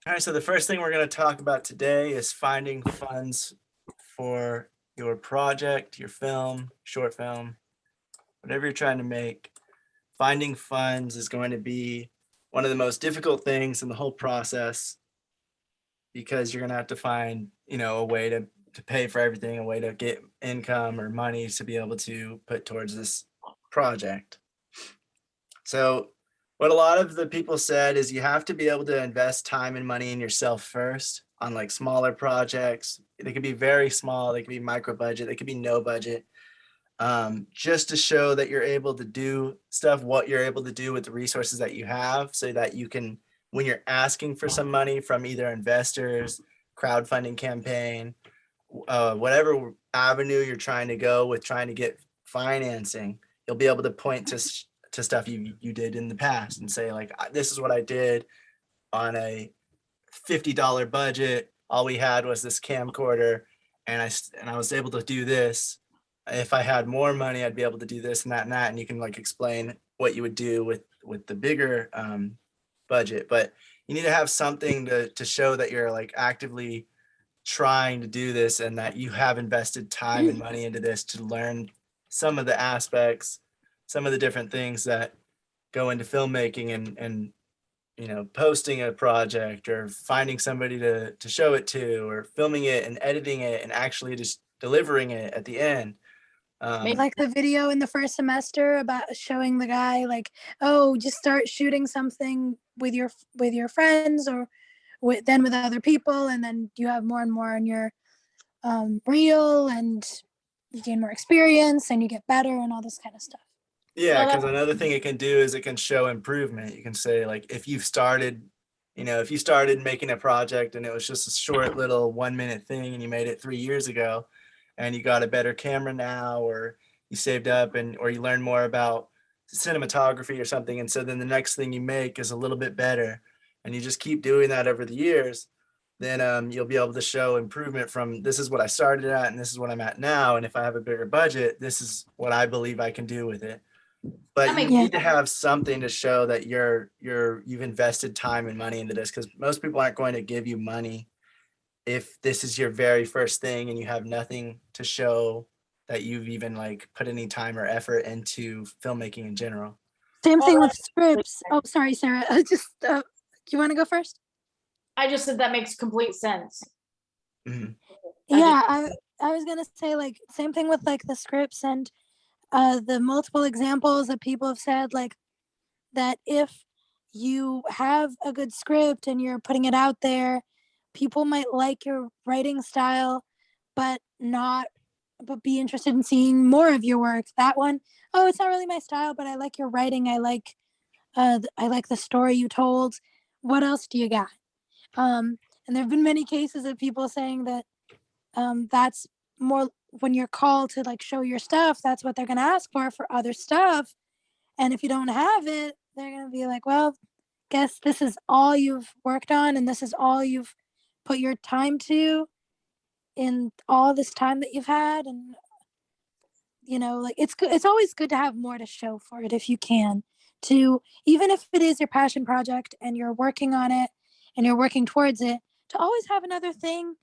All right, so the first thing we're going to talk about today is finding funds for your project, your film, short film, whatever you're trying to make. Finding funds is going to be one of the most difficult things in the whole process because you're going to have to find, a way to pay for everything, a way to get income or money to be able to put towards this project. So what a lot of the people said is you have to be able to invest time and money in yourself first on like smaller projects. They could be very small, they could be micro budget, they could be no budget, just to show that you're able to do stuff, what you're able to do with the resources that you have, so that you can, when you're asking for some money from either investors, crowdfunding campaign, whatever avenue you're trying to go with trying to get financing, you'll be able to point to stuff you did in the past and say like, this is what I did on a $50 budget. All we had was this camcorder, and I was able to do this. If I had more money, I'd be able to do this and that and that. And you can like explain what you would do with the bigger budget. But you need to have something to show that you're like actively trying to do this and that you have invested time and money into this to learn some of the aspects, some of the different things that go into filmmaking and posting a project or finding somebody to show it to, or filming it and editing it and actually just delivering it at the end. Like the video in the first semester about showing the guy like, oh, just start shooting something with your friends or then with other people, and then you have more and more on your reel, and you gain more experience and you get better and all this kind of stuff. Yeah, because another thing it can do is it can show improvement. You can say like, if you started making a project and it was just a short little 1-minute thing and you made it 3 years ago and you got a better camera now, or you saved up or you learned more about cinematography or something, and so then the next thing you make is a little bit better, and you just keep doing that over the years, then you'll be able to show improvement from, this is what I started at and this is what I'm at now, and if I have a bigger budget, this is what I believe I can do with it. But you need to have something to show that you've invested time and money into this, because most people aren't going to give you money if this is your very first thing and you have nothing to show that you've even like put any time or effort into filmmaking in general. Same thing with scripts. Oh, sorry, Sarah. Just you want to go first? I just said that makes complete sense. Mm-hmm. Yeah, I was gonna say like same thing with like the scripts and the multiple examples that people have said, like that if you have a good script and you're putting it out there, people might like your writing style, but be interested in seeing more of your work. That one, oh, it's not really my style, but I like your writing. I like the story you told. What else do you got? And there have been many cases of people saying that that's more when you're called to like show your stuff, that's what they're going to ask for other stuff. And if you don't have it, they're going to be like, well, guess this is all you've worked on and this is all you've put your time to in all this time that you've had. And like it's always good to have more to show for it if you can, to even if it is your passion project and you're working on it and you're working towards it, to always have another thing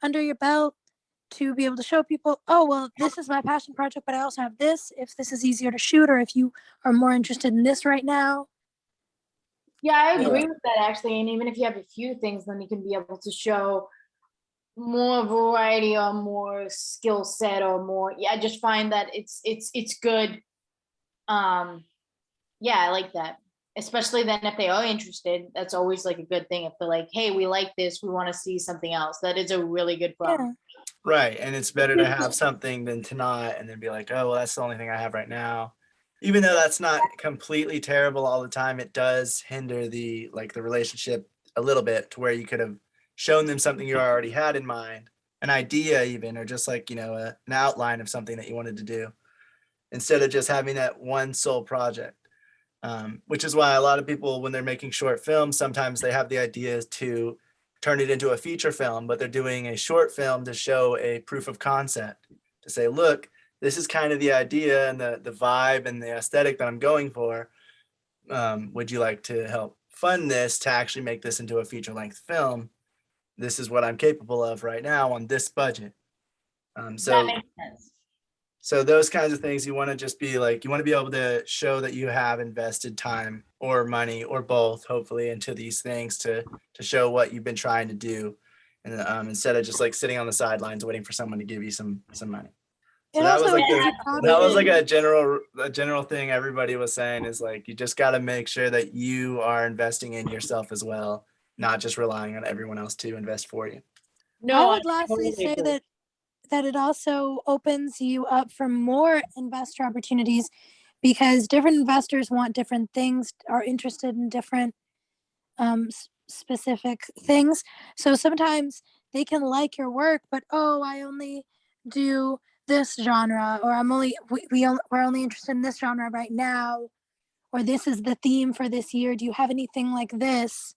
under your belt to be able to show people, oh, well, this is my passion project, but I also have this, if this is easier to shoot, or if you are more interested in this right now. Yeah, I agree with that actually. And even if you have a few things, then you can be able to show more variety or more skill set or more. Yeah, I just find that it's good. Yeah, I like that. Especially then if they are interested, that's always like a good thing. If they're like, hey, we like this, we want to see something else. That is a really good problem. Yeah. Right. And it's better to have something than to not, and then be like, oh, well, that's the only thing I have right now. Even though that's not completely terrible all the time, it does hinder the relationship a little bit, to where you could have shown them something you already had in mind, an idea even, or just like, an outline of something that you wanted to do, instead of just having that one sole project. Which is why a lot of people, when they're making short films, sometimes they have the idea to turn it into a feature film, but they're doing a short film to show a proof of concept, to say, look, this is kind of the idea and the vibe and the aesthetic that I'm going for. Would you like to help fund this to actually make this into a feature length film. This is what I'm capable of right now on this budget. That So makes sense. so those kinds of things, you want to just be like, you want to be able to show that you have invested time or money or both, hopefully, into these things to show what you've been trying to do, and instead of just like sitting on the sidelines waiting for someone to give you some money. So It that was also like gives you that was confidence. like a general thing everybody was saying, is like, you just got to make sure that you are investing in yourself as well, not just relying on everyone else to invest for you. No, I would lastly totally say agree. that it also opens you up for more investor opportunities, because different investors want different things, are interested in different specific things. So sometimes they can like your work, but oh, I only do this genre, or we're only interested in this genre right now, or this is the theme for this year. Do you have anything like this?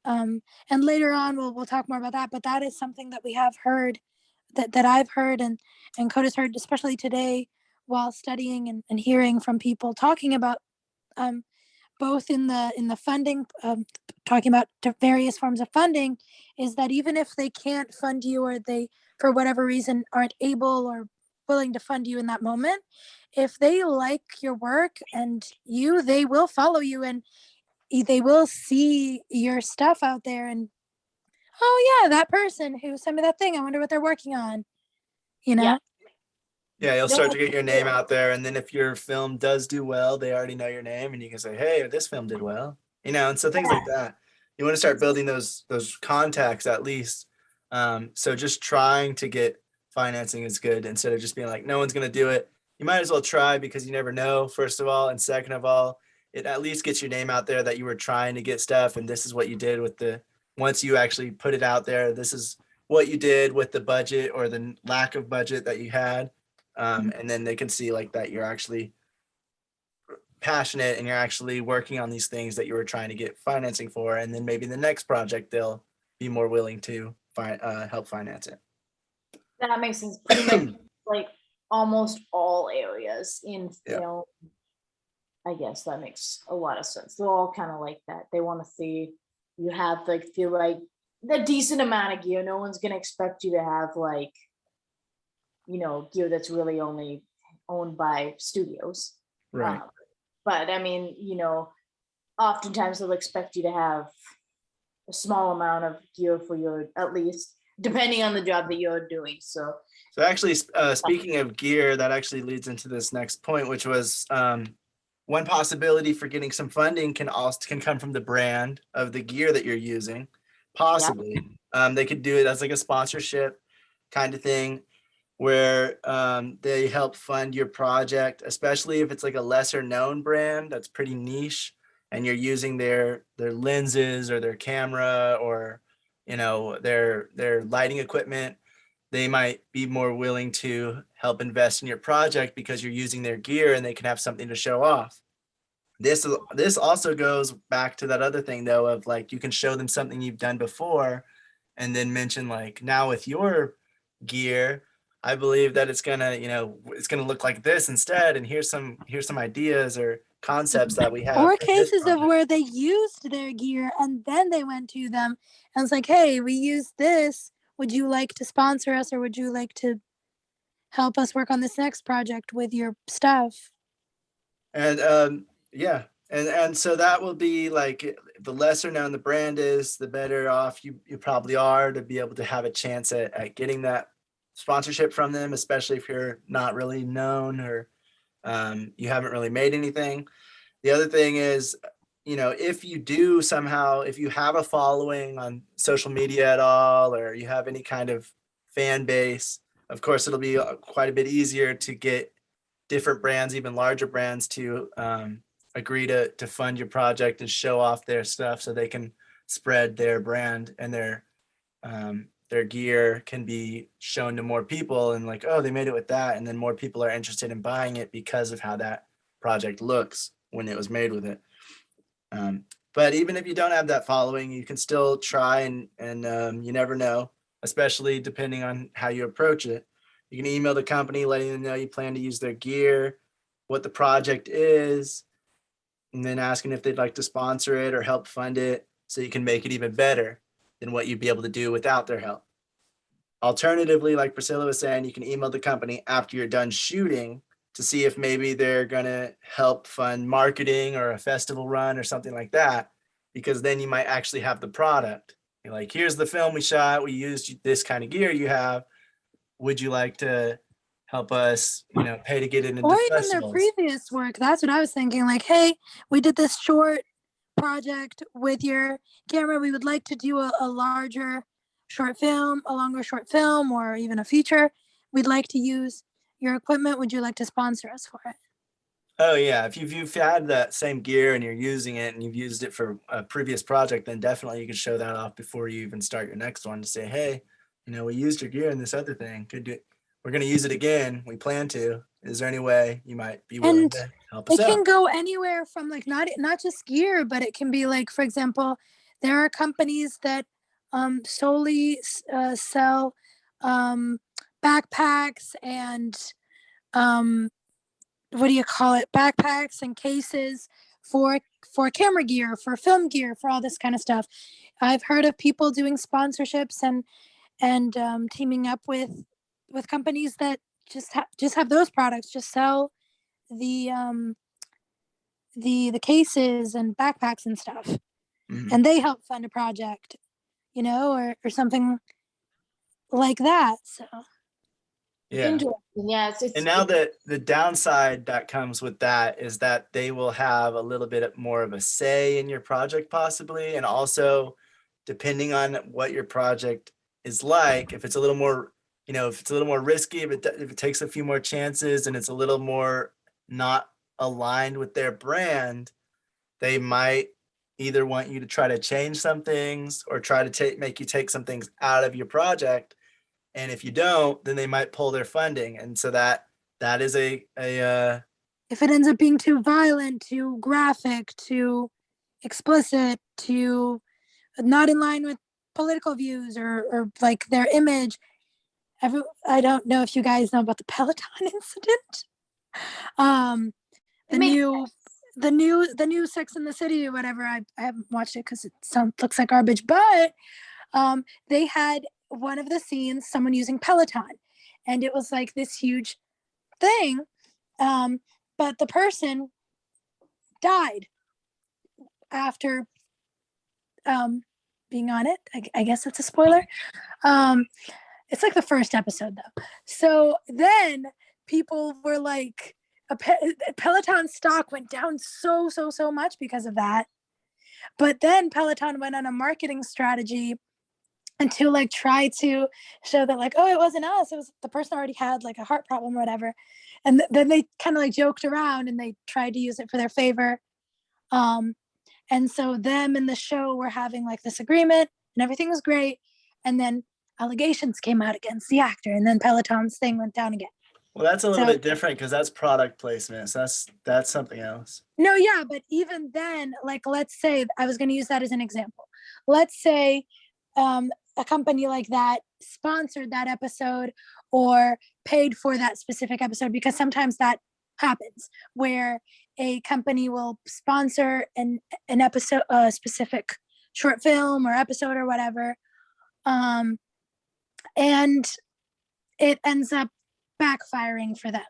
And later on, we'll talk more about that. But that is something that we have heard, that I've heard, and Coda's heard, especially today while studying and hearing from people talking about, both in the funding, talking about various forms of funding, is that even if they can't fund you, or they, for whatever reason, aren't able or willing to fund you in that moment, if they like your work and you, they will follow you, and they will see your stuff out there, and oh yeah, that person who sent me that thing, I wonder what they're working on, you know? Yeah. Yeah, you'll No, start to get your name out there, and then if your film does do well, they already know your name, and you can say, "Hey, this film did well," and so things like that. You want to start building those contacts at least. So just trying to get financing is good, instead of just being like, "No one's going to do it." You might as well try, because you never know. First of all, and second of all, it at least gets your name out there that you were trying to get stuff, and this is what you did with the. Once you actually put it out there, this is what you did with the budget or the lack of budget that you had. And then they can see like that you're actually passionate and you're actually working on these things that you were trying to get financing for, and then maybe the next project they'll be more willing to help finance it. that makes sense. Pretty much like almost all areas in Yeah. film. I guess that makes a lot of sense. They're all kind of like that. They want to see you have like the decent amount of gear. No one's gonna expect you to have like, gear that's really only owned by studios. Right. But I mean, oftentimes they'll expect you to have a small amount of gear for your, at least depending on the job that you're doing. So actually, speaking of gear, that actually leads into this next point, which was one possibility for getting some funding can come from the brand of the gear that you're using. Possibly, they could do it as like a sponsorship kind of thing, where they help fund your project, especially if it's like a lesser known brand that's pretty niche, and you're using their lenses or their camera, or their lighting equipment. They might be more willing to help invest in your project because you're using their gear, and they can have something to show off. This also goes back to that other thing, though, of like, you can show them something you've done before, and then mention like, now with your gear, I believe that it's gonna look like this instead, and here's some ideas or concepts that we have. Or for this cases of project. where they used their gear and then they went to them and it's like, hey, we used this. Would you like to sponsor us, or would you like to help us work on this next project with your stuff? And yeah, and so that will be like, the lesser known the brand is, the better off you probably are to be able to have a chance at getting that sponsorship from them, especially if you're not really known, or you haven't really made anything. The other thing is, if you do somehow, if you have a following on social media at all, or you have any kind of fan base, of course, it'll be quite a bit easier to get different brands, even larger brands, to agree to fund your project and show off their stuff, so they can spread their brand, and their gear can be shown to more people, and like, oh, they made it with that, and then more people are interested in buying it because of how that project looks when it was made with it. But even if you don't have that following, you can still try, and you never know, especially depending on how you approach it. You can email the company letting them know you plan to use their gear, what the project is, and then asking if they'd like to sponsor it or help fund it so you can make it even better than what you'd be able to do without their help. Alternatively, like Priscilla was saying, you can email the company after you're done shooting to see if maybe they're going to help fund marketing or a festival run or something like that, because then you might actually have the product. You're like, here's the film we shot. We used this kind of gear you have. Would you like to help us, pay to get it into Or even their festivals? previous work. That's what I was thinking. Like, hey, we did this short project with your camera. We would like to do a larger short film, a longer short film, or even a feature. We'd like to use your equipment. Would you like to sponsor us for it? Oh yeah, if you've had that same gear and you're using it and you've used it for a previous project, then definitely you can show that off before you even start your next one to say, hey, we used your gear in this other thing. We're going to use it again. We plan to. Is there any way you might be willing And to help us it can out? go anywhere from like not just gear, but it can be like, for example, there are companies that solely sell backpacks and what do you call it? Backpacks and cases for camera gear, for film gear, for all this kind of stuff. I've heard of people doing sponsorships and teaming up with companies that just have those products, just sell the cases and backpacks and stuff, and they help fund a project, or something like that. So Yeah. Interesting. Yeah, And now that the downside that comes with that is that they will have a little bit more of a say in your project possibly. And also depending on what your project is like, if it's a little more, if it's a little more risky, if it takes a few more chances and it's a little more not aligned with their brand, they might either want you to try to change some things or try to make you take some things out of your project. And if you don't, then they might pull their funding. And so that is a if it ends up being too violent, too graphic, too explicit, too not in line with political views or like their image. I don't know if you guys know about the Peloton incident. The new Sex in the City or whatever. I haven't watched it because it looks like garbage, but they had one of the scenes, someone using Peloton, and it was like this huge thing. But the person died after being on it. I guess it's a spoiler. It's like the first episode though. So then people were like, Peloton stock went down so much because of that. But then Peloton went on a marketing strategy and to like try to show that like, oh, it wasn't us. It was the person already had like a heart problem or whatever. And then they kind of like joked around and they tried to use it for their favor. And so them and the show were having like this agreement and everything was great. And then allegations came out against the actor and then Peloton's thing went down again. Well, that's a little bit different because that's product placement. So that's something else. No, yeah, but even then, like, let's say I was going to use that as an example. Let's say a company like that sponsored that episode or paid for that specific episode, because sometimes that happens where a company will sponsor an episode, a specific short film or episode or whatever, and it ends up backfiring for them,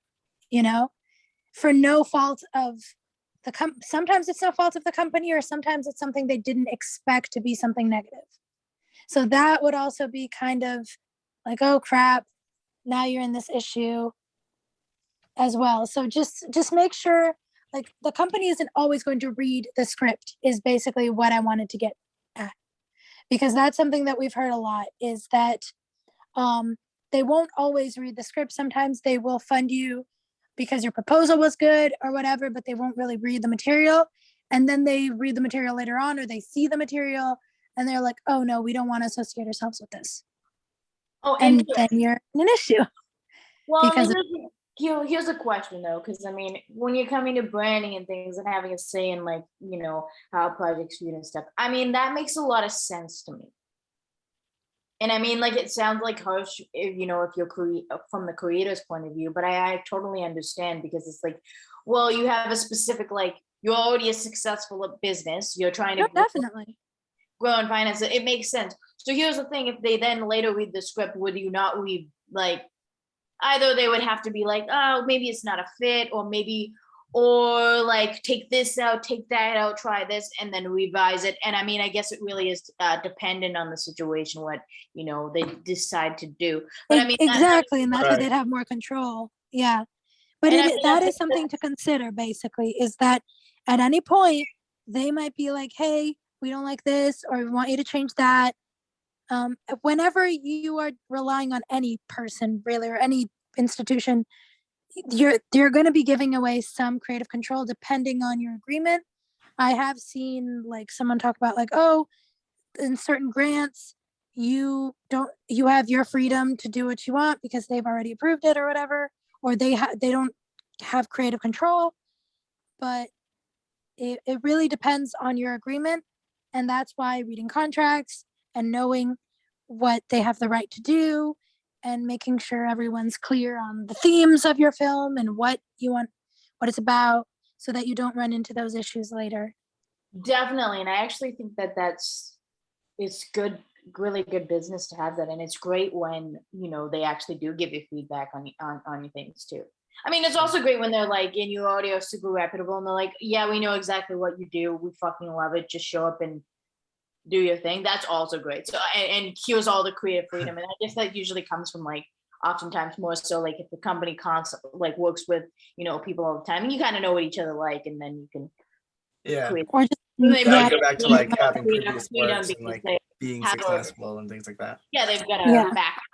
for no fault of the sometimes it's no fault of the company, or sometimes it's something they didn't expect to be something negative. So that would also be kind of like, oh crap, now you're in this issue as well. So just make sure, like, the company isn't always going to read the script is basically what I wanted to get at, because that's something that we've heard a lot, is that they won't always read the script. Sometimes they will fund you because your proposal was good or whatever, but they won't really read the material. And then they read the material later on, or they see the material and they're like, oh no, we don't want to associate ourselves with this. Oh, and then you're in an issue. Well, because here's a question though, because I mean, when you're coming to branding and things and having a say in, like, how projects shoot and stuff, I mean, that makes a lot of sense to me. And I mean, like, it sounds like harsh, if you're from the creator's point of view, but I totally understand, because it's like, well, you have a specific like you're already a successful business. You're trying to No, definitely. grow and finance it. It makes sense. So here's the thing: if they then later read the script, would you not read like either they would have to be like, oh, maybe it's not a fit, or maybe, or like take this out, take that out, try this, and then revise it. And I mean, I guess it really is dependent on the situation, what, you know, they decide to do. But I mean, exactly, and that's where Right. they'd have more control. Yeah, but And I mean, that I is something to consider. Basically, is that at any point they might be like, "Hey, we don't like this," or "We want you to change that." Whenever you are relying on any person, really, or any institution, you're going to be giving away some creative control depending on your agreement. I have seen like someone talk about like, oh, in certain grants, you have your freedom to do what you want because they've already approved it or whatever, or they don't have creative control. But it really depends on your agreement, and that's why reading contracts and knowing what they have the right to do and making sure everyone's clear on the themes of your film and what you want, what it's about, so that you don't run into those issues later. definitely. And I actually think that it's good, really good business to have that. And it's great when, you know, they actually do give you feedback on your things too. I mean, it's also great when they're like, and you already are super reputable and they're like, yeah, we know exactly what you do. We fucking love it. Just show up and do your thing. That's also great. So, and here's all the creative freedom. And I guess that usually comes from like, oftentimes more so like if the company like works with, you know, people all the time and you kind of know what each other like, and then you can Yeah. create. Or just They Gotta might go back to be like more having freedom previous works and because like they being have a- successful and things like that. yeah, they've got Yeah. a background.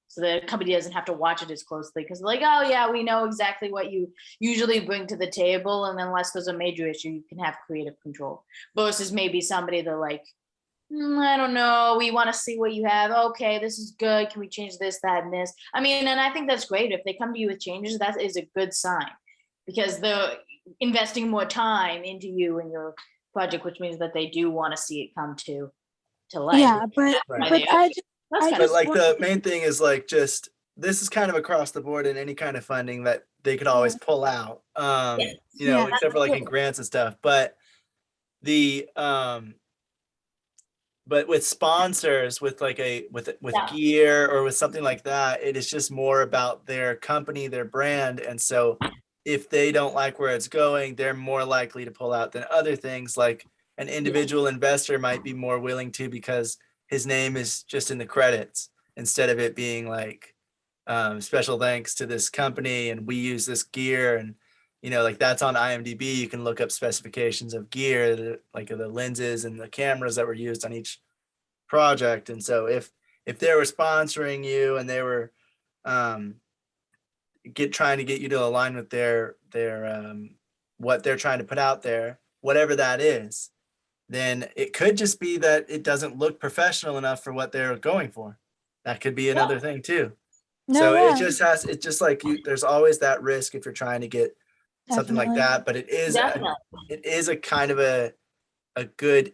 So the company doesn't have to watch it as closely because they're like, oh yeah, we know exactly what you usually bring to the table. And unless there's a major issue, you can have creative control. Versus maybe somebody they're like, I don't know, we want to see what you have. Okay, this is good. Can we change this, that, and this? I mean, and I think that's great. If they come to you with changes, that is a good sign because they're investing more time into you and your project, which means that they do want to see it come to life. yeah, but Right. but I just That's I kind But of just like want, the main thing is like just this is kind of across the board in any kind of funding that they could always pull out. You know, Yeah. except for like in grants and stuff. But the but with sponsors with like with Yeah. gear or with something like that, it is just more about their company, their brand. And so if they don't like where it's going, they're more likely to pull out than other things. Like an individual investor might be more willing to because his name is just in the credits instead of it being like special thanks to this company and we use this gear. And you know, like that's on IMDb. You can look up specifications of gear, like the lenses and the cameras that were used on each project. And so if they were sponsoring you and they were trying to get you to align with their what they're trying to put out there, whatever that is, then it could just be that it doesn't look professional enough for what they're going for. That could be another thing too. no, So yeah, it's just like there's always that risk if you're trying to get something like definitely. that, but Definitely. it is a kind of a good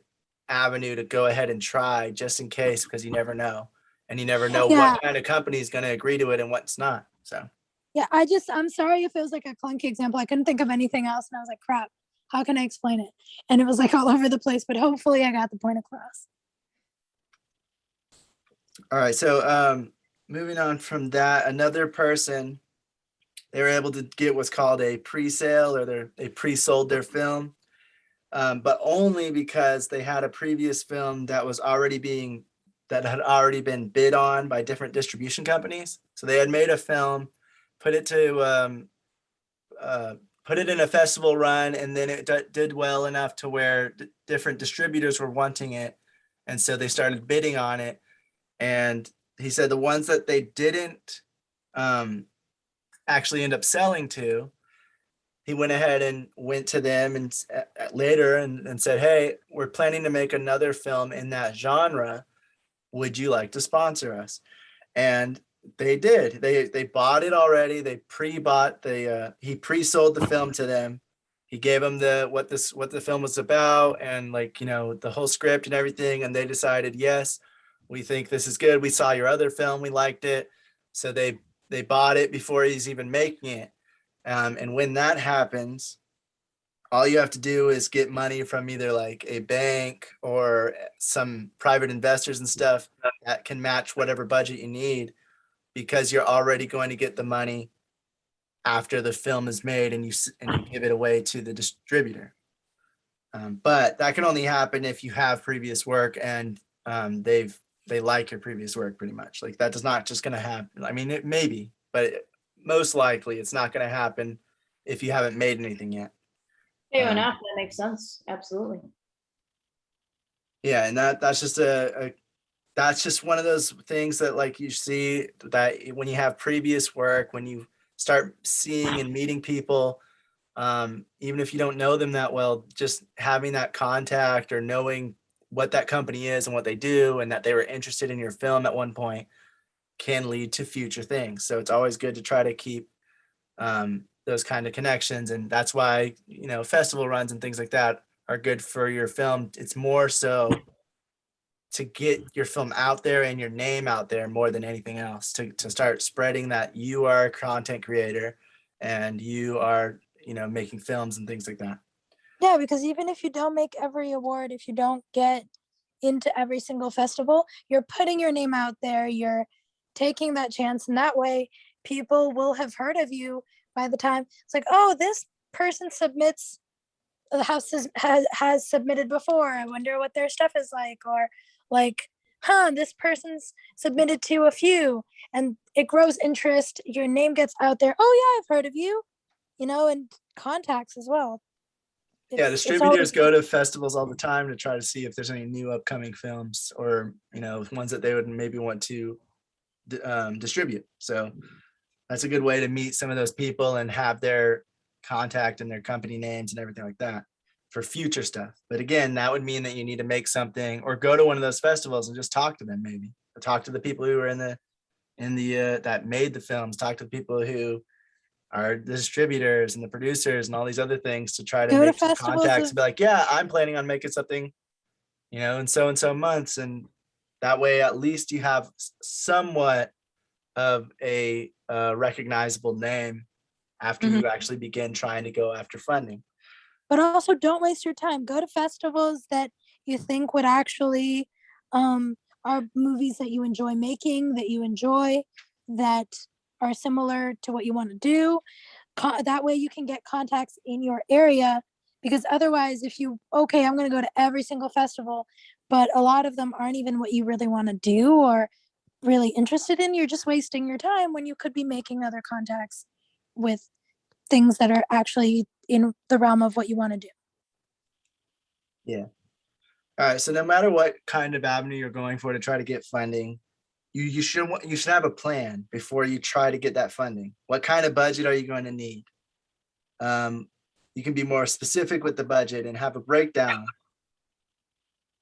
avenue to go ahead and try just in case, because you never know. And you never know Yeah. what kind of company is going to agree to it and what's not. So Yeah, I'm sorry if it was like a clunky example. I couldn't think of anything else, and I was like, crap, how can I explain it? And it was like all over the place, but hopefully I got the point across. all right, so moving on from that, another person, they were able to get what's called a pre-sale, or they pre-sold their film, but only because they had a previous film that had already been bid on by different distribution companies. So they had made a film, put it in a festival run, and then it did well enough to where different distributors were wanting it, and so they started bidding on it. And he said the ones that they didn't actually end up selling to, he went ahead and went to them and later and said, hey, we're planning to make another film in that genre. Would you like to sponsor us? And they did. They bought it already. They pre-bought. He pre-sold the film to them. He gave them what the film was about and like, you know, the whole script and everything. And they decided, yes, we think this is good. We saw your other film. We liked it. So they bought it before he's even making it. And when that happens, all you have to do is get money from either like a bank or some private investors and stuff that can match whatever budget you need, because you're already going to get the money after the film is made and you give it away to the distributor. But that can only happen if you have previous work and they like your previous work pretty much. Like that does not just going to happen. I mean, it maybe, but most likely it's not going to happen if you haven't made anything yet. Fair enough, that makes sense, absolutely. Yeah, and that's just that's just one of those things that like you see that when you have previous work, when you start seeing and meeting people, even if you don't know them that well, just having that contact or knowing what that company is and what they do and that they were interested in your film at one point can lead to future things. So it's always good to try to keep those kind of connections. And that's why, you know, festival runs and things like that are good for your film. It's more so to get your film out there and your name out there more than anything else, to start spreading that you are a content creator and you are, you know, making films and things like that. Yeah, because even if you don't make every award, if you don't get into every single festival, you're putting your name out there, you're taking that chance, and that way people will have heard of you by the time it's like, oh, this person submits, the house has submitted before, I wonder what their stuff is like, or like, this person's submitted to a few, and it grows interest, your name gets out there, oh yeah, I've heard of you, you know, and contacts as well. Yeah, distributors go to festivals all the time to try to see if there's any new upcoming films or, you know, ones that they would maybe want to distribute. So that's a good way to meet some of those people and have their contact and their company names and everything like that for future stuff. But again, that would mean that you need to make something or go to one of those festivals and just talk to them, maybe or talk to the people who are in the that made the films, talk to the people who are the distributors and the producers and all these other things to try to make some contacts and be like, yeah, I'm planning on making something, you know, in so and so months. And that way, at least you have somewhat of a recognizable name after you actually begin trying to go after funding. But also don't waste your time. Go to festivals that you think would actually are movies that you enjoy making, that you enjoy, that are similar to what you want to do. That way you can get contacts in your area, because otherwise if you, okay, I'm going to go to every single festival, but a lot of them aren't even what you really want to do or really interested in, you're just wasting your time when you could be making other contacts with things that are actually in the realm of what you want to do. Yeah. All right. So no matter what kind of avenue you're going for to try to get funding, you should have a plan before you try to get that funding. What kind of budget are you going to need? You can be more specific with the budget and have a breakdown.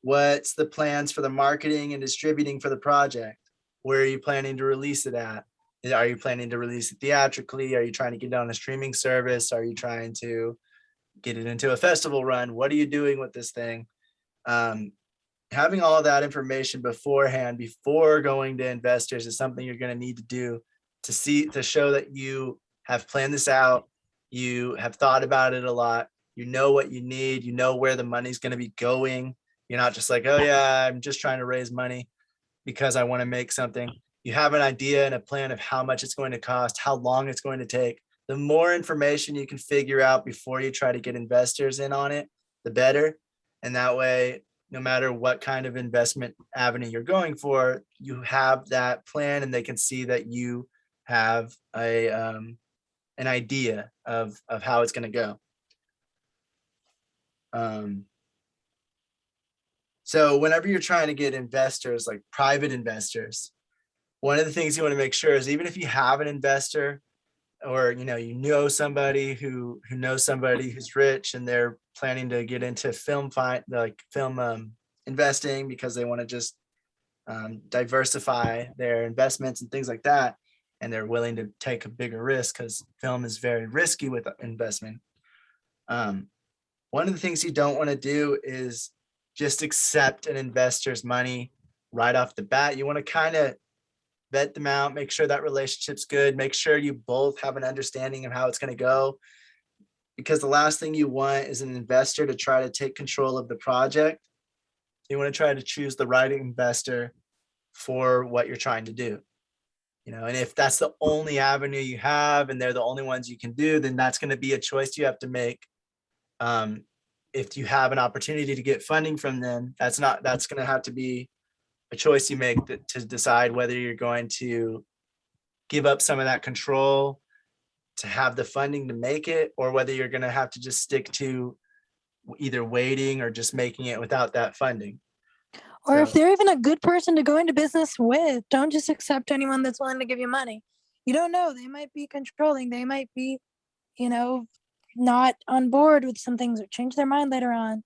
What's the plans for the marketing and distributing for the project? Where are you planning to release it at? Are you planning to release it theatrically? Are you trying to get it on a streaming service? Are you trying to get it into a festival run? What are you doing with this thing? Having all of that information beforehand, before going to investors, is something you're going to need to do to show that you have planned this out. You have thought about it a lot. You know what you need. You know where the money's going to be going. You're not just like, oh yeah, I'm just trying to raise money because I want to make something. You have an idea and a plan of how much it's going to cost, how long it's going to take. The more information you can figure out before you try to get investors in on it, the better. And that way, no matter what kind of investment avenue you're going for, you have that plan and they can see that you have an idea of how it's going to go. So whenever you're trying to get investors, like private investors, one of the things you want to make sure is, even if you have an investor, or you know somebody who knows somebody who's rich and they're planning to get into film investing because they want to just diversify their investments and things like that, and they're willing to take a bigger risk because film is very risky with investment. One of the things you don't want to do is just accept an investor's money right off the bat. You want to kind of vet them out, make sure that relationship's good, make sure you both have an understanding of how it's going to go because the last thing you want is an investor to try to take control of the project. You want to try to choose the right investor for what you're trying to do. And if that's the only avenue you have and they're the only ones you can do, then that's going to be a choice you have to make. If you have an opportunity to get funding from them, that's going to have to be a choice you make to decide whether you're going to give up some of that control to have the funding to make it, or whether you're going to have to just stick to either waiting or just making it without that funding. Or if they're even a good person to go into business with, don't just accept anyone that's willing to give you money. You don't know. They might be controlling. They might be, not on board with some things or change their mind later on.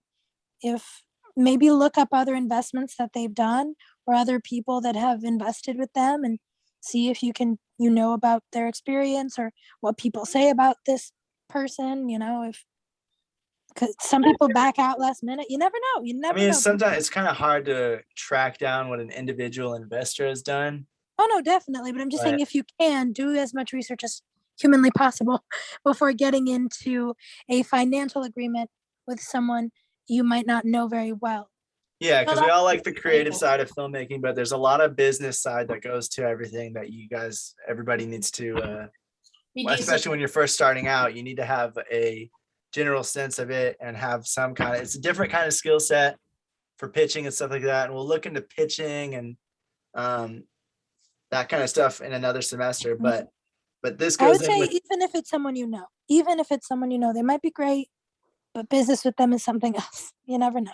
If maybe look up other investments that they've done or other people that have invested with them and see if you can, about their experience or what people say about this person, because some people back out last minute. You never know. Sometimes it's kind of hard to track down what an individual investor has done. Oh, no, definitely. But I'm just saying, if you can, do as much research as humanly possible before getting into a financial agreement with someone you might not know very well. Yeah, because we all like the creative side of filmmaking, but there's a lot of business side that goes to everything that everybody needs to, especially when you're first starting out, you need to have a general sense of it and have it's a different kind of skill set for pitching and stuff like that. And we'll look into pitching and that kind of stuff in another semester. But this goes I would say even if it's someone they might be great, but business with them is something else. You never know.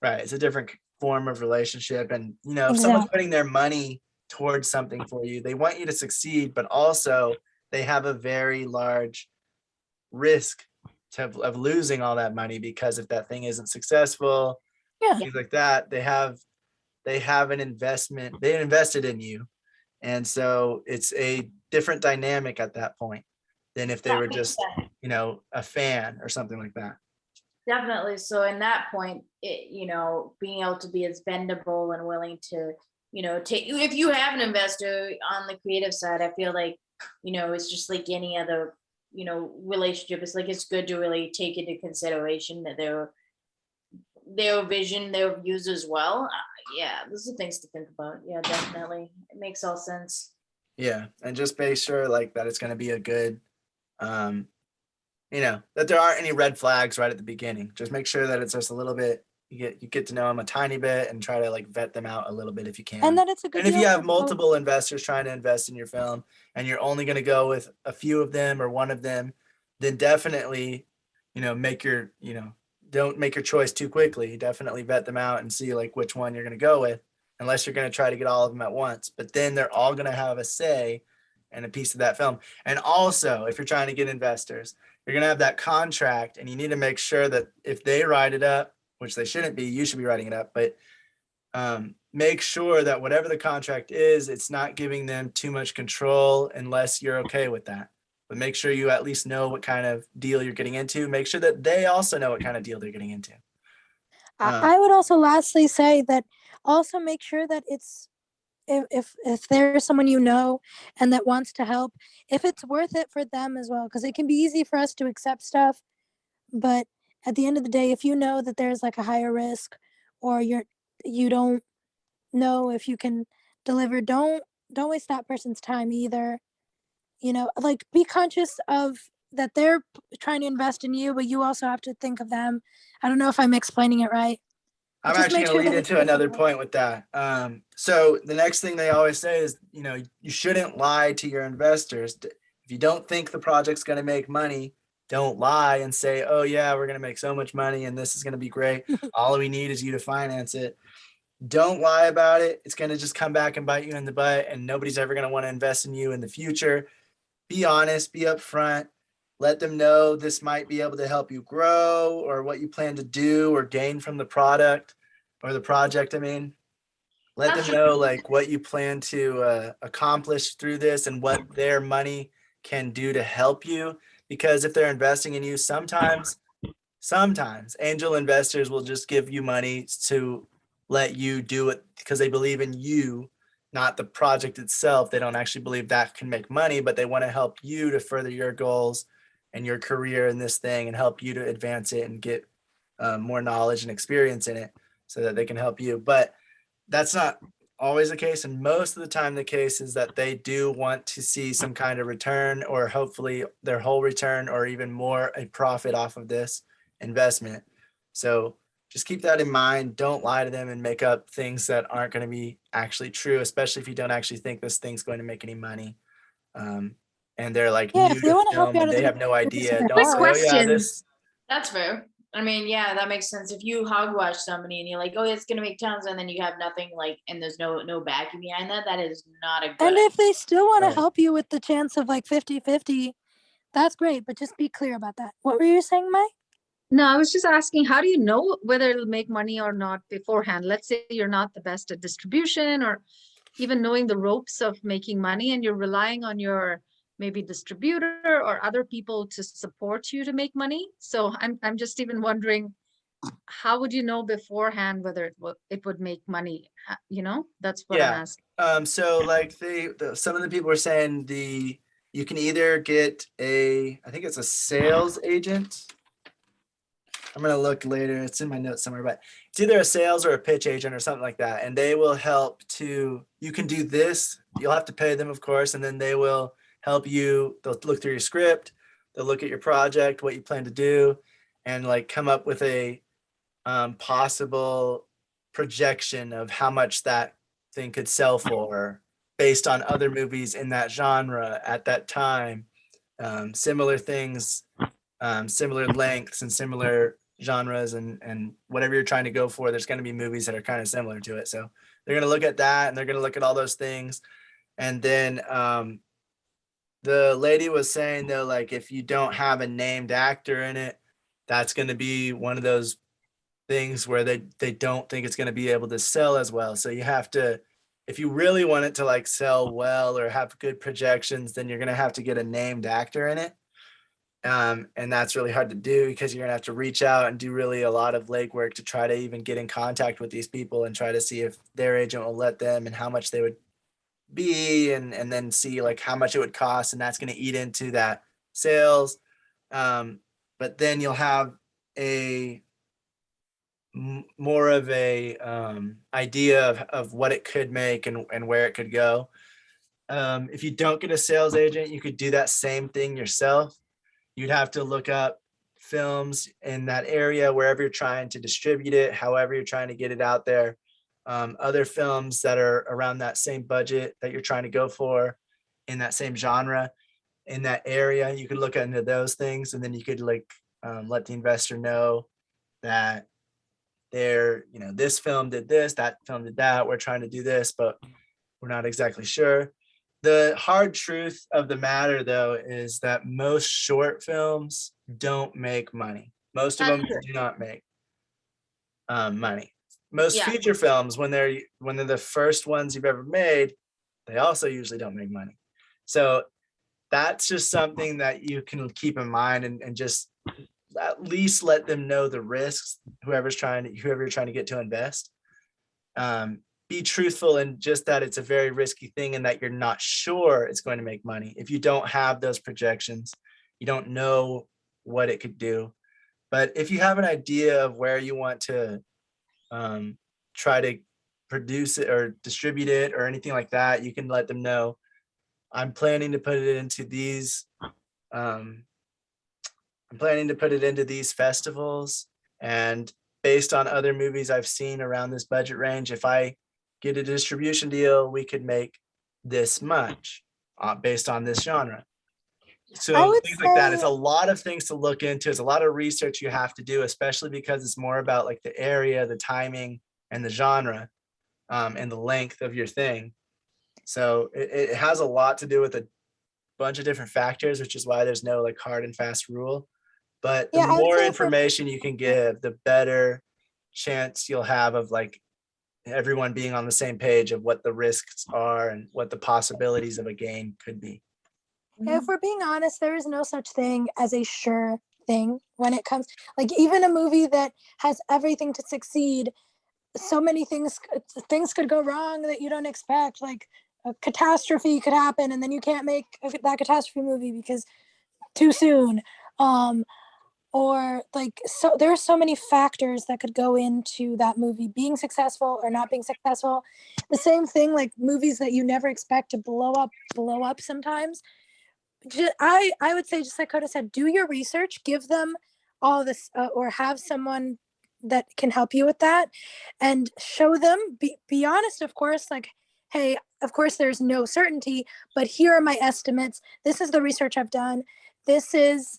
Right. It's a different form of relationship. And, if someone's putting their money towards something for you, they want you to succeed, but also they have a very large risk of losing all that money, because if that thing isn't successful, things like that, they have an investment, they invested in you. And so it's a different dynamic at that point than if they were just, a fan or something like that. Definitely. So in that point, being able to be as bendable and willing to, take, if you have an investor on the creative side, I feel like, it's just like any other, relationship. It's like, it's good to really take into consideration that their vision, their views as well. Those are things to think about. Yeah, definitely. It makes all sense. Yeah. And just make sure that it's going to be a good, that there aren't any red flags right at the beginning. Just make sure that it's just a little bit, you get to know them a tiny bit and try to vet them out a little bit if you can. And that it's a good And if you have multiple investors trying to invest in your film and you're only going to go with a few of them or one of them, then definitely, don't make your choice too quickly. Definitely vet them out and see which one you're going to go with, unless you're going to try to get all of them at once. But then they're all going to have a say and a piece of that film. And also, if you're trying to get investors, you're going to have that contract, and you need to make sure that if they write it up, which they shouldn't be, you should be writing it up, but make sure that whatever the contract is, it's not giving them too much control unless you're okay with that. But make sure you at least know what kind of deal you're getting into. Make sure that they also know what kind of deal they're getting into. I would also lastly say that also make sure that it's, if there's someone and that wants to help, if it's worth it for them as well, because it can be easy for us to accept stuff, but at the end of the day, if you know that there's a higher risk, or you don't know if you can deliver, don't waste that person's time either. Be conscious of that they're trying to invest in you, but you also have to think of them. I don't know if I'm explaining it right. I'm actually going to lead into another point with that. So the next thing they always say is, you shouldn't lie to your investors. If you don't think the project's going to make money, don't lie and say, oh yeah, we're going to make so much money and this is going to be great. All we need is you to finance it. Don't lie about it. It's going to just come back and bite you in the butt, and nobody's ever going to want to invest in you in the future. Be honest, be upfront. Let them know this might be able to help you grow, or what you plan to do or gain from the product or the project. Let them know what you plan to accomplish through this and what their money can do to help you. Because if they're investing in you, sometimes angel investors will just give you money to let you do it because they believe in you, not the project itself. They don't actually believe that can make money, but they want to help you to further your goals and your career in this thing and help you to advance it and get more knowledge and experience in it so that they can help you. But that's not always the case. And most of the time the case is that they do want to see some kind of return, or hopefully their whole return, or even more, a profit off of this investment. So just keep that in mind. Don't lie to them and make up things that aren't going to be actually true, especially if you don't actually think this thing's going to make any money. And they're like Yeah, new if they to want to help film you and out of they the have no group, it's idea. super Don't say, hard. oh yeah, question. this. That's fair. I mean, yeah, that makes sense. If you hogwash somebody and you're like, oh, it's gonna make tons, and then you have nothing, like, and there's no backing behind that, that is not a good. And if they still want to Right. help you with the chance of like 50-50, that's great, but just be clear about that. What were you saying, Mike? No, I was just asking, how do you know whether it'll make money or not beforehand? Let's say you're not the best at distribution or even knowing the ropes of making money, and you're relying on your maybe distributor or other people to support you to make money. So I'm just even wondering, how would you know beforehand whether it would make money? You know, that's what I'm Yeah. asking. So like some of the people were saying you can either get I think it's a sales agent. I'm going to look later. It's in my notes somewhere, but it's either a sales or a pitch agent or something like that. And they will help you can do this. You'll have to pay them, of course, and then they will help you. They'll look through your script. They'll look at your project, what you plan to do, and like come up with a possible projection of how much that thing could sell for based on other movies in that genre at that time. Similar things, similar lengths and similar genres, and whatever you're trying to go for, there's going to be movies that are kind of similar to it. So they're going to look at that, and they're going to look at all those things. And then the lady was saying though, like if you don't have a named actor in it, that's going to be one of those things where they don't think it's going to be able to sell as well. So you have to, if you really want it to like sell well or have good projections, then you're going to have to get a named actor in it. And that's really hard to do because you're gonna have to reach out and do really a lot of legwork to try to even get in contact with these people and try to see if their agent will let them and how much they would be, and then see like how much it would cost, and that's going to eat into that sales. But then you'll have a more of a idea of what it could make and where it could go. If you don't get a sales agent, you could do that same thing yourself. You'd have to look up films in that area, wherever you're trying to distribute it, however you're trying to get it out there. Other films that are around that same budget that you're trying to go for in that same genre, in that area, you could look into those things, and then you could like let the investor know that this film did this, that film did that, we're trying to do this, but we're not exactly sure. The hard truth of the matter, though, is that most short films don't make money. Most of them do not make money. Most feature films, when they're the first ones you've ever made, they also usually don't make money. So that's just something that you can keep in mind, and just at least let them know the risks. Whoever you're trying to get to invest. Be truthful in just that it's a very risky thing and that you're not sure it's going to make money. If you don't have those projections, you don't know what it could do. But if you have an idea of where you want to try to produce it or distribute it or anything like that, you can let them know, I'm planning to put it into these festivals, and based on other movies I've seen around this budget range, if I get a distribution deal, we could make this much based on this genre. So things like that. It's a lot of things to look into. It's a lot of research you have to do, especially because it's more about like the area, the timing, and the genre, and the length of your thing. So it has a lot to do with a bunch of different factors, which is why there's no like hard and fast rule. But the more information you can give, the better chance you'll have of like everyone being on the same page of what the risks are and what the possibilities of a gain could be. If we're being honest, there is no such thing as a sure thing when it comes, like even a movie that has everything to succeed, so many things could go wrong that you don't expect. Like a catastrophe could happen, and then you can't make that catastrophe movie because too soon. or like, so there are so many factors that could go into that movie being successful or not being successful. The same thing, like movies that you never expect to blow up sometimes. I would say, just like Coda said, do your research, give them all this, or have someone that can help you with that, and show them, be honest, of course, like, hey, of course there's no certainty, but here are my estimates. This is the research I've done. This is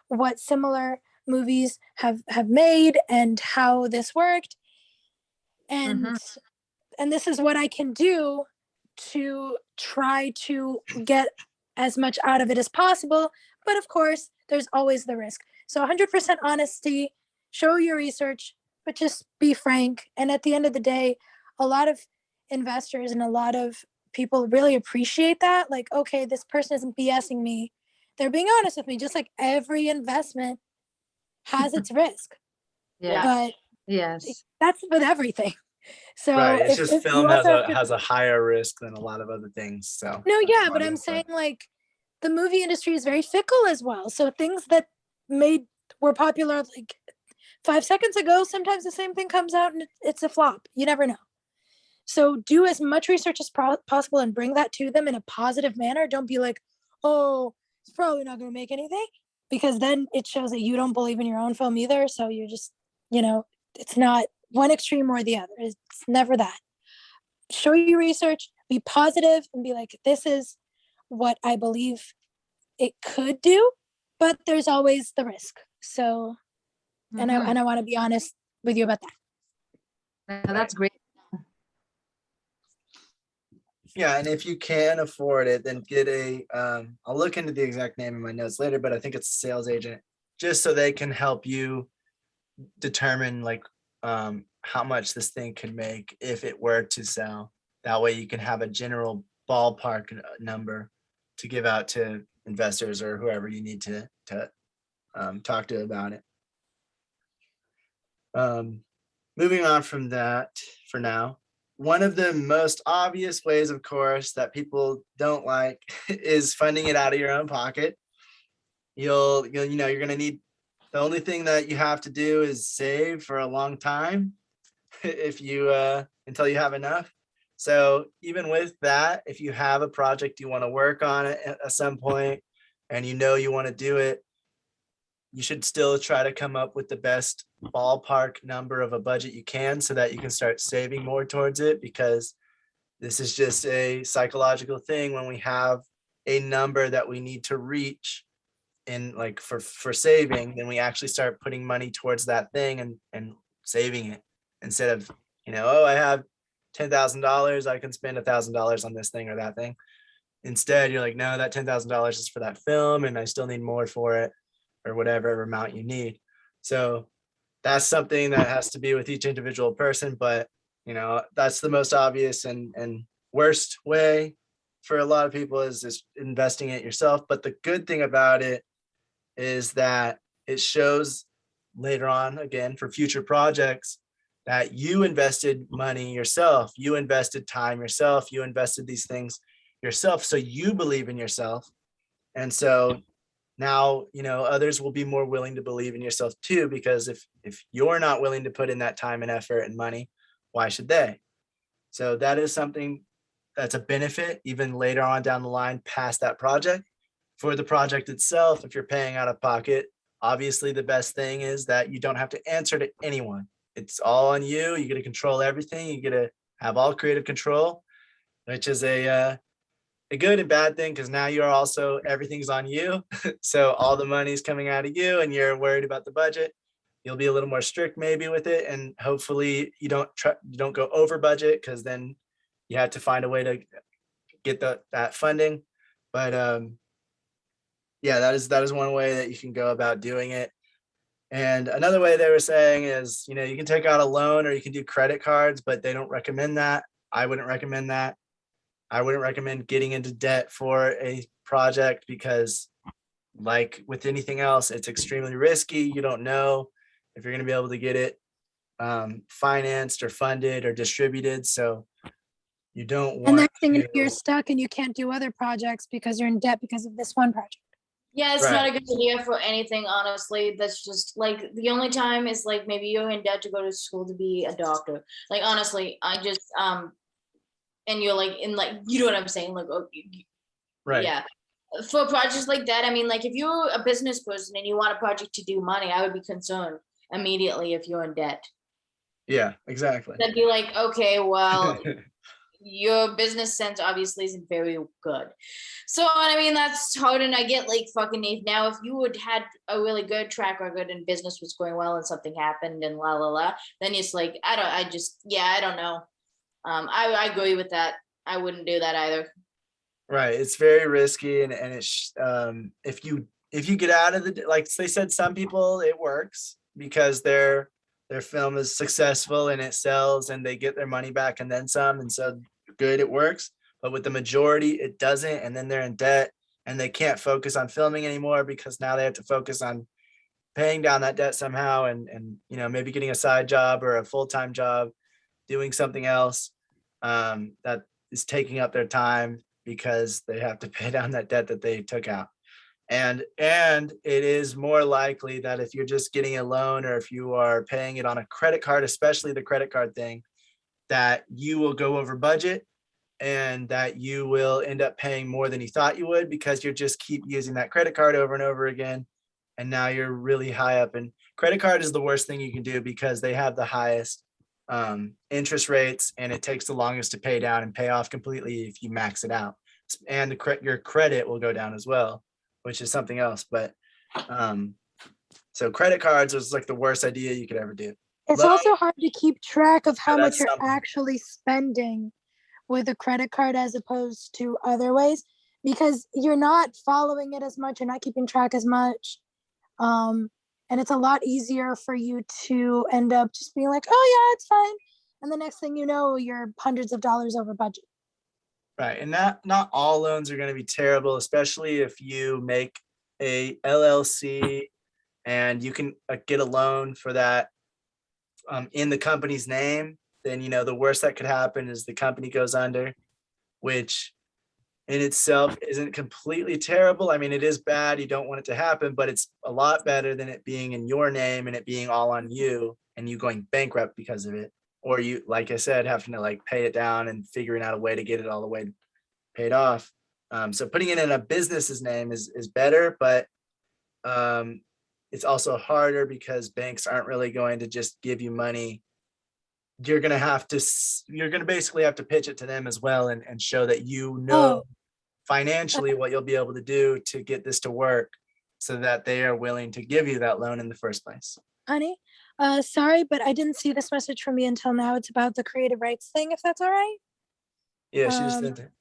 what similar movies have made and how this worked. And and this is what I can do to try to get as much out of it as possible. But of course, there's always the risk. So 100% honesty, show your research, but just be frank. And at the end of the day, a lot of investors and a lot of people really appreciate that. Like, okay, this person isn't BSing me. They're being honest with me, just like every investment has its risk. Yeah. But Yes. that's with everything. So Right. It's just if film you also has a higher risk than a lot of other things. So no, that's yeah, why but we I'm have to- saying, like, the movie industry is very fickle as well. So things that were popular like 5 seconds ago, sometimes the same thing comes out and it's a flop. You never know. So do as much research as possible and bring that to them in a positive manner. Don't be like, oh, it's probably not going to make anything, because then it shows that you don't believe in your own film either. So you're just, it's not one extreme or the other. It's never that. Show your research, be positive, and be like, this is what I believe it could do, but there's always the risk. So, and I want to be honest with you about that. That's great. Yeah, and if you can afford it, then get I'll look into the exact name in my notes later, but I think it's a sales agent, just so they can help you determine like how much this thing could make if it were to sell. That way you can have a general ballpark number to give out to investors or whoever you need to talk to about it. Moving on from that for now, one of the most obvious ways, of course, that people don't like is funding it out of your own pocket. You're going to need, the only thing that you have to do is save for a long time if you until you have enough. So even with that, if you have a project you want to work on at some point and you want to do it, you should still try to come up with the best ballpark number of a budget you can, so that you can start saving more towards it, because this is just a psychological thing. When we have a number that we need to reach in, like, for saving, then we actually start putting money towards that thing and saving it, instead of, oh, I have $10,000, I can spend $1,000 on this thing or that thing. Instead, you're like, no, that $10,000 is for that film and I still need more for it, or whatever amount you need. So that's something that has to be with each individual person, but that's the most obvious and worst way for a lot of people is investing it yourself. But the good thing about it is that it shows later on, again, for future projects, that you invested money yourself, you invested time yourself, you invested these things yourself, so you believe in yourself. And so now, others will be more willing to believe in yourself too, because if you're not willing to put in that time and effort and money, why should they? So that is something that's a benefit even later on down the line past that project. For the project itself, if you're paying out of pocket, obviously the best thing is that you don't have to answer to anyone. It's all on you. You get to control everything. You get to have all creative control, which is a good and bad thing, because now you're also, everything's on you. So all the money's coming out of you and you're worried about the budget. You'll be a little more strict maybe with it, and hopefully you don't go over budget, because then you have to find a way to get that funding. But yeah, that is one way that you can go about doing it. And another way they were saying is, you can take out a loan or you can do credit cards, but they don't recommend that. I wouldn't recommend that. I wouldn't recommend getting into debt for a project, because like with anything else, it's extremely risky. You don't know if you're going to be able to get it financed or funded or distributed. So you don't want And next thing you know, to, you're stuck and you can't do other projects because you're in debt because of this one project. Yeah, it's Right. not a good idea for anything, honestly. That's just like the only time is like maybe you're in debt to go to school to be a doctor. Like honestly, I just and you're like in like you know what I'm saying? Like Right. yeah. For projects like that, I mean, like if you're a business person and you want a project to do money, I would be concerned immediately if you're in debt. Yeah, exactly. That'd be like, okay, well, your business sense obviously isn't very good. So I mean that's hard, and I get like fucking if now if you would had a really good track record and business was going well and something happened and la la la, then it's like I don't know. I agree with that. I wouldn't do that either. Right. It's very risky, and it's if you get out of the, like they said, some people it works because their film is successful and it sells and they get their money back and then some, and so good, it works. But with the majority, it doesn't, and then they're in debt and they can't focus on filming anymore because now they have to focus on paying down that debt somehow, and maybe getting a side job or a full-time job, doing something else that is taking up their time because they have to pay down that debt that they took out. And it is more likely that if you're just getting a loan or if you are paying it on a credit card, especially the credit card thing, that you will go over budget and that you will end up paying more than you thought you would because you just keep using that credit card over and over again. And now you're really high up. And credit card is the worst thing you can do because they have the highest interest rates, and it takes the longest to pay down and pay off completely if you max it out. And your credit will go down as well, which is something else. But so credit cards was like the worst idea you could ever do. It's also hard to keep track of how much that's you're something. actually spending with a credit card as opposed to other ways, because you're not following it as much, you're not keeping track as much. And it's a lot easier for you to end up just being like, oh yeah, it's fine. And the next thing you know, you're hundreds of dollars over budget. Right. And not all loans are going to be terrible, especially if you make a LLC and you can get a loan for that in the company's name. Then, the worst that could happen is the company goes under, which in itself isn't completely terrible. I mean, it is bad. You don't want it to happen, but it's a lot better than it being in your name and it being all on you and you going bankrupt because of it. Or you, like I said, having to like pay it down and figuring out a way to get it all the way paid off. So putting it in a business's name is better, but it's also harder because banks aren't really going to just give you money. You're going to basically have to pitch it to them as well and show that financially what you'll be able to do to get this to work so that they are willing to give you that loan in the first place. Honey, sorry, but I didn't see this message from you until now. It's about the creative rights thing, if that's all right. Yeah, she just sent it.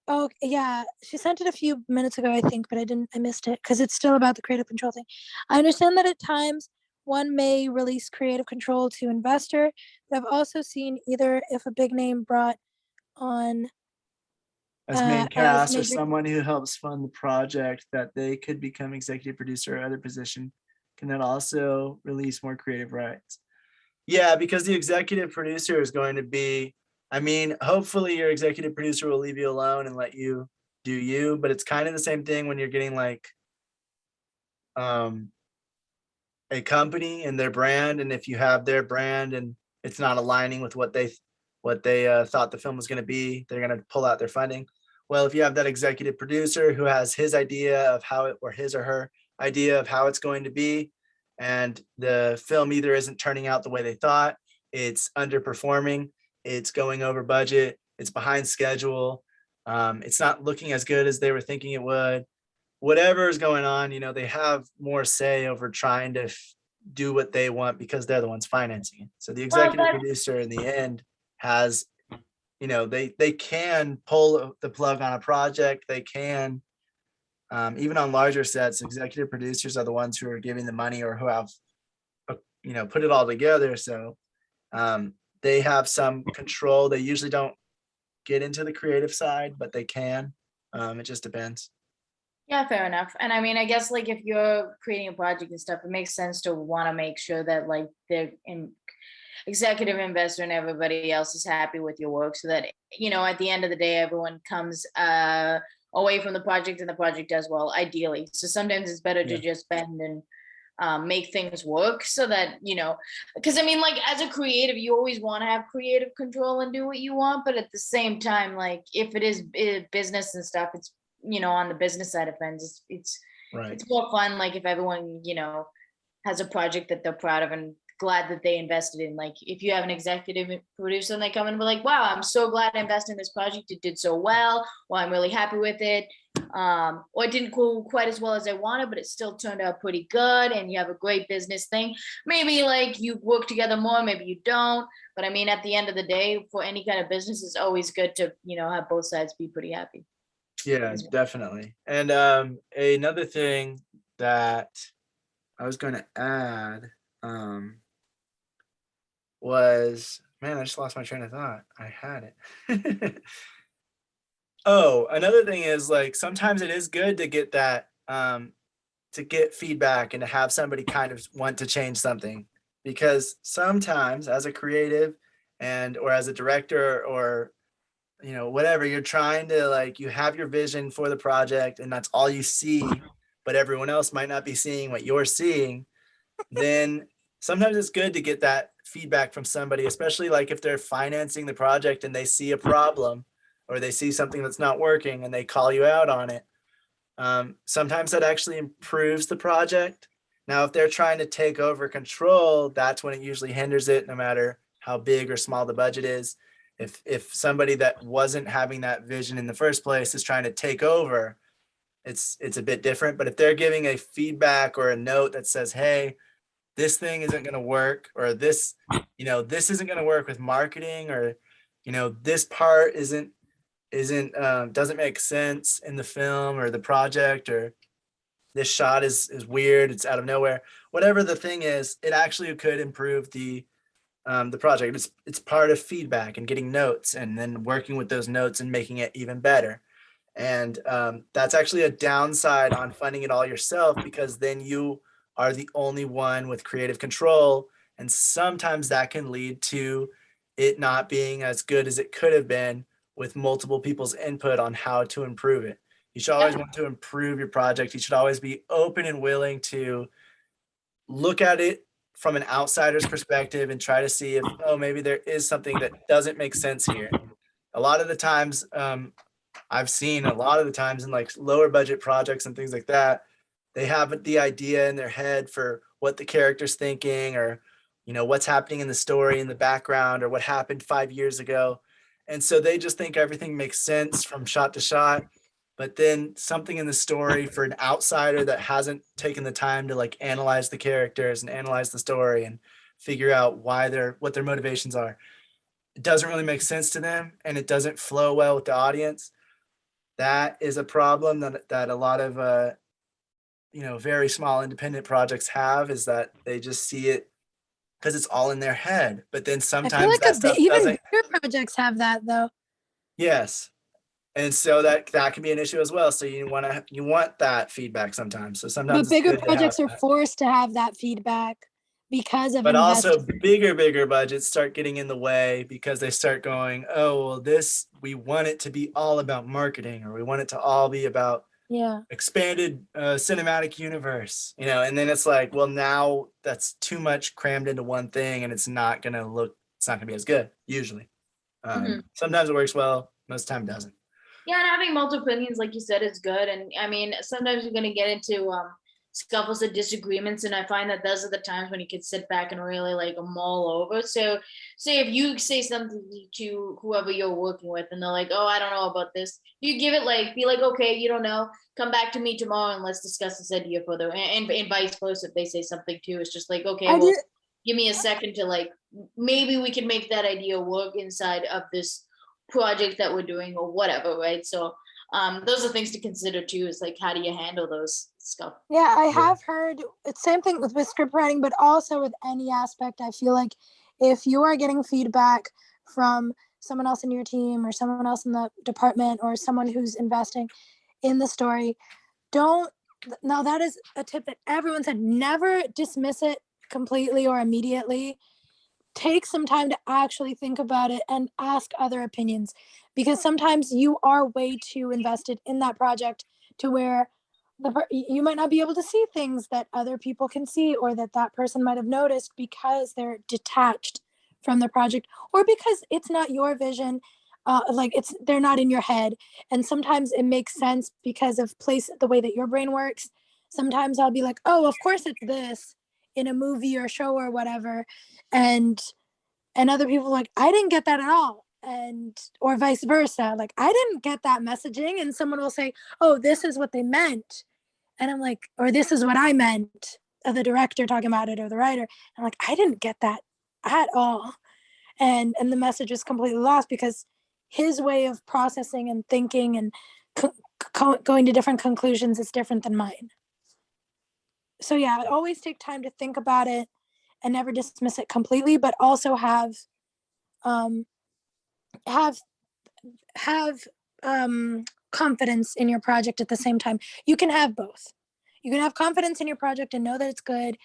Oh, yeah, she sent it a few minutes ago, I think, but I missed it because it's still about the creative control thing. I understand that at times one may release creative control to investor, but I've also seen either if a big name brought on as main as cast or major- someone who helps fund the project, that they could become executive producer or other position, can that also release more creative rights? Yeah, because the executive producer is going to be, I mean, hopefully your executive producer will leave you alone and let you do you, but it's kind of the same thing when you're getting like a company and their brand, and if you have their brand and it's not aligning with what they thought the film was going to be, they're going to pull out their funding. Well, if you have that executive producer who has his idea of how it, or his or her idea of how it's going to be, and the film either isn't turning out the way they thought, it's underperforming, it's going over budget, it's behind schedule, it's not looking as good as they were thinking it would, whatever is going on, they have more say over trying to do what they want because they're the ones financing it. So the executive producer in the end has, they can pull the plug on a project. They can, even on larger sets, executive producers are the ones who are giving the money or who have, put it all together. So they have some control. They usually don't get into the creative side, but they can. It just depends. Yeah, fair enough. And I mean, I guess like if you're creating a project and stuff, it makes sense to want to make sure that like the executive investor and everybody else is happy with your work so that, at the end of the day, everyone comes away from the project and the project does well, ideally. So sometimes it's better to Yeah. just bend and make things work so that, because I mean, like as a creative, you always want to have creative control and do what you want. But at the same time, like if it is business and stuff, it's, on the business side of things, Right. it's more fun. Like if everyone, has a project that they're proud of and glad that they invested in. Like if you have an executive producer and they come in and be like, wow, I'm so glad I invested in this project. It did so well. Well, I'm really happy with it. Or it didn't go quite as well as I wanted, but it still turned out pretty good. And you have a great business thing. Maybe like you work together more, maybe you don't. But I mean, at the end of the day, for any kind of business, it's always good to, have both sides be pretty happy. Yeah, definitely. And another thing that I was going to add was, man, I just lost my train of thought. I had it. Oh, another thing is like sometimes it is good to get that to get feedback and to have somebody kind of want to change something, because sometimes as a creative or as a director or whatever, you're trying to like, you have your vision for the project and that's all you see, but everyone else might not be seeing what you're seeing. Then sometimes it's good to get that feedback from somebody, especially like if they're financing the project and they see a problem or they see something that's not working and they call you out on it. Sometimes that actually improves the project. Now, if they're trying to take over control, that's when it usually hinders it, no matter how big or small the budget is. If somebody that wasn't having that vision in the first place is trying to take over, it's a bit different. But if they're giving a feedback or a note that says, hey, this thing isn't going to work, or this isn't going to work with marketing, or this part doesn't make sense in the film or the project, or this shot is weird, it's out of nowhere, whatever the thing is, it actually could improve the project. It's part of feedback and getting notes and then working with those notes and making it even better. And that's actually a downside on funding it all yourself, because then you are the only one with creative control. And sometimes that can lead to it not being as good as it could have been with multiple people's input on how to improve it. You should always want to improve your project. You should always be open and willing to look at it from an outsider's perspective and try to see if, maybe there is something that doesn't make sense here. A lot of the times, I've seen a lot of the times in like lower budget projects and things like that, they have the idea in their head for what the character's thinking, or, what's happening in the story in the background, or what happened 5 years ago. And so they just think everything makes sense from shot to shot. But then something in the story for an outsider that hasn't taken the time to like analyze the characters and analyze the story and figure out what their motivations are, it doesn't really make sense to them, and it doesn't flow well with the audience. That is a problem that a lot of very small independent projects have, is that they just see it because it's all in their head. But then I feel sometimes like that stuff even doesn't. bigger projects have that though. Yes. And so that can be an issue as well. So you want that feedback sometimes. So sometimes But it's bigger good to have projects are that. forced to have that feedback because of But also investors. bigger budgets start getting in the way, because they start going, oh, well, we want it to be all about marketing, or we want it to all be about Yeah. expanded cinematic universe, and then it's like, well, now that's too much crammed into one thing, and it's not gonna be as good usually. Sometimes it works well, most of the time it doesn't. Yeah, and having multiple opinions, like you said, is good. And I mean, sometimes you're gonna get into scuffles and disagreements, and I find that those are the times when you can sit back and really like mull over. So, say if you say something to whoever you're working with, and they're like, "Oh, I don't know about this," you give it be like, "Okay, you don't know. Come back to me tomorrow and let's discuss this idea further." And vice versa, if they say something too, it's just like, "Okay, well, give me a second to like, maybe we can make that idea work inside of this project that we're doing or whatever," right? So those are things to consider too, is like, how do you handle those stuff? Yeah, I have heard it's same thing with script writing, but also with any aspect. I feel like if you are getting feedback from someone else in your team or someone else in the department or someone who's investing in the story, now that is a tip that everyone said, never dismiss it completely or immediately. take some time to actually think about it and ask other opinions, because sometimes you are way too invested in that project to where you might not be able to see things that other people can see, or that person might have noticed, because they're detached from the project, or because it's not your vision. Like they're not in your head. And sometimes it makes sense because of the way that your brain works. Sometimes I'll be like, oh, of course it's this in a movie or show or whatever. And other people are like, I didn't get that at all. And or vice versa. Like, I didn't get that messaging. And someone will say, oh, this is what they meant. And I'm like, or this is what I meant, the director talking about it, or the writer. I'm like, I didn't get that at all. And the message is completely lost because his way of processing and thinking and going to different conclusions is different than mine. So yeah, always take time to think about it and never dismiss it completely, but also have confidence in your project at the same time. You can have both. You can have confidence in your project and know that it's good,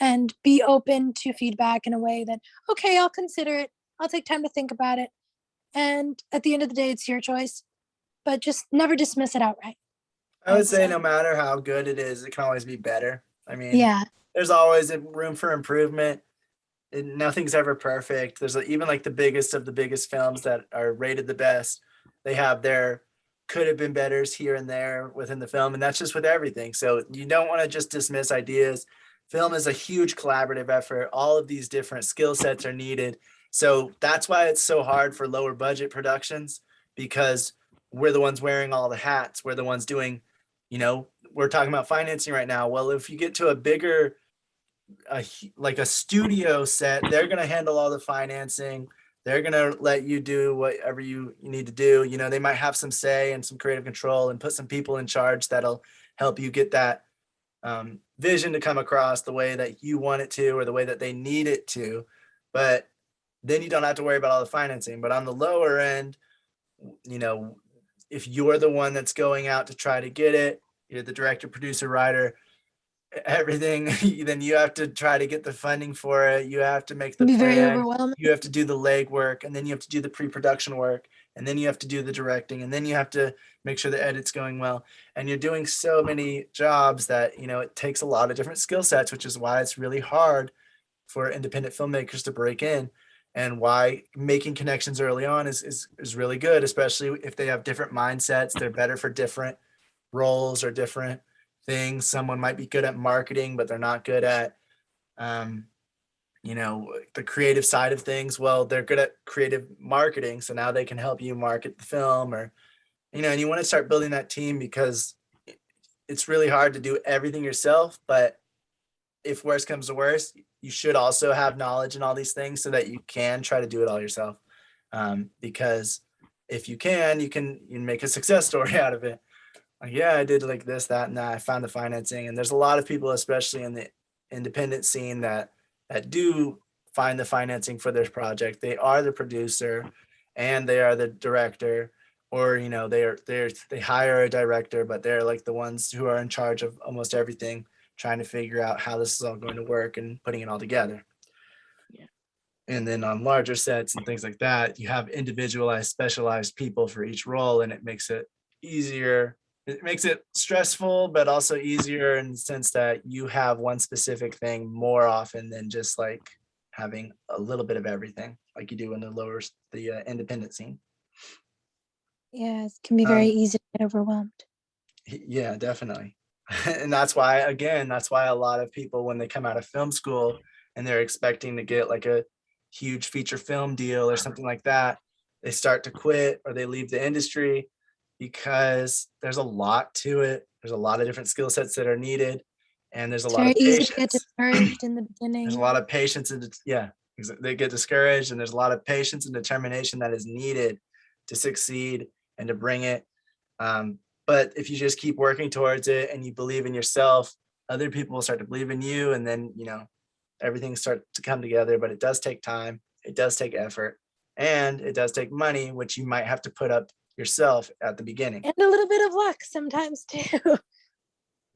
and be open to feedback in a way that, okay, I'll consider it. I'll take time to think about it. And at the end of the day, it's your choice, but just never dismiss it outright. I would say no matter how good it is, it can always be better. I mean, yeah, there's always a room for improvement. Nothing's ever perfect. There's even like the biggest of the biggest films that are rated the best. They have their could have been betters here and there within the film. And that's just with everything. So you don't want to just dismiss ideas. Film is a huge collaborative effort. All of these different skill sets are needed. So that's why it's so hard for lower budget productions, because we're the ones wearing all the hats. We're the ones doing, we're talking about financing right now. Well, if you get to a bigger, like a studio set, they're going to handle all the financing. They're going to let you do whatever you need to do. They might have some say and some creative control and put some people in charge that'll help you get that vision to come across the way that you want it to, or the way that they need it to. But then you don't have to worry about all the financing. But on the lower end, if you're the one that's going out to try to get it, you're the director, producer, writer, everything, then you have to try to get the funding for it. You have to make the be very plan. overwhelming. You have to do the legwork, and then you have to do the pre-production work, and then you have to do the directing, and then you have to make sure the edit's going well. And you're doing so many jobs that, it takes a lot of different skill sets, which is why it's really hard for independent filmmakers to break in, and why making connections early on is really good, especially if they have different mindsets. They're better for different roles or different things. Someone might be good at marketing, but they're not good at the creative side of things. Well, they're good at creative marketing, so now they can help you market the film, or and you want to start building that team, because it's really hard to do everything yourself. But if worse comes to worse, you should also have knowledge in all these things so that you can try to do it all yourself, because if you can make a success story out of it. Like, yeah, I did like this, that, and that. I found the financing. And there's a lot of people, especially in the independent scene, that do find the financing for their project. They are the producer and they are the director, or they hire a director, but they're like the ones who are in charge of almost everything, trying to figure out how this is all going to work and putting it all together. Yeah. And then on larger sets and things like that, you have individualized, specialized people for each role, and it makes it easier. It makes it stressful, but also easier in the sense that you have one specific thing more often than just like having a little bit of everything like you do in the independent scene. Yeah, it can be very easy to get overwhelmed. Yeah, definitely. And that's why a lot of people, when they come out of film school and they're expecting to get like a huge feature film deal or something like that, they start to quit or they leave the industry, because there's a lot to it. There's a lot of different skill sets that are needed, and there's a lot of patience. Easy to get discouraged in the beginning. There's a lot of patience, and they get discouraged, and there's a lot of patience and determination that is needed to succeed and to bring it. But if you just keep working towards it and you believe in yourself, other people will start to believe in you, and then everything starts to come together. But it does take time, it does take effort, and it does take money, which you might have to put up yourself at the beginning, and a little bit of luck sometimes too.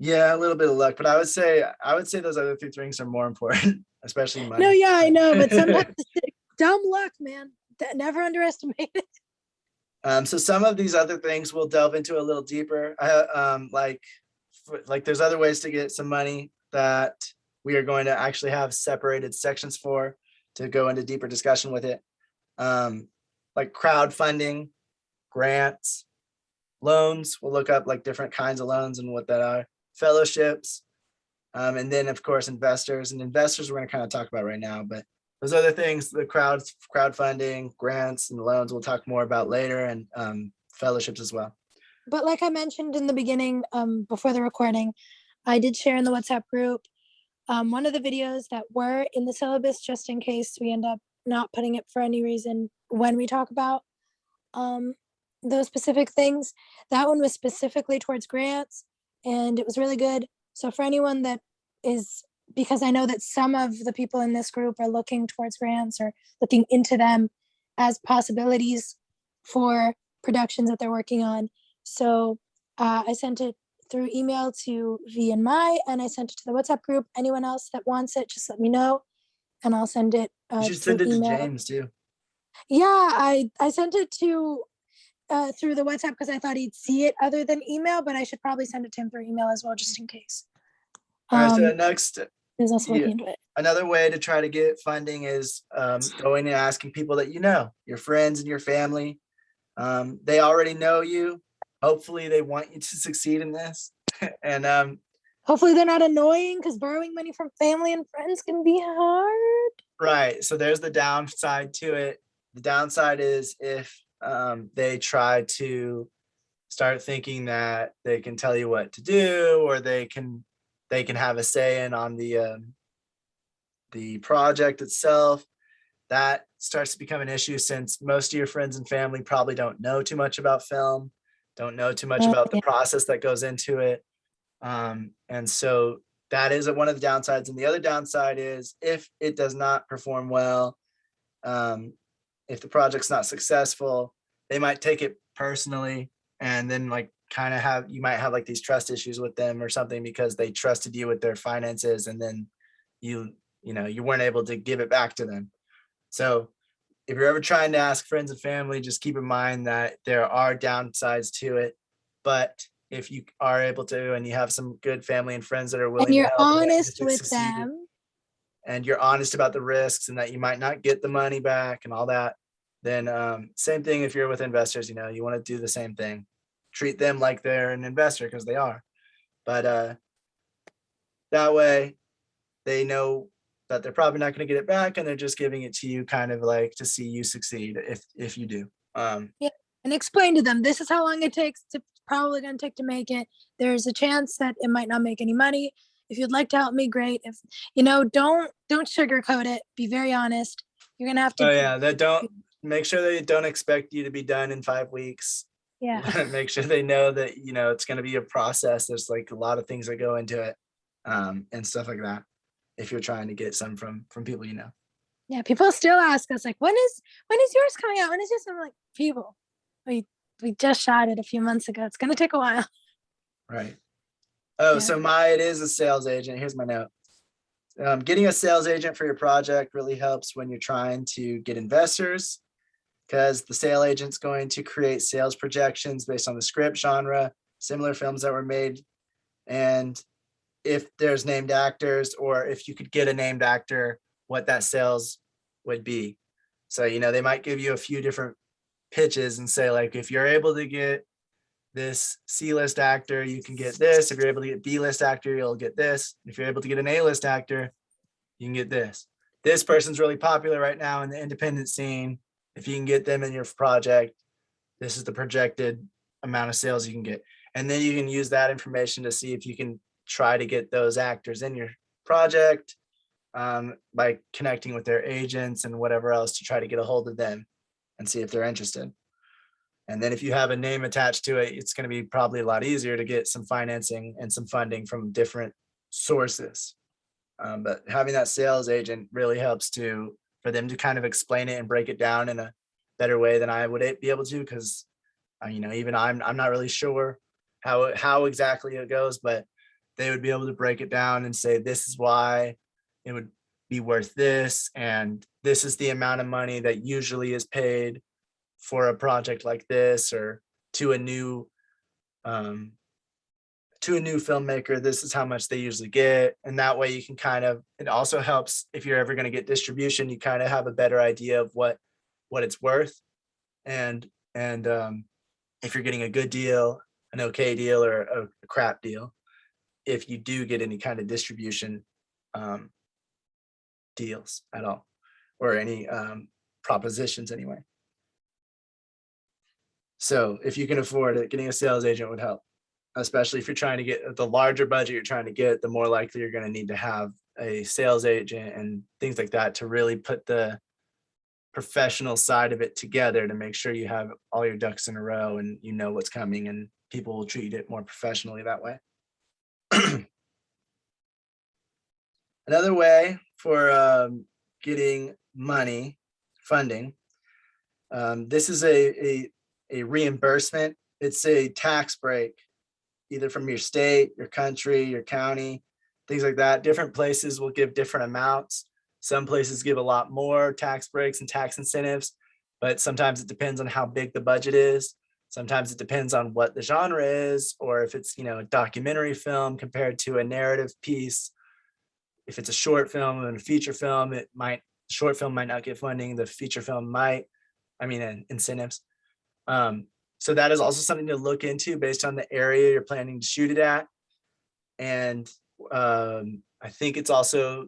Yeah, a little bit of luck, but I would say those other three things are more important, especially money. No, yeah, I know, but sometimes it's dumb luck, man. Never underestimate it. So some of these other things we'll delve into a little deeper. Like there's other ways to get some money that we are going to actually have separated sections for to go into deeper discussion with it. Like crowdfunding, grants, loans. We'll look up like different kinds of loans and what that are. Fellowships, and then of course investors. And investors we're going to kind of talk about right now, but those other things, the crowdfunding, grants, and loans, we'll talk more about later, and fellowships as well. But like I mentioned in the beginning, before the recording, I did share in the WhatsApp group one of the videos that were in the syllabus, just in case we end up not putting it for any reason when we talk about those specific things. That one was specifically towards grants, and it was really good. So for anyone that is, because I know that some of the people in this group are looking towards grants or looking into them as possibilities for productions that they're working on. So I sent it through email to V and Mai, and I sent it to the WhatsApp group. Anyone else that wants it, just let me know, and I'll send it You should through send it to email. James too. Yeah, I sent it to through the WhatsApp because I thought he'd see it other than email, but I should probably send it to him through email as well, just in case. All right, so next, He's also looking into it. another way to try to get funding is going and asking people that you know, your friends and your family. They already know you. Hopefully they want you to succeed in this. And Hopefully they're not annoying, because borrowing money from family and friends can be hard. right, so there's the downside to it. The downside is if they try to start thinking that they can tell you what to do, or they can have a say in on the project itself. That starts to become an issue, since most of your friends and family probably don't know too much about film, don't know too much about the process that goes into it. And so that is one of the downsides. And the other downside is if it does not perform well, if the project's not successful, they might take it personally, and then like kind of you might have like these trust issues with them or something, because they trusted you with their finances, and then you weren't able to give it back to them. So if you're ever trying to ask friends and family, just keep in mind that there are downsides to it. But if you are able to, and you have some good family and friends that are willing And you're to help honest to with succeed, them. and you're honest about the risks and that you might not get the money back and all that, then same thing if you're with investors, you want to do the same thing. Treat them like they're an investor, because they are. But that way they know that they're probably not going to get it back, and they're just giving it to you kind of like to see you succeed if you do. Yeah, and explain to them, this is how long it takes to probably going to take to make it. There's a chance that it might not make any money. If you'd like to help me, great. If don't sugarcoat it. Be very honest. You're gonna have to. Oh yeah, don't make sure they don't expect you to be done in 5 weeks. Yeah. Make sure they know that it's going to be a process. There's like a lot of things that go into it, and stuff like that, if you're trying to get some from people Yeah, people still ask us like, when is yours coming out? When is yours? I'm like, people, we just shot it a few months ago. It's gonna take a while. Right. Oh, Yeah. so it is a sales agent. Here's my note. Getting a sales agent for your project really helps when you're trying to get investors, because the sales agent's going to create sales projections based on the script, genre, similar films that were made, and if there's named actors, or if you could get a named actor, what that sales would be. So, they might give you a few different pitches and say, like, if you're able to get this C-list actor, you can get this. If you're able to get B-list actor, you'll get this. If you're able to get an A-list actor, you can get this. This person's really popular right now in the independent scene. If you can get them in your project, this is the projected amount of sales you can get. And then you can use that information to see if you can try to get those actors in your project, by connecting with their agents and whatever else, to try to get a hold of them and see if they're interested. And then if you have a name attached to it, it's going to be probably a lot easier to get some financing and some funding from different sources. But having that sales agent really helps for them to kind of explain it and break it down in a better way than I would be able to, because even I'm not really sure how exactly it goes, but they would be able to break it down and say, this is why it would be worth this, and this is the amount of money that usually is paid for a project like this, or to a new filmmaker, this is how much they usually get. And that way you can kind of, it also helps if you're ever going to get distribution, you kind of have a better idea of what it's worth. And if you're getting a good deal, an okay deal, or a crap deal, if you do get any kind of distribution deals at all, or any propositions anyway. So if you can afford it, getting a sales agent would help, especially if you're trying to get the larger budget you're trying to get, the more likely you're going to need to have a sales agent and things like that to really put the professional side of it together to make sure you have all your ducks in a row and you know what's coming, and people will treat it more professionally that way. Another way for getting money, funding, this is a reimbursement. It's a tax break, either from your state, your country, your county, things like that. Different places will give different amounts. Some places give a lot more tax breaks and tax incentives, but sometimes it depends on how big the budget is. Sometimes it depends on what the genre is, or if it's, a documentary film compared to a narrative piece. If it's a short film and a feature film, short film might not get funding. The feature film might, incentives. So that is also something to look into based on the area you're planning to shoot it at. And I think it's also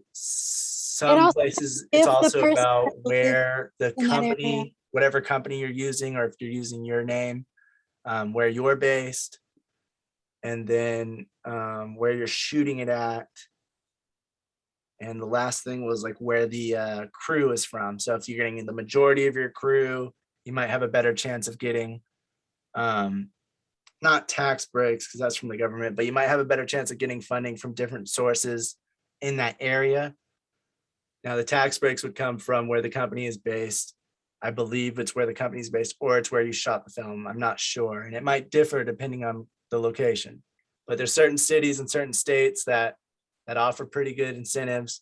places, it's also about where the company, whatever company you're using, or if you're using your name, where you're based, and then where you're shooting it at. And the last thing was like where the crew is from. So if you're getting the majority of your crew, you might have a better chance of getting not tax breaks, because that's from the government, but you might have a better chance of getting funding from different sources in that area. Now, the tax breaks would come from where the company is based. I believe it's where the company is based, or it's where you shot the film. I'm not sure. And it might differ depending on the location. But there's certain cities and certain states that offer pretty good incentives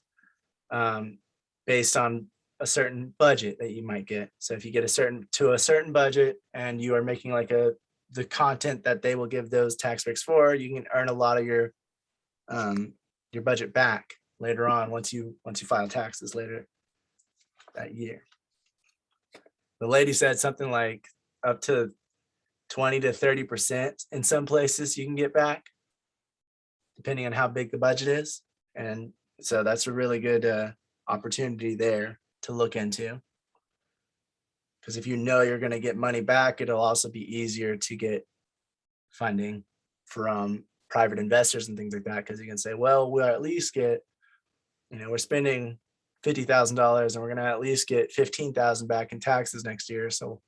based on a certain budget that you might get. So if you get a certain budget and you are making like the content that they will give those tax breaks for, you can earn a lot of your budget back later on once you file taxes later that year. The lady said something like up to 20 to 30% in some places you can get back, depending on how big the budget is. And so that's a really good opportunity there to look into. Because if you know you're going to get money back, it'll also be easier to get funding from private investors and things like that. Because you can say, well, we'll at least get, we're spending $50,000 and we're going to at least get 15,000 back in taxes next year. So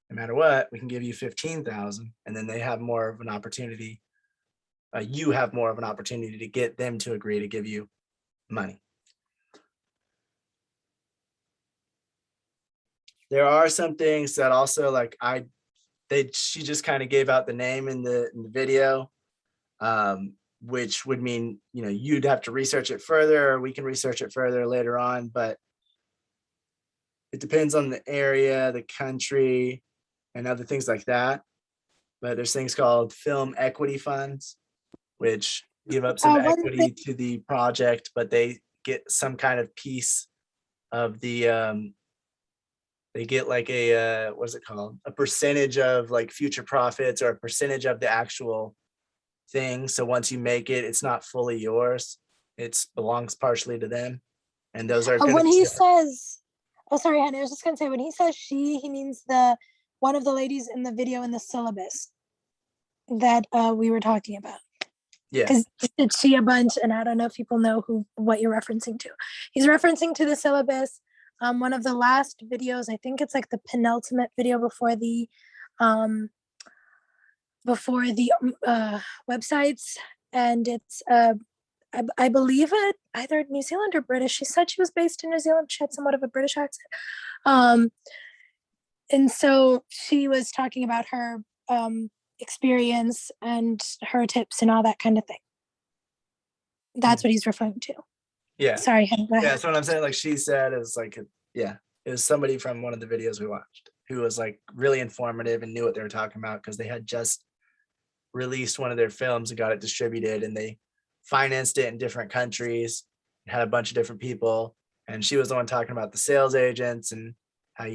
no matter what, we can give you 15,000, and then they have more of an opportunity. You have more of an opportunity to get them to agree to give you money. There are some things that also she just kind of gave out the name in the video, which would mean, you'd have to research it further, or we can research it further later on, but it depends on the area, the country, and other things like that. But there's things called film equity funds, which give up some equity to the project, but they get some kind of piece of the, they get like a, what is it called? A percentage of like future profits, or a percentage of the actual thing. So once you make it, it's not fully yours. It belongs partially to them. And those are when he says, oh, sorry, honey, I was just going to say, when he says she, he means one of the ladies in the video in the syllabus that we were talking about. Yeah. Because it's she a bunch, and I don't know if people know what you're referencing to. He's referencing to the syllabus. One of the last videos, I think it's like the penultimate video before the websites, and it's I believe it either New Zealand or British. She said she was based in New Zealand. She had somewhat of a British accent, and so she was talking about her experience and her tips and all that kind of thing. That's what he's referring to. Yeah. Sorry, Henry, go Yeah, ahead. that's what I'm saying. Like she said, it was like, yeah, it was somebody from one of the videos we watched who was like really informative and knew what they were talking about because they had just released one of their films and got it distributed, and they financed it in different countries, had a bunch of different people. And she was the one talking about the sales agents and how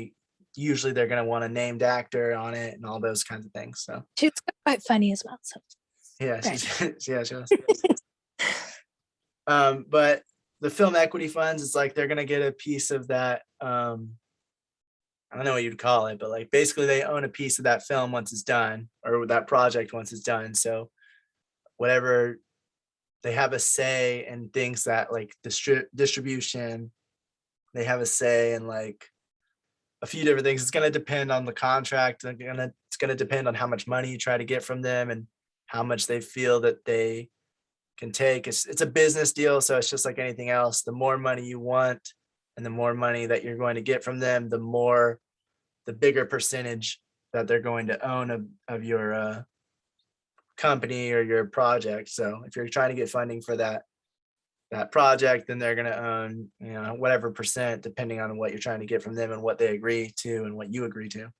usually they're going to want a named actor on it and all those kinds of things. So She was quite funny as well. So yeah, Right. yeah, she was. But the film equity funds, it's like they're gonna get a piece of that. I don't know what you'd call it, but like basically they own a piece of that film once it's done, or that project once it's done. So whatever, they have a say in things that like distribution, they have a say in like a few different things. It's gonna depend on the contract, and it's gonna depend on how much money you try to get from them and how much they feel that they can take. It's a business deal, so it's just like anything else. The more money you want and the more money that you're going to get from them, the bigger percentage that they're going to own of your company or your project. So if you're trying to get funding for that project, then they're going to own, whatever percent, depending on what you're trying to get from them and what they agree to and what you agree to.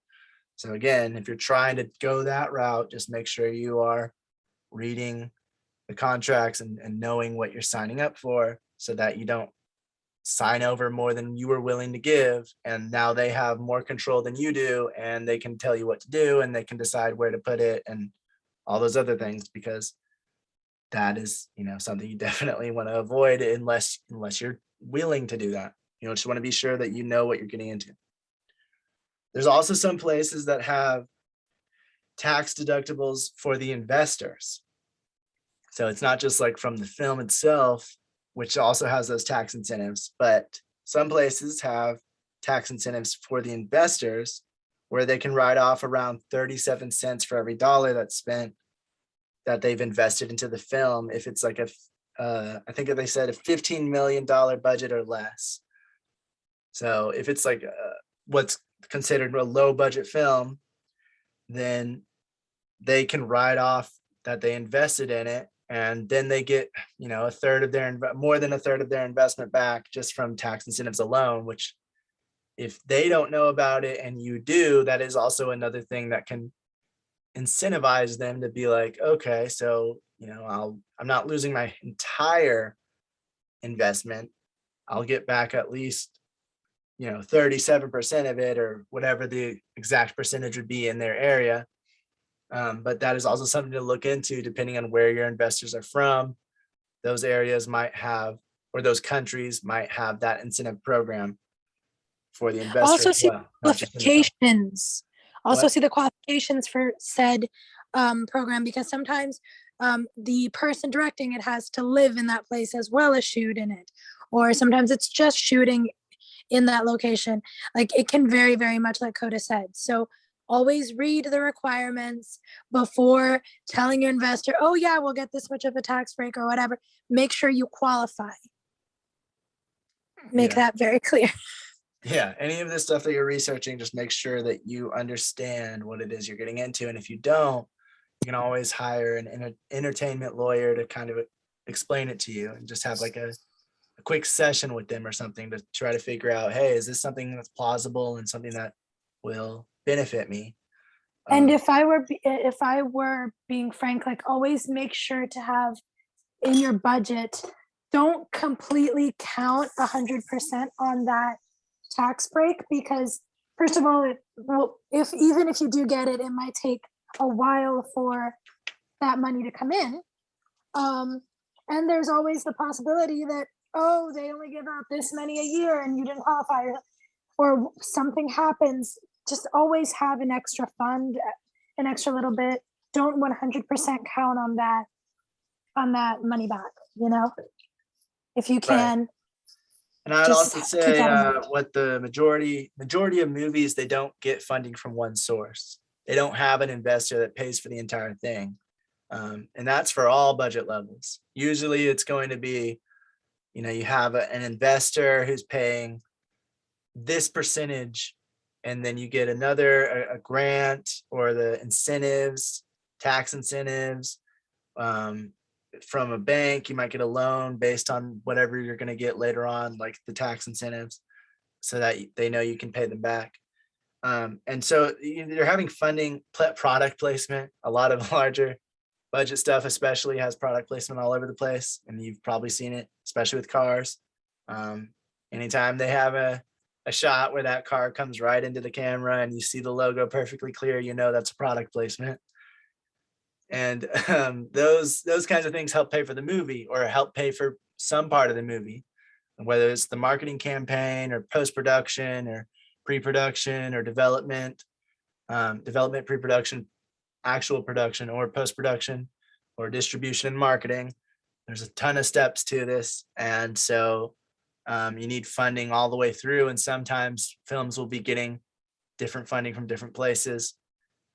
So again, if you're trying to go that route, just make sure you are reading the contracts and knowing what you're signing up for, so that you don't sign over more than you were willing to give, and now they have more control than you do, and they can tell you what to do, and they can decide where to put it and all those other things, because that is something you definitely want to avoid unless you're willing to do that. Just want to be sure that you know what you're getting into. There's also some places that have tax deductibles for the investors. So it's not just like from the film itself, which also has those tax incentives, but some places have tax incentives for the investors where they can write off around 37 cents for every dollar that's spent, that they've invested into the film. If it's like I think they said a $15 million budget or less. So if it's like what's considered a low budget film, then they can write off that they invested in it. And then they get, a third of more than a third of their investment back just from tax incentives alone, which if they don't know about it and you do, that is also another thing that can incentivize them to be like, okay, so, I'm not losing my entire investment. I'll get back at least, 37% of it, or whatever the exact percentage would be in their area. But that is also something to look into depending on where your investors are from. Those areas might have, or those countries might have that incentive program for the investor also as see well. not just in the film. qualifications. Also What? see the qualifications for said program, because sometimes the person directing it has to live in that place as well as shoot in it, or sometimes it's just shooting in that location. Like it can vary very much, like Coda said. So always read the requirements before telling your investor, oh yeah, we'll get this much of a tax break or whatever. Make sure you qualify. Make that very clear. Yeah, any of this stuff that you're researching, just make sure that you understand what it is you're getting into. And if you don't, you can always hire an entertainment lawyer to kind of explain it to you, and just have like a quick session with them or something to try to figure out, hey, is this something that's plausible and something that will benefit me? And if I were being frank, like always make sure to have in your budget, don't completely count 100% on that tax break, because first of all, even if you do get it, it might take a while for that money to come in. And there's always the possibility that, oh, they only give out this many a year and you didn't qualify, or something happens. Just always have an extra fund, an extra little bit. Don't 100% count on that money back, if you can. Right. And I'd Just also keep say that in mind. what the majority of movies, they don't get funding from one source. They don't have an investor that pays for the entire thing. And that's for all budget levels. Usually it's going to be, you have an investor who's paying this percentage, and then you get a grant, or the incentives, tax incentives, from a bank, you might get a loan based on whatever you're going to get later on, like the tax incentives, so that they know you can pay them back. And so you're having funding, product placement. A lot of larger budget stuff especially has product placement all over the place, and you've probably seen it, especially with cars. Anytime they have a shot where that car comes right into the camera and you see the logo perfectly clear, you know that's a product placement. And those kinds of things help pay for the movie, or help pay for some part of the movie, whether it's the marketing campaign or post-production or pre-production or development, pre-production, actual production, or post-production, or distribution and marketing. There's a ton of steps to this. And so you need funding all the way through. And sometimes films will be getting different funding from different places.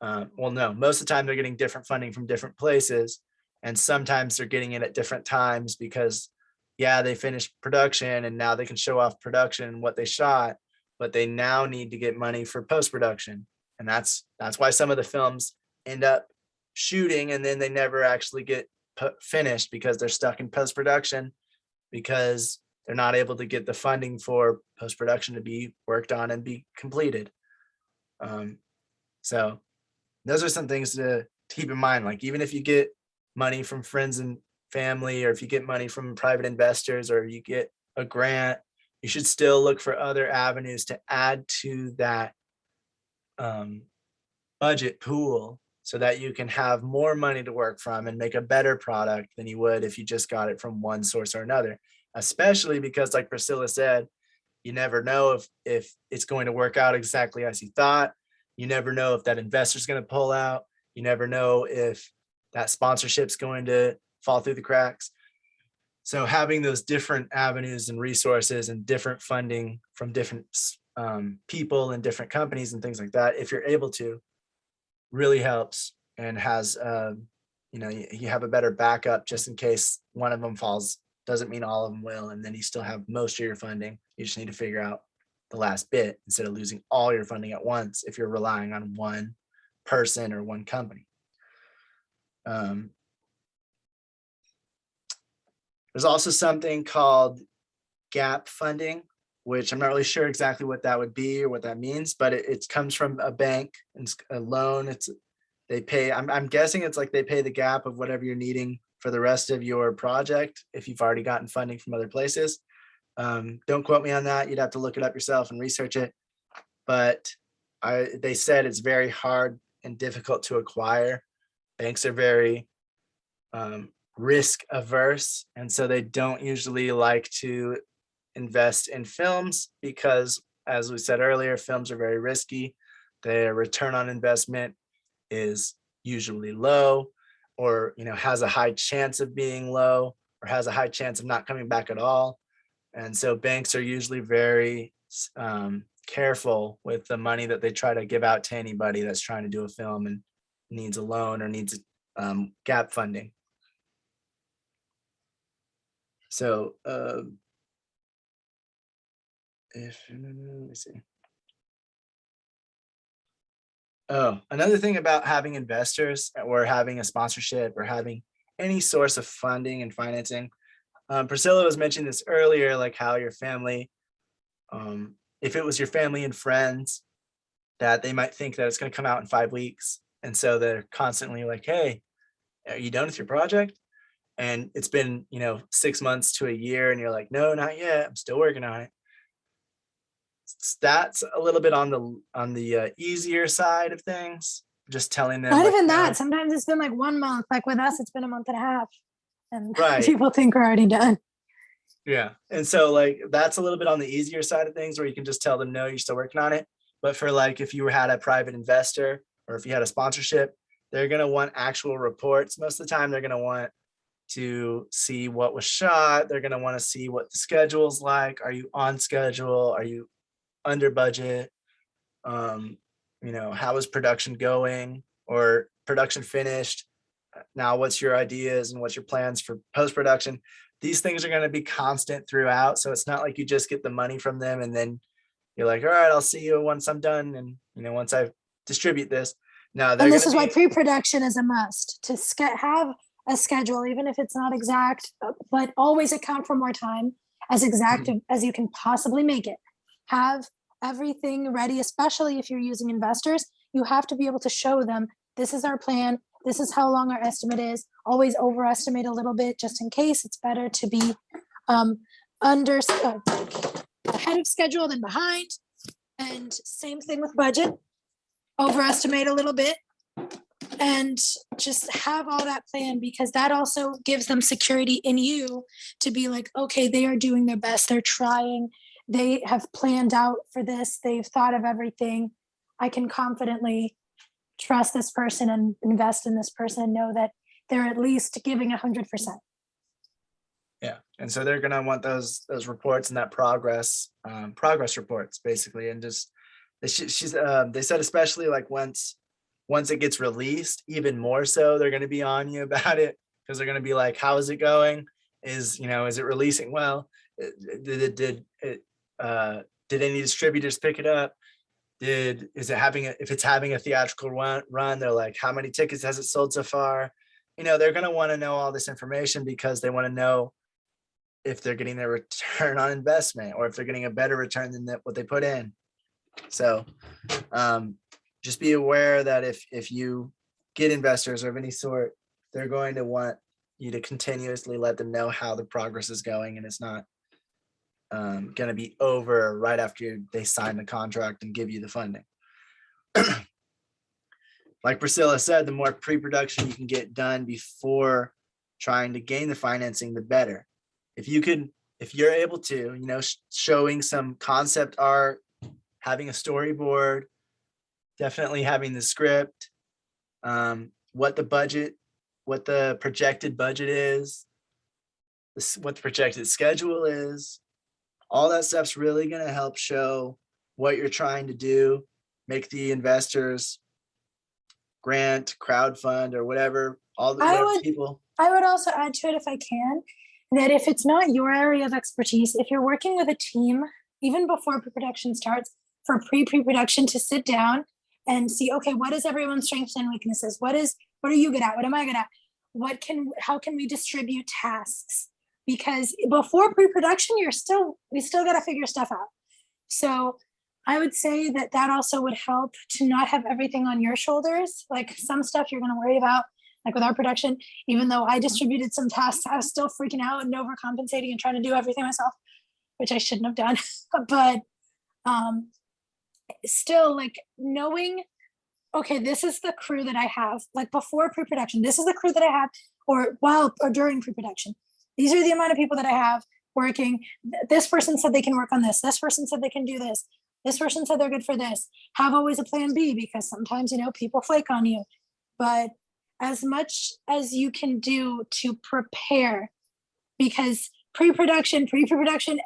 Well, no, most of the time they're getting different funding from different places. And sometimes they're getting it at different times because, yeah, they finished production and now they can show off production and what they shot, but they now need to get money for post-production. And that's why some of the films end up shooting and then they never actually get finished, because they're stuck in post-production because they're not able to get the funding for post-production to be worked on and be completed. So those are some things to keep in mind. Like, even if you get money from friends and family, or if you get money from private investors, or you get a grant, you should still look for other avenues to add to that budget pool, so that you can have more money to work from and make a better product than you would if you just got it from one source or another. Especially because, like Priscilla said, you never know if it's going to work out exactly as you thought. You never know if that investor is going to pull out. You never know if that sponsorship's going to fall through the cracks. So having those different avenues and resources and different funding from different people and different companies and things like that, if you're able to, really helps, and has, you have a better backup just in case one of them falls. Doesn't mean all of them will, and then you still have most of your funding. You just need to figure out the last bit instead of losing all your funding at once if you're relying on one person or one company. There's also something called Gaap Funding, which I'm not really sure exactly what that would be or what that means, but it comes from a bank and it's a loan. They pay, I'm guessing it's like they pay the gap of whatever you're needing for the rest of your project if you've already gotten funding from other places. Don't quote me on that. You'd have to look it up yourself and research it. But they said it's very hard and difficult to acquire. Banks are very risk averse, and so they don't usually like to invest in films because, as we said earlier, films are very risky. Their return on investment is usually low, or has a high chance of being low, or has a high chance of not coming back at all. And so banks are usually very careful with the money that they try to give out to anybody that's trying to do a film and needs a loan or needs Gaap funding. So let me see. Oh, another thing about having investors or having a sponsorship or having any source of funding and financing. Priscilla was mentioning this earlier, like how your family, if it was your family and friends, that they might think that it's going to come out in 5 weeks. And so they're constantly like, hey, are you done with your project? And it's been, 6 months to a year. And you're like, no, not yet. I'm still working on it. That's a little bit on the easier side of things. Just telling them. Not like, even no. that. Sometimes it's been like 1 month. Like with us, it's been a month and a half. And Right. people think we're already done. Yeah. And so like, that's a little bit on the easier side of things where you can just tell them, no, you're still working on it. But for like, if you had a private investor or if you had a sponsorship, they're going to want actual reports. Most of the time, they're going to want to see what was shot. They're going to want to see what the schedule's like. Are you on schedule? Are you under budget? How is production going or production finished? Now, what's your ideas and what's your plans for post-production? These things are going to be constant throughout. So it's not like you just get the money from them and then you're like, all right, I'll see you once I'm done. And, once I distribute this. No, And this is why pre-production is a must. To have a schedule, even if it's not exact, but always account for more time, as exact as you can possibly make it. Have everything ready, especially if you're using investors. You have to be able to show them, this is our plan, this is how long our estimate is. Always overestimate a little bit just in case. It's better to be ahead of schedule than behind. And same thing with budget. Overestimate a little bit and just have all that planned, because that also gives them security in you to be like, okay, they are doing their best. They're trying. They have planned out for this. They've thought of everything. I can confidently trust this person and invest in this person and know that they're at least giving 100%. Yeah, and so they're gonna want those reports and that progress reports basically, and just they said especially like once it gets released, even more so they're gonna be on you about it, because they're gonna be like, how is it going? Is it releasing well? Did any distributors pick it up? If it's having a theatrical run, they're like, how many tickets has it sold so far? They're gonna want to know all this information, because they want to know if they're getting their return on investment, or if they're getting a better return than what they put in. So just be aware that if you get investors of any sort, they're going to want you to continuously let them know how the progress is going, and it's not going to be over right after they sign the contract and give you the funding. Like Priscilla said, the more pre-production you can get done before trying to gain the financing, the better. If you're able to, showing some concept art, having a storyboard, definitely having the script, what the projected budget is, what the projected schedule is, all that stuff's really going to help show what you're trying to do, make the investors grant, crowdfund, or whatever, people. I would also add to it, if I can, that if it's not your area of expertise, if you're working with a team, even before pre-production starts, for pre-production to sit down and see, okay, what is everyone's strengths and weaknesses? What are you good at? What am I good at? How can we distribute tasks? Because before pre-production, we still got to figure stuff out. So I would say that also would help to not have everything on your shoulders. Like some stuff you're going to worry about, like with our production, even though I distributed some tasks, I was still freaking out and overcompensating and trying to do everything myself, which I shouldn't have done. But still, like knowing, okay, this is the crew that I have, like before pre-production, this is the crew that I have, or during pre-production. These are the amount of people that I have working. This person said they can work on this. This person said they can do this. This person said they're good for this. Have always a plan B, because sometimes, people flake on you. But as much as you can do to prepare, because pre-production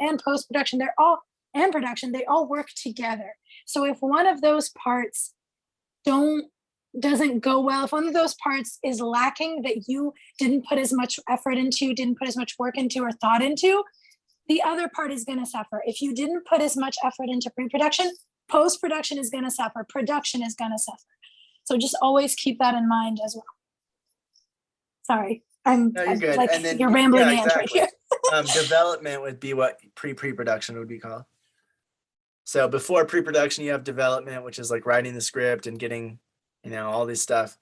and post-production, they all work together. So if one of those parts doesn't go well, if one of those parts is lacking, that you didn't put as much effort into, didn't put as much work into or thought into, the other part is going to suffer. If you didn't put as much effort into pre-production, post-production is going to suffer, production is going to suffer. So just always keep that in mind as well. Sorry, No, you're good. Like, and then you're rambling yeah, right here. Development would be what pre-production would be called. So before pre-production, you have development, which is like writing the script and getting, all this stuff.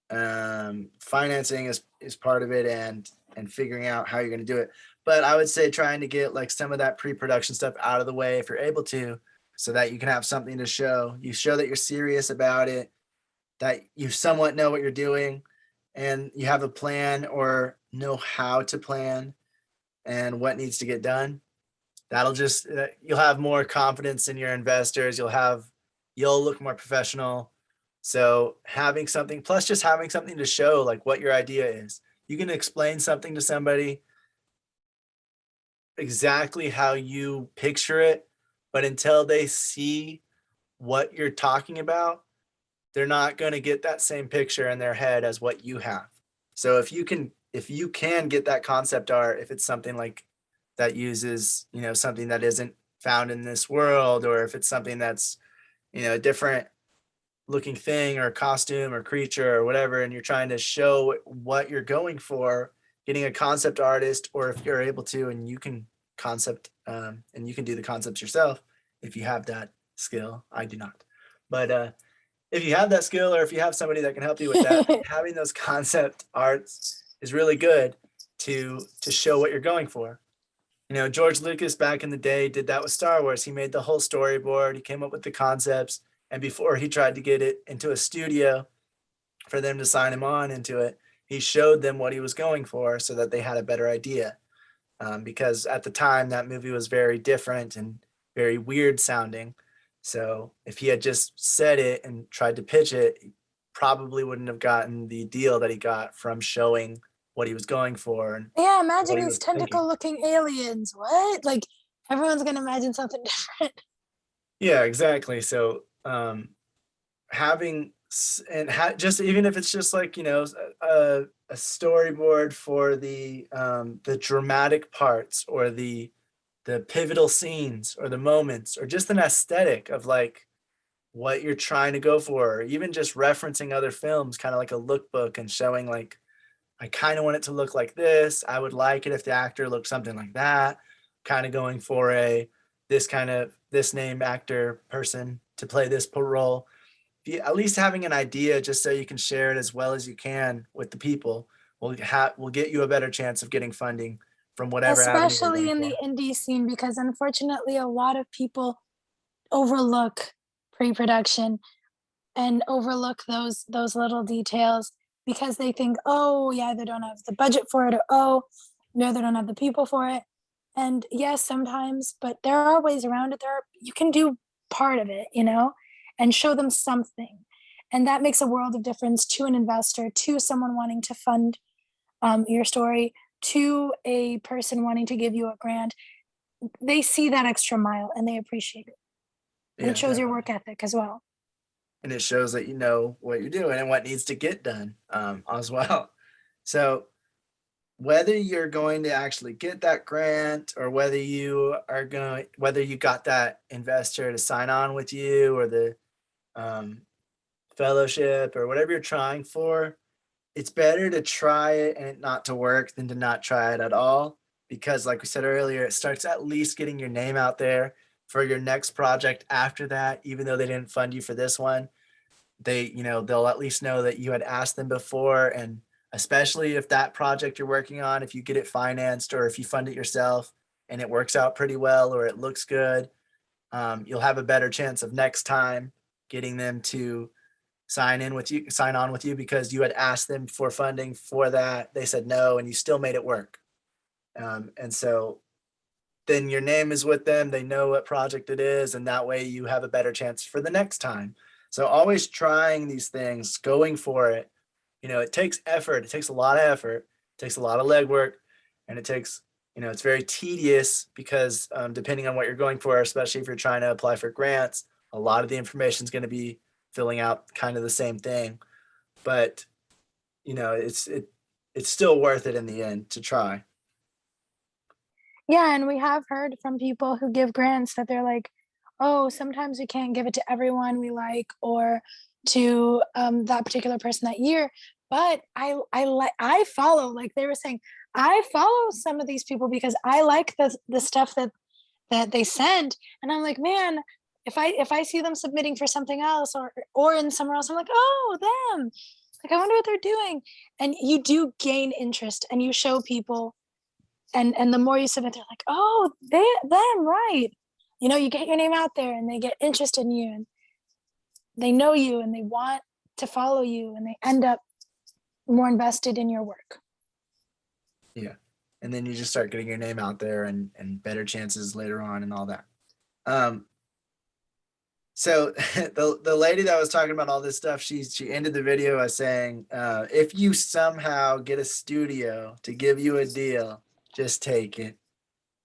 Financing is part of it, and figuring out how you're going to do it. But I would say trying to get like some of that pre-production stuff out of the way if you're able to, so that you can have something to show. You show that you're serious about it, that you somewhat know what you're doing, and you have a plan or know how to plan and what needs to get done. That'll just, you'll have more confidence in your investors. You'll look more professional. So having something, plus just having something to show, like what your idea is. You can explain something to somebody exactly how you picture it, but until they see what you're talking about, they're not going to get that same picture in their head as what you have. So if you can get that concept art, if it's something like that uses, something that isn't found in this world, or if it's something that's, a different looking thing or costume or creature or whatever, and you're trying to show what you're going for, getting a concept artist, or if you're able to, and you can and you can do the concepts yourself if you have that skill. I do not, but if you have that skill, or if you have somebody that can help you with that, having those concept arts is really good to show what you're going for. You know, George Lucas back in the day did that with Star Wars. He made the whole storyboard, he came up with the concepts, and before he tried to get it into a studio for them to sign him on into it, he showed them what he was going for so that they had a better idea. Because at the time that movie was very different and very weird sounding. So if he had just said it and tried to pitch it, he probably wouldn't have gotten the deal that he got from showing what he was going for. And Yeah, what imagine he these was thinking. tentacle-looking aliens. What? Like, everyone's gonna imagine something different. Yeah, exactly. So having just even if it's just like, you know, a storyboard for the dramatic parts, or the pivotal scenes, or the moments, or just an aesthetic of like what you're trying to go for, or even just referencing other films, kind of like a lookbook, and showing like, I kind of want it to look like this. I would like it if the actor looked something like that. Kind of going for this name actor person to play this role. At least having an idea, just so you can share it as well as you can with the people, will get you a better chance of getting funding from whatever avenue you're Especially going in the for. indie scene, because unfortunately a lot of people overlook pre-production and overlook those little details because they think, oh yeah, they don't have the budget for it, or oh no, they don't have the people for it. And yes, sometimes, but there are ways around it. You can do part of it, you know, and show them something. And that makes a world of difference to an investor, to someone wanting to fund your story, to a person wanting to give you a grant. They see that extra mile and they appreciate it. And Yeah, it shows your definitely. work ethic as well. And it shows that you know what you're doing and what needs to get done as well. So whether you're going to actually get that grant, or whether you got that investor to sign on with you, or the um, fellowship, or whatever you're trying for, it's better to try it and it not to work than to not try it at all. Because like we said earlier, it starts at least getting your name out there for your next project after that. Even though they didn't fund you for this one, they'll at least know that you had asked them before. And especially if that project you're working on, if you get it financed, or if you fund it yourself and it works out pretty well, or it looks good, you'll have a better chance of next time getting them to sign on with you, because you had asked them for funding for that. They said no, and you still made it work. And so then your name is with them. They know what project it is, and that way you have a better chance for the next time. So always trying these things, going for it. You know, it takes effort. It takes a lot of effort. It takes a lot of legwork, and it takes, it's very tedious, because depending on what you're going for, especially if you're trying to apply for grants, a lot of the information is going to be filling out kind of the same thing. But it's still worth it in the end to try. Yeah, and we have heard from people who give grants that they're like, oh, sometimes we can't give it to everyone we like, or to that particular person that year. But I follow, like they were saying, I follow some of these people because I like the stuff that they send, and I'm like, man, if I see them submitting for something else, or in somewhere else, I'm like, oh, them, like I wonder what they're doing. And you do gain interest, and you show people, and the more you submit, they're like, oh, them, right? You get your name out there, and they get interested in you, and they know you, and they want to follow you, and they end up more invested in your work. Yeah. And then you just start getting your name out there, and better chances later on and all that. So the lady that was talking about all this stuff, she ended the video by saying, if you somehow get a studio to give you a deal, just take it.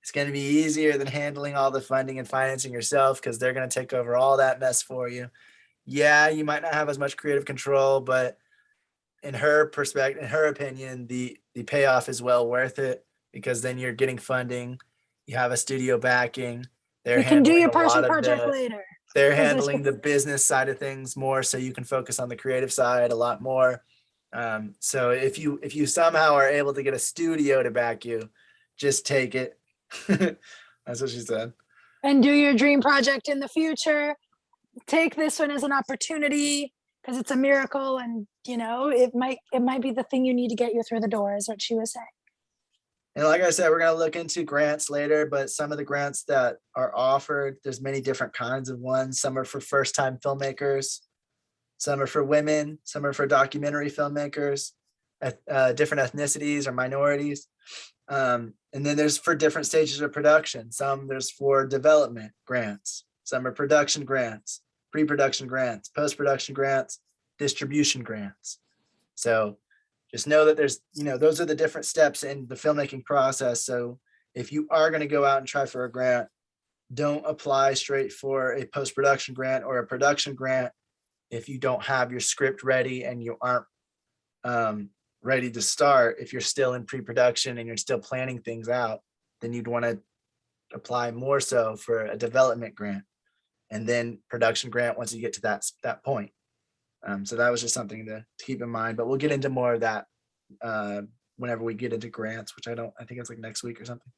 It's going to be easier than handling all the funding and financing yourself, because they're going to take over all that mess for you. Yeah, you might not have as much creative control, but in her perspective, in her opinion, the payoff is well worth it, because then you're getting funding, you have a studio backing. They're You can do handling your a lot passion of project the later. they're Position. handling the business side of things more, so you can focus on the creative side a lot more. So if you somehow are able to get a studio to back you, just take it. That's what she said. And do your dream project in the future. Take this one as an opportunity because it's a miracle, and you know it might be the thing you need to get you through the door, is what she was saying. And like I said, we're going to look into grants later, but some of the grants that are offered, there's many different kinds of ones. Some are for first-time filmmakers, some are for women, some are for documentary filmmakers, different ethnicities or minorities. And then there's for different stages of production. Some there's for development grants, some are production grants, pre-production grants, post-production grants, distribution grants. So just know that there's, those are the different steps in the filmmaking process. So if you are going to go out and try for a grant, don't apply straight for a post-production grant or a production grant if you don't have your script ready and you aren't ready to start. If you're still in pre-production and you're still planning things out, then you'd want to apply more so for a development grant and then production grant once you get to that point. So that was just something to keep in mind, but we'll get into more of that whenever we get into grants, which I think it's like next week or something.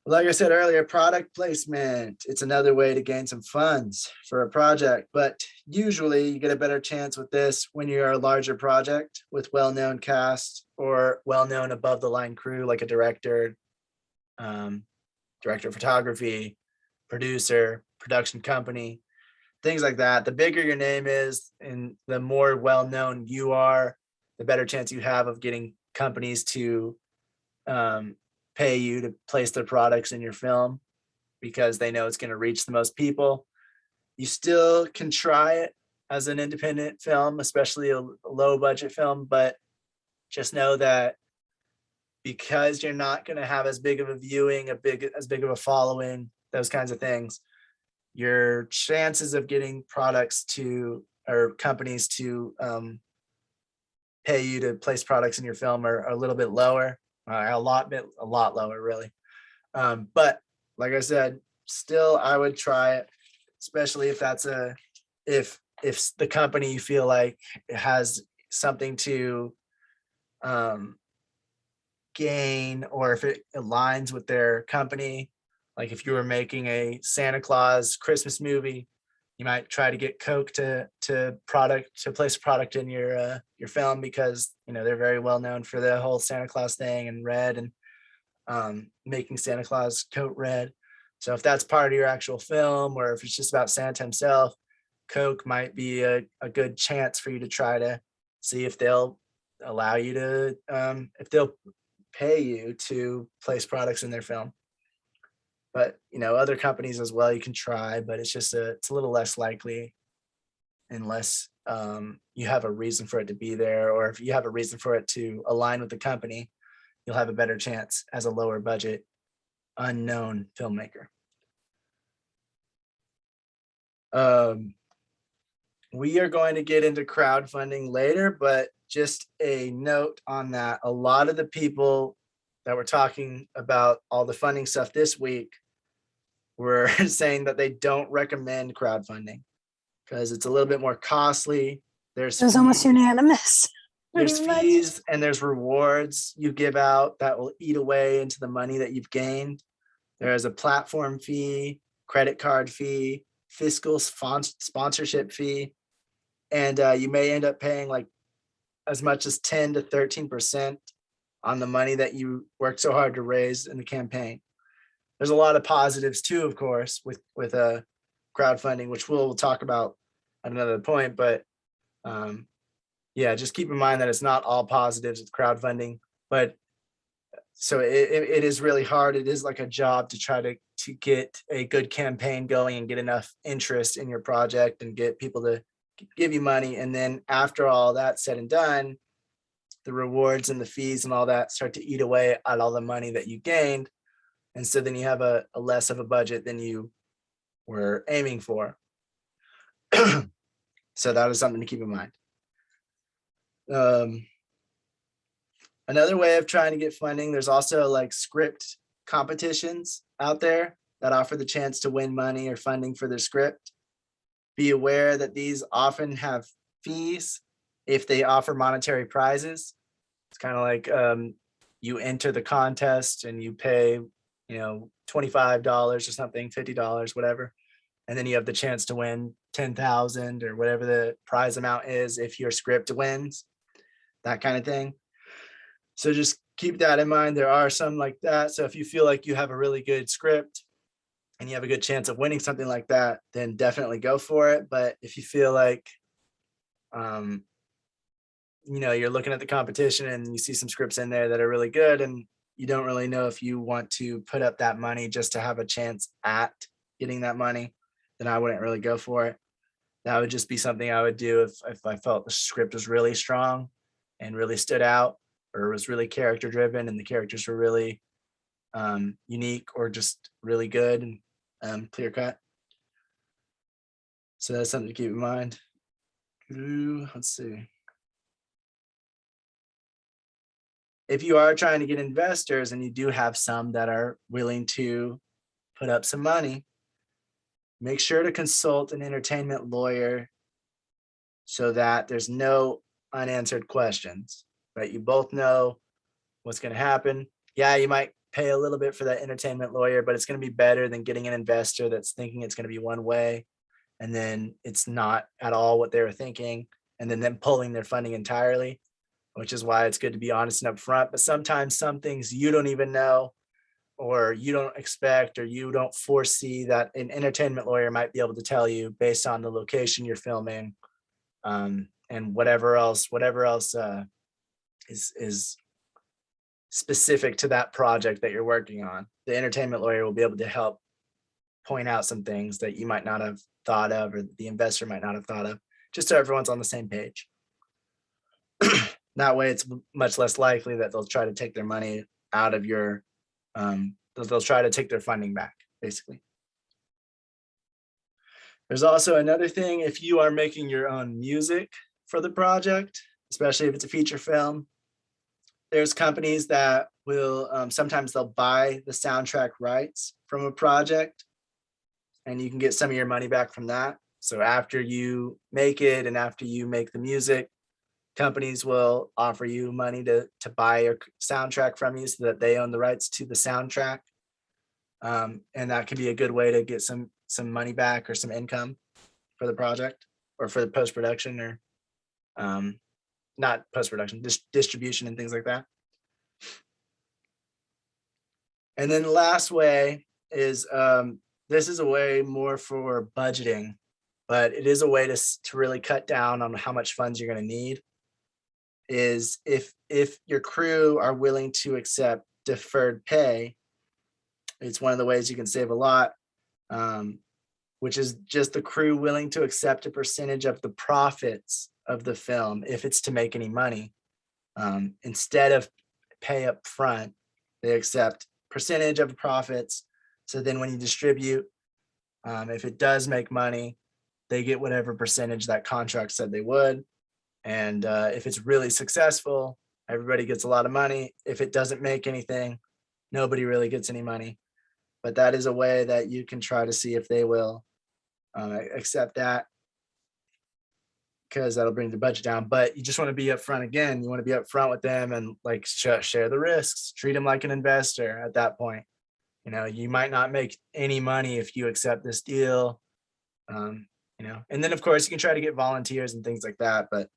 Like I said earlier, product placement. It's another way to gain some funds for a project, but usually you get a better chance with this when you're a larger project with well-known cast or well-known above the line crew, like a director, director of photography, producer, production company, things like that. The bigger your name is and the more well-known you are, the better chance you have of getting companies to pay you to place their products in your film because they know it's going to reach the most people. You still can try it as an independent film, especially a low budget film, but just know that because you're not going to have as big of a viewing, as big of a following, those kinds of things, your chances of getting products to or companies to pay you to place products in your film are a little bit lower, a lot lower, really. But like I said, still, I would try it, especially if that's if the company you feel like it has something to gain, or if it aligns with their company. Like if you were making a Santa Claus Christmas movie, you might try to get Coke to place a product in your film because they're very well known for the whole Santa Claus thing and red and making Santa Claus coat red. So if that's part of your actual film, or if it's just about Santa himself, Coke might be a good chance for you to try to see if they'll allow you to if they'll pay you to place products in their film. But other companies as well you can try, but it's a little less likely unless you have a reason for it to be there, or if you have a reason for it to align with the company, you'll have a better chance as a lower budget unknown filmmaker. We are going to get into crowdfunding later, but just a note on that. A lot of the people that were talking about all the funding stuff this week were saying that they don't recommend crowdfunding because it's a little bit more costly. It was almost unanimous. There's pretty much. fees and there's rewards you give out that will eat away into the money that you've gained. There is a platform fee, credit card fee, fiscal sponsorship fee, and you may end up paying like as much as 10 to 13% on the money that you worked so hard to raise in the campaign. There's a lot of positives too, of course, with crowdfunding, which we'll talk about at another point. But yeah, just keep in mind that it's not all positives with crowdfunding. But so it is really hard. It is like a job to try to get a good campaign going and get enough interest in your project and get people to give you money. And then after all that's said and done, the rewards and the fees and all that start to eat away at all the money that you gained. And so then you have a less of a budget than you were aiming for. So that is something to keep in mind. Another way of trying to get funding, there's also like script competitions out there. that offer the chance to win money or funding for their script. Be aware that these often have fees if they offer monetary prizes. It's kind of like you enter the contest and you pay, $25 or something, $50, whatever. And then you have the chance to win 10,000 or whatever the prize amount is if your script wins, that kind of thing. So just keep that in mind. There are some like that. So if you feel like you have a really good script and you have a good chance of winning something like that, then definitely go for it. But if you feel like, you're looking at the competition and you see some scripts in there that are really good and you don't really know if you want to put up that money just to have a chance at getting that money, then I wouldn't really go for it. That would just be something I would do if I felt the script was really strong and really stood out, or was really character driven and the characters were really unique or just really good and clear cut. So that's something to keep in mind. Let's see. If you are trying to get investors and you do have some that are willing to put up some money, make sure to consult an entertainment lawyer so that there's no unanswered questions, right? You both know what's going to happen. Yeah, you might pay a little bit for that entertainment lawyer, but it's going to be better than getting an investor that's thinking it's going to be one way and then it's not at all what they were thinking, and then them pulling their funding entirely, which is why it's good to be honest and upfront. But sometimes some things you don't even know, or you don't expect, or you don't foresee that an entertainment lawyer might be able to tell you based on the location you're filming, and whatever else is specific to that project that you're working on. The entertainment lawyer will be able to help point out some things that you might not have thought of, or the investor might not have thought of, just so everyone's on the same page. That way it's much less likely that they'll try to take their money out of your, they'll try to take their funding back, basically. There's also another thing, if you are making your own music for the project, especially if it's a feature film, there's companies that will, sometimes they'll buy the soundtrack rights from a project and you can get some of your money back from that. So after you make it and after you make the music, companies will offer you money to buy your soundtrack from you so that they own the rights to the soundtrack. And that can be a good way to get some money back or some income for the project or for the post-production, or not post-production, distribution and things like that. And then the last way is, this is a way more for budgeting, but it is a way to really cut down on how much funds you're going to need. Is if your crew are willing to accept deferred pay, it's one of the ways you can save a lot, which is just the crew willing to accept a percentage of the profits of the film if it's to make any money. Instead of pay up front, they accept percentage of the profits. So then when you distribute, if it does make money, they get whatever percentage that contract said they would. And if it's really successful, everybody gets a lot of money. If it doesn't make anything, nobody really gets any money. But that is a way that you can try to see if they will accept that, because that'll bring the budget down. But you just want to be upfront again. You want to be upfront with them and like share the risks, treat them like an investor at that point. You might not make any money if you accept this deal, and then of course you can try to get volunteers and things like that. But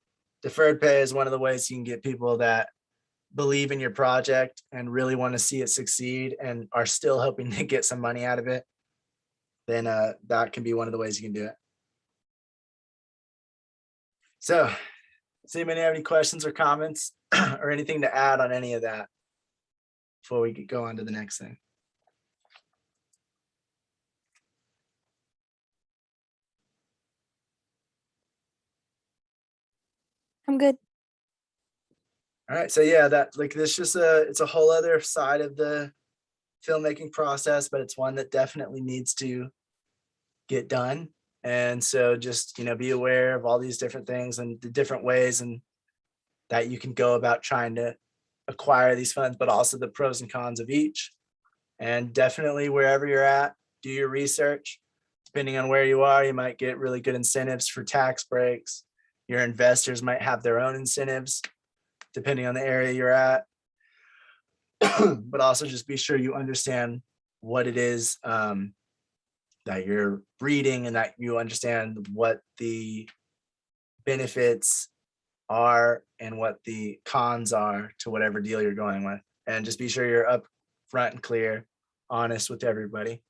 deferred pay is one of the ways you can get people that believe in your project and really want to see it succeed and are still hoping to get some money out of it. Then that can be one of the ways you can do it. So, does anybody have any questions or comments or anything to add on any of that before we go on to the next thing? I'm good. All right, so yeah, it's a whole other side of the filmmaking process, but it's one that definitely needs to get done. And so just, be aware of all these different things and the different ways and that you can go about trying to acquire these funds, but also the pros and cons of each. And definitely wherever you're at, do your research. Depending on where you are, you might get really good incentives for tax breaks. Your investors might have their own incentives, depending on the area you're at. But also just be sure you understand what it is that you're reading, and that you understand what the benefits are and what the cons are to whatever deal you're going with. And just be sure you're up front and clear, honest with everybody,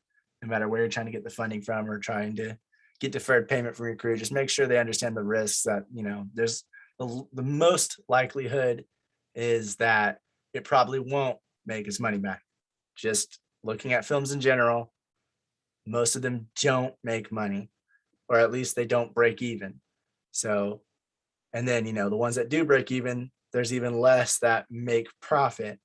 no matter where you're trying to get the funding from or trying to get deferred payment from your crew. Just make sure they understand the risks that, there's the most likelihood is that it probably won't make its money back. Just looking at films in general, most of them don't make money, or at least they don't break even. So, and then, the ones that do break even, there's even less that make profit.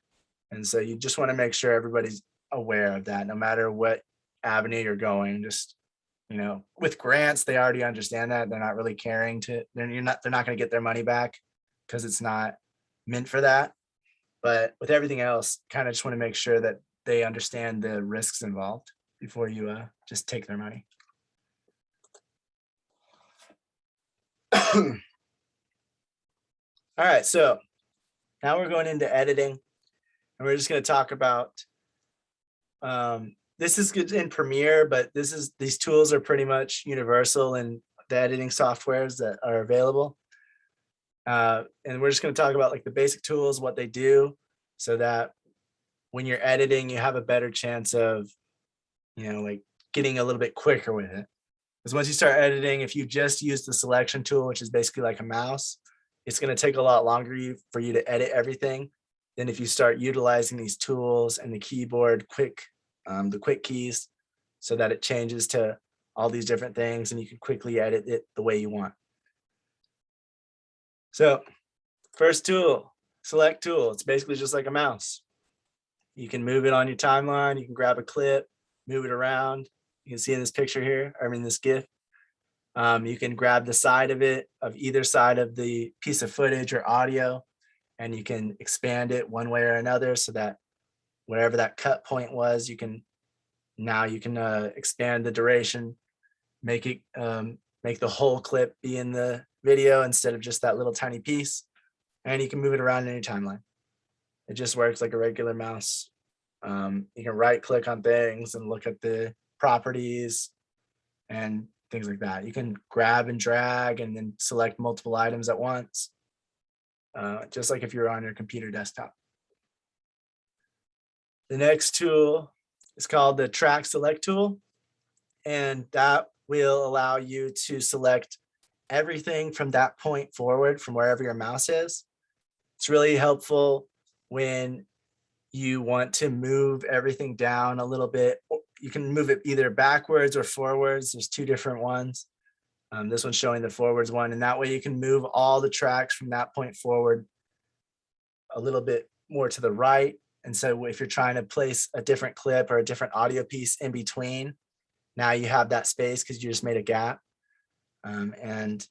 And so you just want to make sure everybody's aware of that, no matter what avenue you're going. Just, with grants, they already understand that. They're not really caring they're not going to get their money back because it's not meant for that. But with everything else, kind of just want to make sure that they understand the risks involved before you just take their money. All right, so now we're going into editing, and we're just going to talk about, this is good in Premiere, but these tools are pretty much universal in the editing softwares that are available. And we're just going to talk about like the basic tools, what they do, so that when you're editing, you have a better chance of, like getting a little bit quicker with it. Because once you start editing, if you just use the selection tool, which is basically like a mouse, it's going to take a lot longer for you to edit everything than if you start utilizing these tools and the keyboard the quick keys, so that it changes to all these different things and you can quickly edit it the way you want. So first tool, select tool. It's basically just like a mouse. You can move it on your timeline. You can grab a clip, move it around. You can see in this picture here, this GIF. You can grab the side of it, of either side of the piece of footage or audio, and you can expand it one way or another so that wherever that cut point was, you can expand the duration, make the whole clip be in the video instead of just that little tiny piece, and you can move it around in your timeline. It just works like a regular mouse. You can right click on things and look at the properties and things like that. You can grab and drag and then select multiple items at once, just like if you're on your computer desktop. The next tool is called the track select tool, and that will allow you to select everything from that point forward from wherever your mouse is. It's really helpful when you want to move everything down a little bit. You can move it either backwards or forwards. There's two different ones. This one's showing the forwards one, and that way you can move all the tracks from that point forward a little bit more to the right. And so if you're trying to place a different clip or a different audio piece in between, now you have that space because you just made a gap. And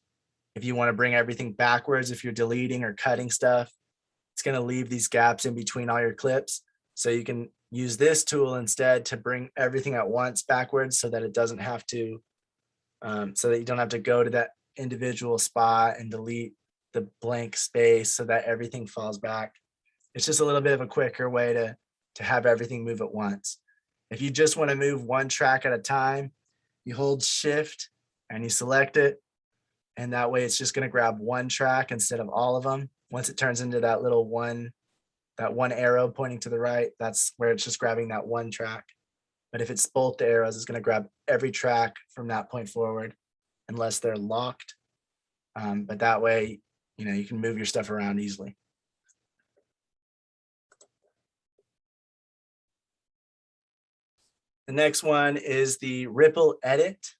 if you want to bring everything backwards, if you're deleting or cutting stuff, it's going to leave these gaps in between all your clips. So you can use this tool instead to bring everything at once backwards, so that it doesn't have to, so that you don't have to go to that individual spot and delete the blank space so that everything falls back. It's just a little bit of a quicker way to have everything move at once. If you just want to move one track at a time, you hold Shift and you select it. And that way it's just going to grab one track instead of all of them. Once it turns into that little one arrow pointing to the right, that's where it's just grabbing that one track. But if it's both the arrows, it's going to grab every track from that point forward, unless they're locked. But that way, you can move your stuff around easily. The next one is the ripple edit.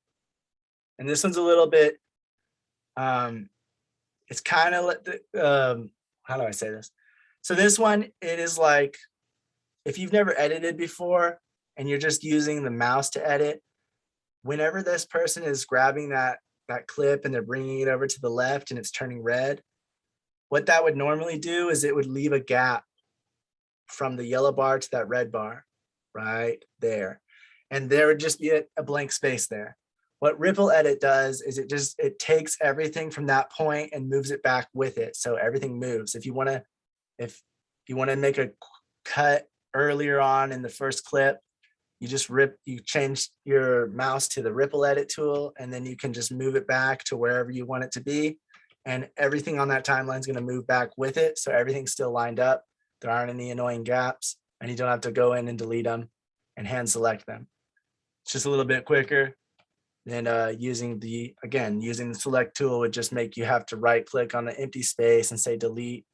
And this one's a little bit, it's kind of like, how do I say this? So this one, it is like, if you've never edited before and you're just using the mouse to edit, whenever this person is grabbing that clip and they're bringing it over to the left and it's turning red, what that would normally do is it would leave a gap from the yellow bar to that red bar right there. and there would just be a blank space there. What ripple edit does is it takes everything from that point and moves it back with it. So everything moves. If you want to make a cut earlier on in the first clip, you change your mouse to the ripple edit tool, and then you can just move it back to wherever you want it to be. And everything on that timeline is going to move back with it. So everything's still lined up. There aren't any annoying gaps, and you don't have to go in and delete them and hand select them. It's just a little bit quicker. And using the select tool would just make you have to right click on the empty space and say delete,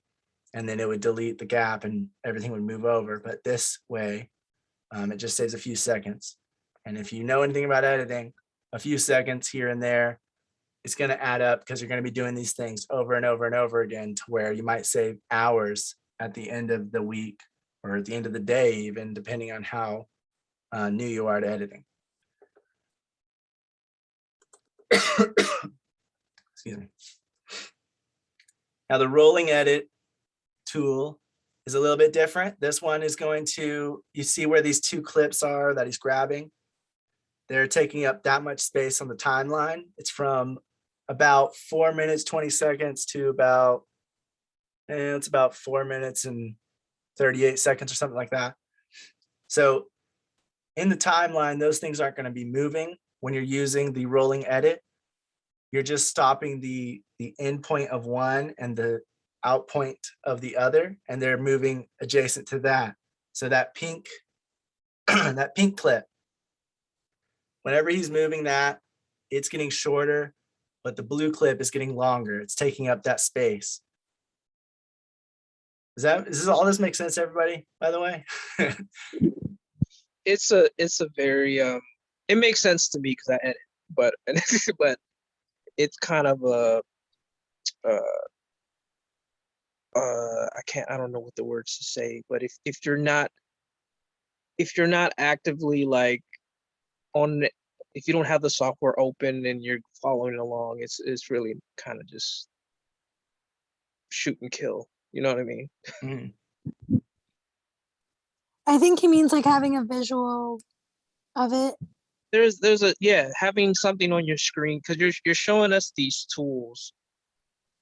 and then it would delete the gap and everything would move over. But this way, it just saves a few seconds. And if you know anything about editing, a few seconds here and there, it's going to add up, because you're going to be doing these things over and over and over again, to where you might save hours at the end of the week or at the end of the day, even depending on how new you are to editing. Excuse me. Now the rolling edit tool is a little bit different. This one is going to, you see where these two clips are that he's grabbing? They're taking up that much space on the timeline. It's from about 4 minutes, 20 seconds to about, it's about 4 minutes and 38 seconds or something like that. So in the timeline, those things aren't going to be moving when you're using the rolling edit. You're just stopping the end point of one and the out point of the other, and they're moving adjacent to that. So that pink, that pink clip, whenever he's moving that, it's getting shorter, but the blue clip is getting longer. It's taking up that space. Does all this make sense to everybody, by the way? It's a very it makes sense to me because I edit, but but it's kind of a I don't know what the words to say, but if you're not actively like if you don't have the software open and you're following along, it's really kind of just shoot and kill. You know what I mean? Mm. I think he means like having a visual of it. There's a having something on your screen, because you're showing us these tools,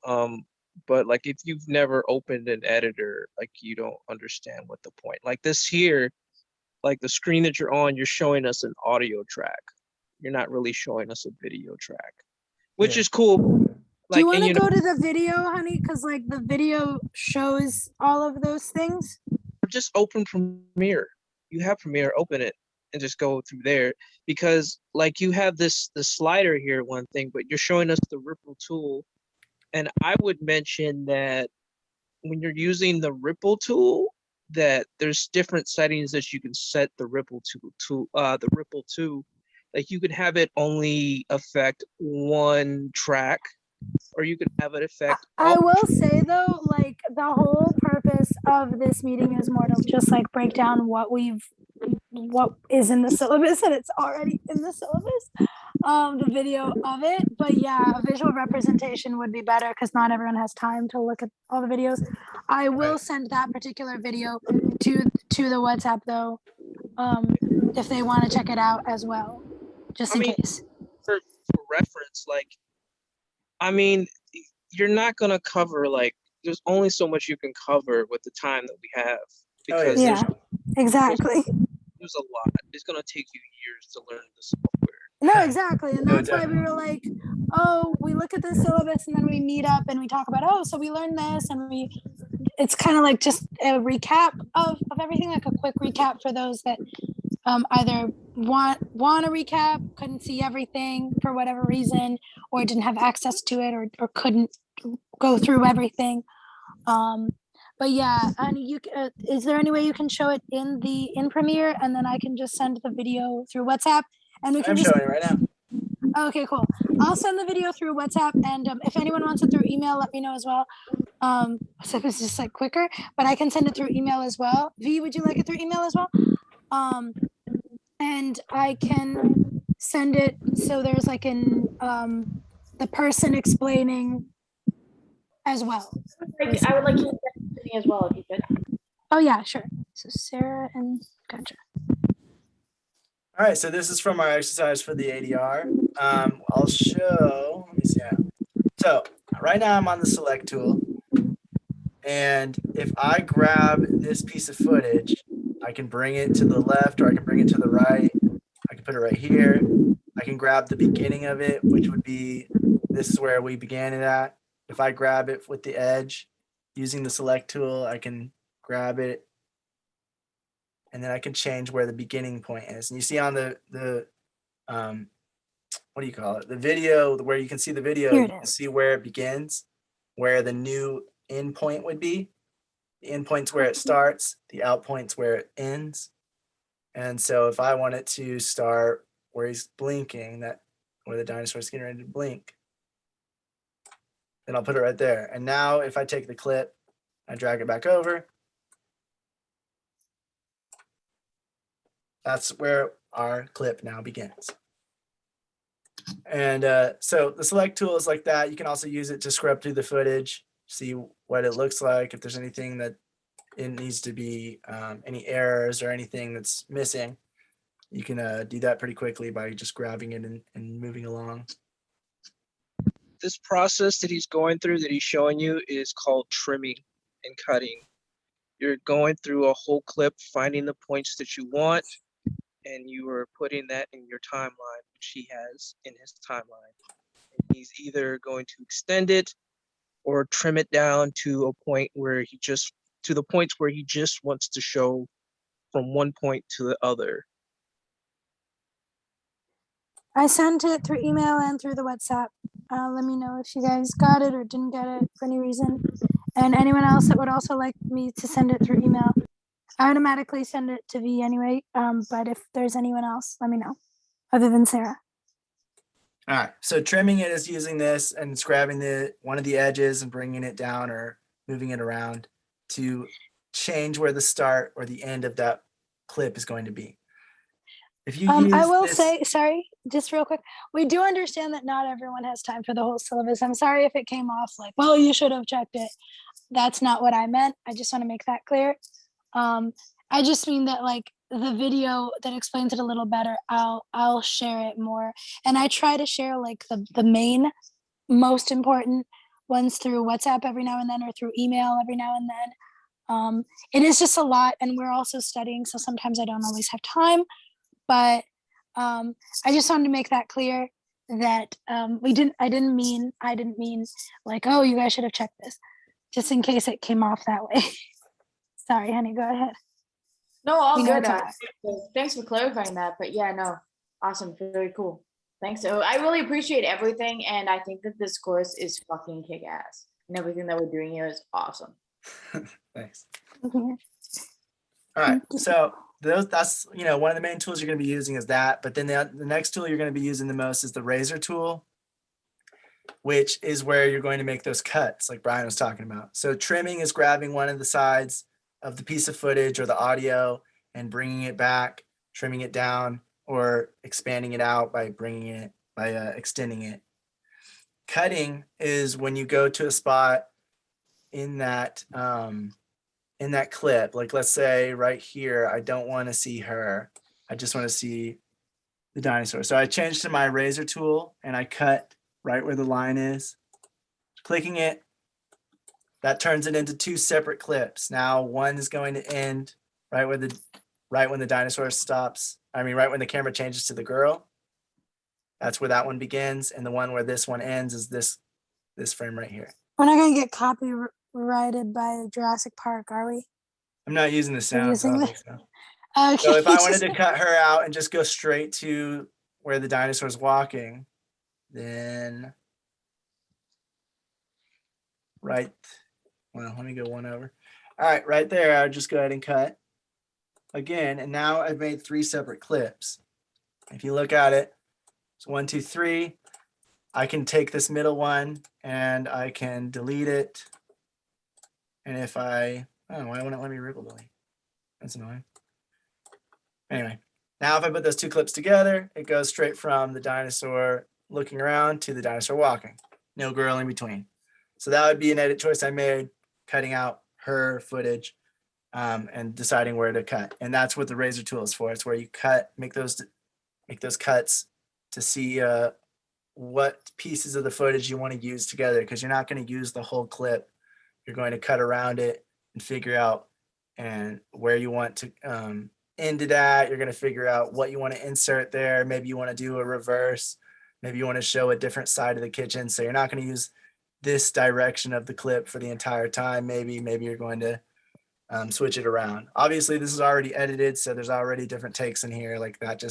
but like if you've never opened an editor, like you don't understand what the point. Like this here, like the screen that you're on, you're showing us an audio track. You're not really showing us a video track, which is cool. Do you want to go to the video, honey? Because like the video shows all of those things. Just open Premiere. You have Premiere, open it and just go through there, because like you have the slider here, one thing, but you're showing us the ripple tool. And I would mention that when you're using the ripple tool, that there's different settings that you can set the ripple to. Like you could have it only affect one track, or you could have it affect. I will say though, like the whole purpose of this meeting is more to just like break down what is in the syllabus, and it's already in the syllabus, the video of it. But yeah, a visual representation would be better, because not everyone has time to look at all the videos. I will send that particular video to the WhatsApp though, if they want to check it out as well, just in case. For reference, like, I mean, you're not gonna cover, like, there's only so much you can cover with the time that we have, because Exactly. there's a lot. It's gonna take you years to learn the software. No, exactly. And that's why we were like, oh, we look at the syllabus and then we meet up and we talk about, oh, so we learned this, and it's kind of like just a recap of everything, like a quick recap for those that either want a recap, couldn't see everything for whatever reason, or didn't have access to it, or couldn't go through everything. But yeah, and is there any way you can show it in Premiere, and then I can just send the video through WhatsApp, and we can I'm showing it right now. Okay, cool. I'll send the video through WhatsApp, and if anyone wants it through email, let me know as well. So it's just like quicker, but I can send it through email as well. V, would you like it through email as well? And I can send it so there's like the person explaining as well. I would like you to send it to me as well, if you could. Oh yeah, sure. So Sarah and gotcha. All right, so this is from our exercise for the ADR. I'll show, let me see. So right now I'm on the select tool. And if I grab this piece of footage, I can bring it to the left or I can bring it to the right. I can put it right here. I can grab the beginning of it, which would be, this is where we began it at. If I grab it with the edge using the select tool, I can grab it and then I can change where the beginning point is. And you see on the what do you call it? The video, where you can see the video, Here you it can is. see where it begins, where the new end point would be. The end point's where it starts, the out point's where it ends. And so if I want it to start where he's blinking, that where the dinosaur's getting ready to blink, then I'll put it right there. And now if I take the clip, I drag it back over, that's where our clip now begins. And so the select tool is like that. You can also use it to scrub through the footage, see what it looks like, if there's anything that it needs to be, any errors or anything that's missing. You can do that pretty quickly by just grabbing it and moving along. This process that he's going through, that he's showing you, is called trimming and cutting. You're going through a whole clip, finding the points that you want, and you are putting that in your timeline, which he has in his timeline. And he's either going to extend it or trim it down to a point where to the points where he just wants to show from one point to the other. I sent it through email and through the WhatsApp. Let me know if you guys got it or didn't get it for any reason. And anyone else that would also like me to send it through email, I automatically send it to V anyway. But if there's anyone else, let me know, other than Sarah. All right, so trimming it is using this and it's grabbing one of the edges and bringing it down or moving it around to change where the start or the end of that clip is going to be. If you use I will this, say, sorry, just real quick, we do understand that not everyone has time for the whole syllabus. I'm sorry if it came off like, well, you should have checked it. That's not what I meant. I just want to make that clear. I just mean that like the video that explains it a little better, I'll share it more. And I try to share like the main most important ones through WhatsApp every now and then or through email every now and then. It is just a lot and we're also studying, so sometimes I don't always have time. But I just wanted to make that clear that I didn't mean like, oh, you guys should have checked this, just in case it came off that way. Sorry, honey, go ahead. No, all We know good. it's okay. Thanks for clarifying that. But yeah, no, awesome, very cool. Thanks. So I really appreciate everything, and I think that this course is fucking kick ass, and everything that we're doing here is awesome. thanks. Mhm. All right, so that's one of the main tools you're going to be using is that, but then the next tool you're going to be using the most is the razor tool, which is where you're going to make those cuts like Brian was talking about. So trimming is grabbing one of the sides of the piece of footage or the audio and bringing it back, trimming it down, or expanding it out by extending it. Cutting is when you go to a spot in that clip, like let's say right here, I don't want to see her. I just want to see the dinosaur. So I changed to my razor tool and I cut right where the line is. Clicking it, that turns it into two separate clips. Now one is going to end right when the dinosaur stops. I mean, right when the camera changes to the girl. That's where that one begins. And the one where this one ends is this frame right here. We're not gonna get copyrighted by Jurassic Park, are we? I'm not using the sound. So I using don't think so. Okay. So if I wanted to cut her out and just go straight to where the dinosaur's walking, then let me go one over. All right, right there, I'll just go ahead and cut again. And now I've made 3 separate clips. If you look at it, it's 1, 2, 3. I can take this middle one and I can delete it. And if why wouldn't it let me ripple delete? That's annoying. Anyway, now if I put those 2 clips together, it goes straight from the dinosaur looking around to the dinosaur walking. No girl in between. So that would be an edit choice I made, cutting out her footage and deciding where to cut. And that's what the razor tool is for. It's where you cut, make those make those cuts to see what pieces of the footage you want to use together, because you're not going to use the whole clip. You're going to cut around it and figure out and where you want to end it at. You're going to figure out what you want to insert there. Maybe you want to do a reverse. Maybe you want to show a different side of the kitchen. So you're not going to use this direction of the clip for the entire time. Maybe you're going to switch it around. Obviously, this is already edited, so there's already different takes in here. Like that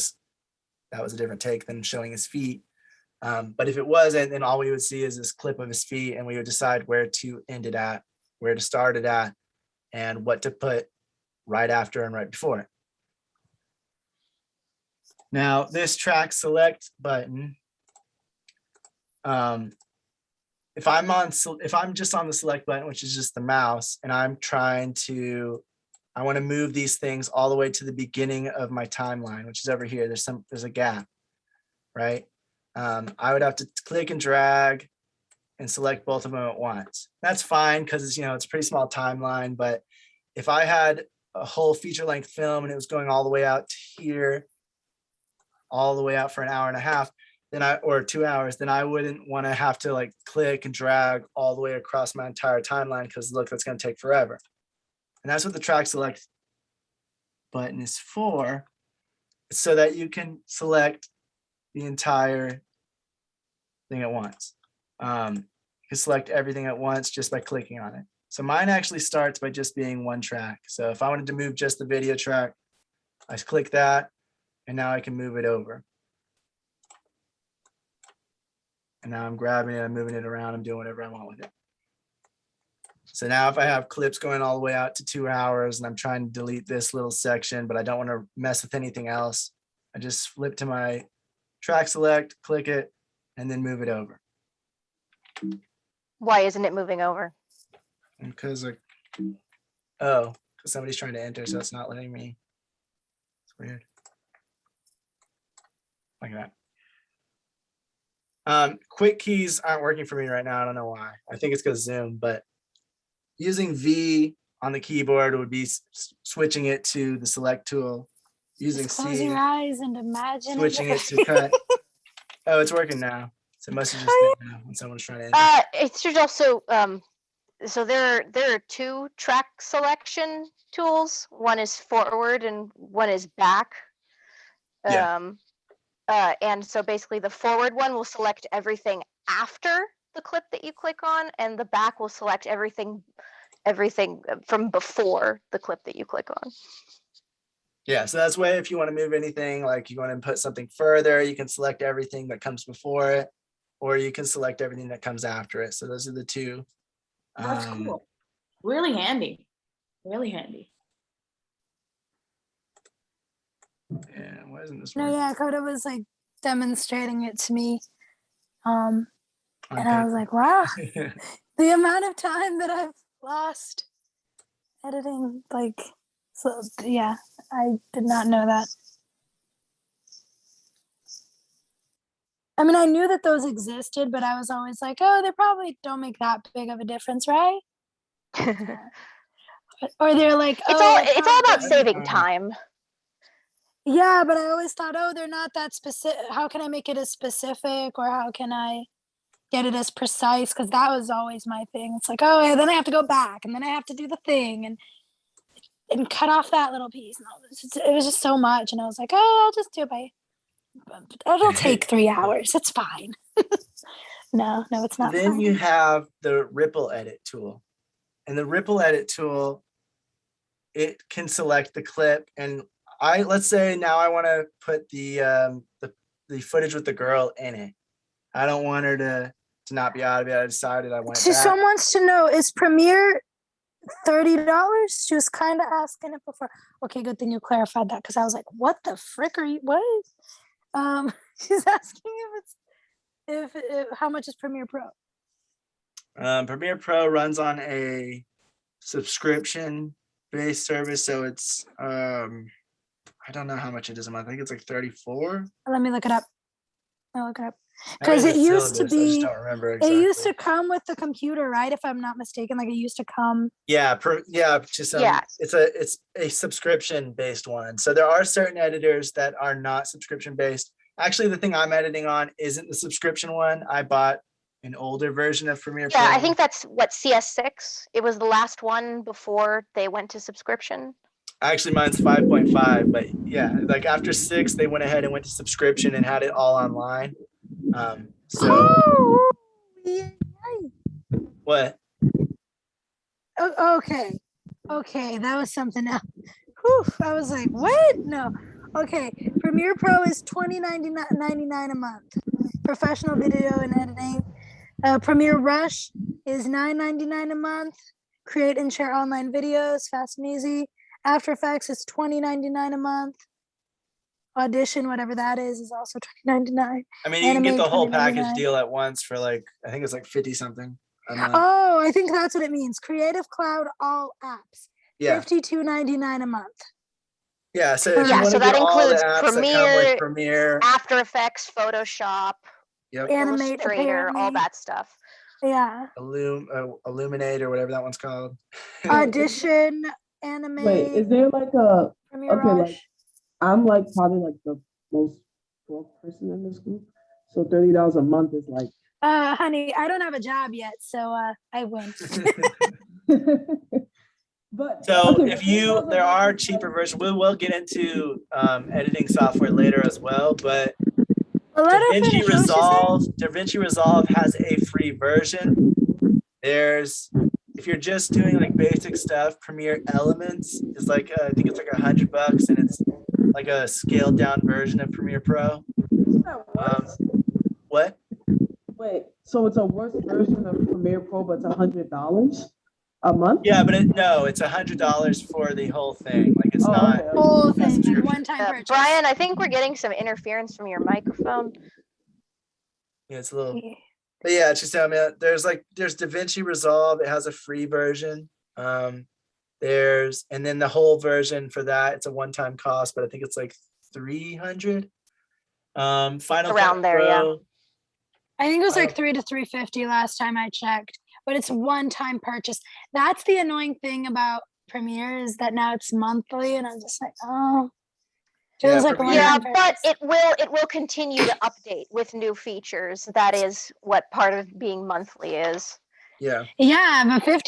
was a different take than showing his feet. But if it wasn't, then all we would see is this clip of his feet, and we would decide where to end it at, where to start it at, and what to put right after and right before. Now, this track select button, if I'm just on the select button, which is just the mouse, and I want to move these things all the way to the beginning of my timeline, which is over here. There's a gap, right? I would have to click and drag and select both of them at once. That's fine because it's a pretty small timeline. But if I had a whole feature length film and it was going all the way out to here, all the way out for an hour and a half, or 2 hours, then I wouldn't want to have to like click and drag all the way across my entire timeline, because look, that's going to take forever. And that's what the track select button is for, so that you can select the entire thing at once. You can select everything at once just by clicking on it. So mine actually starts by just being one track. So if I wanted to move just the video track, I click that, and now I can move it over. And now I'm grabbing it, I'm moving it around, I'm doing whatever I want with it. So now if I have clips going all the way out to 2 hours and I'm trying to delete this little section, but I don't want to mess with anything else, I just flip to my track select, click it, and then move it over. Why isn't it moving over? Because somebody's trying to enter, so it's not letting me. It's weird. Like that. Quick keys aren't working for me right now. I don't know why. I think it's because Zoom, but using V on the keyboard would be switching it to the select tool. Using Just close C, your eyes and imagine switching it to cut. Oh, it's working now. So it must have just been now when someone's trying to enter. It should also so there are two track selection tools. One is forward and one is back. Yeah. And so basically the forward one will select everything after the clip that you click on, and the back will select everything from before the clip that you click on. Yeah, so that's why if you want to move anything, like you want to put something further, you can select everything that comes before it, or you can select everything that comes after it. So those are the two. That's cool. Really handy. Really handy. Yeah, why isn't this No, working? yeah, Coda was like demonstrating it to me. And I Okay. was like, wow, the amount of time that I've lost editing, like, so yeah, I did not know that. I mean, I knew that those existed, but I was always like, oh, they probably don't make that big of a difference, right? Or they're like, It's all about saving time. Yeah, but I always thought, oh, they're not that specific. How can I make it as specific, or how can I get it as precise? Because that was always my thing. It's like, oh, yeah, then I have to go back, and then I have to do the thing and cut off that little piece. No, it was just so much, and I was like, oh, I'll just do it by. It'll take 3 hours. It's fine. No, it's not. Then fine. you have the ripple edit tool, and the ripple edit tool, it can select the clip, and let's say now I want to put the footage with the girl in it. I don't want her to not be out of it. I decided I want it back. Someone wants to know, is Premiere $30? She was kind of asking it before. Okay, good thing you clarified that, because I was like, what the frick are you, what? She's asking if how much is Premiere Pro? Premiere Pro runs on a subscription-based service, so it's I don't know how much it is a month. I think it's like 34. Let me look it up. I'll look it up. I read 'Cause it the used to syllabus, I just be- don't remember It exactly. used to come with the computer, right? If I'm not mistaken, like it used to come. Yeah, to some, Yeah. it's a subscription based one. So there are certain editors that are not subscription based. Actually, the thing I'm editing on isn't the subscription one. I bought an older version of Premiere Pro. Yeah, I think that's what, CS6? It was the last one before they went to subscription. Actually, mine's 5.5, but yeah, like after 6, they went ahead and went to subscription and had it all online. So Oh, yeah. what? Okay. Okay, that was something else. Whew, I was like, what? No. Okay, Premiere Pro is $20.99 a month. Professional video and editing. Premiere Rush is $9.99 a month. Create and share online videos, fast and easy. After Effects is $20.99 a month. Audition, whatever that is also $20.99. I mean, you can get Animate, the whole package $20.99. deal at once for like, I think it's like 50 something a month. Oh, I think that's what it means. Creative Cloud, all apps. Yeah. $52.99 a month. Yeah. So if you Yeah, want so to get that all the includes apps that come with Premiere, After Effects, Photoshop, yep, Animate, Illustrator, all apparently. that stuff. Yeah. Illuminate or whatever that one's called. Audition, Animate, Wait, is there like a Premiere okay, like Rush. I'm like probably like the most broke person in this group. So $30 a month is like Honey, I don't have a job yet, so I win. but So okay, if but you, $30 a there month are is cheaper like- versions. We will get into editing software later as well, but Let her finish. What was she saying? DaVinci Resolve has a free version. If you're just doing like basic stuff, Premiere Elements is like, I think it's like $100 and it's like a scaled down version of Premiere Pro. Isn't that worse? What? Wait, so it's a worse version of Premiere Pro, but it's $100 a month? Yeah, but it's $100 for the whole thing. Like it's Oh, not. okay. Whole thing, like subscription. one-time purchase. Brian, I think we're getting some interference from your microphone. Yeah, it's a little. Yeah. But yeah, it's just, I mean, there's DaVinci Resolve. It has a free version. And then the whole version for that, it's a one-time cost, but I think it's like 300. Final Around Cut there, yeah. Pro. I think it was I like $300 to $350 last time I checked, but it's one-time purchase. That's the annoying thing about Premiere is that now it's monthly, and I'm just like, oh, feels like a Premiere- Yeah, one-time but purchase. it will continue to update with new features. That is what part of being monthly is. Yeah. Yeah, but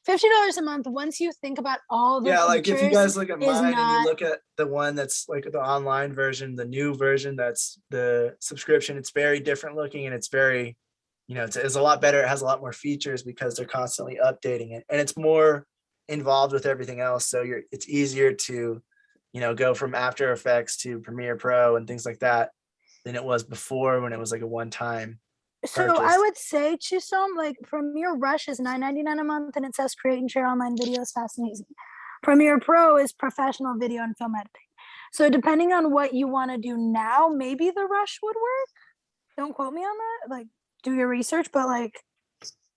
$50 a month. Once you think about all the Yeah, like if you features, guys look at is mine and not- you look at the one that's like the online version, the new version, that's the subscription, it's very different looking and it's very, it's a lot better. It has a lot more features because they're constantly updating it and it's more involved with everything else. So it's easier to, go from After Effects to Premiere Pro and things like that than it was before when it was like a one-time. So I purchase. would say, Chisom, like Premiere Rush is $9.99 a month, and it says create and share online videos fast and easy. Premiere Pro is professional video and film editing. So depending on what you want to do now, maybe the Rush would work. Don't quote me on that. Like, do your research, but like,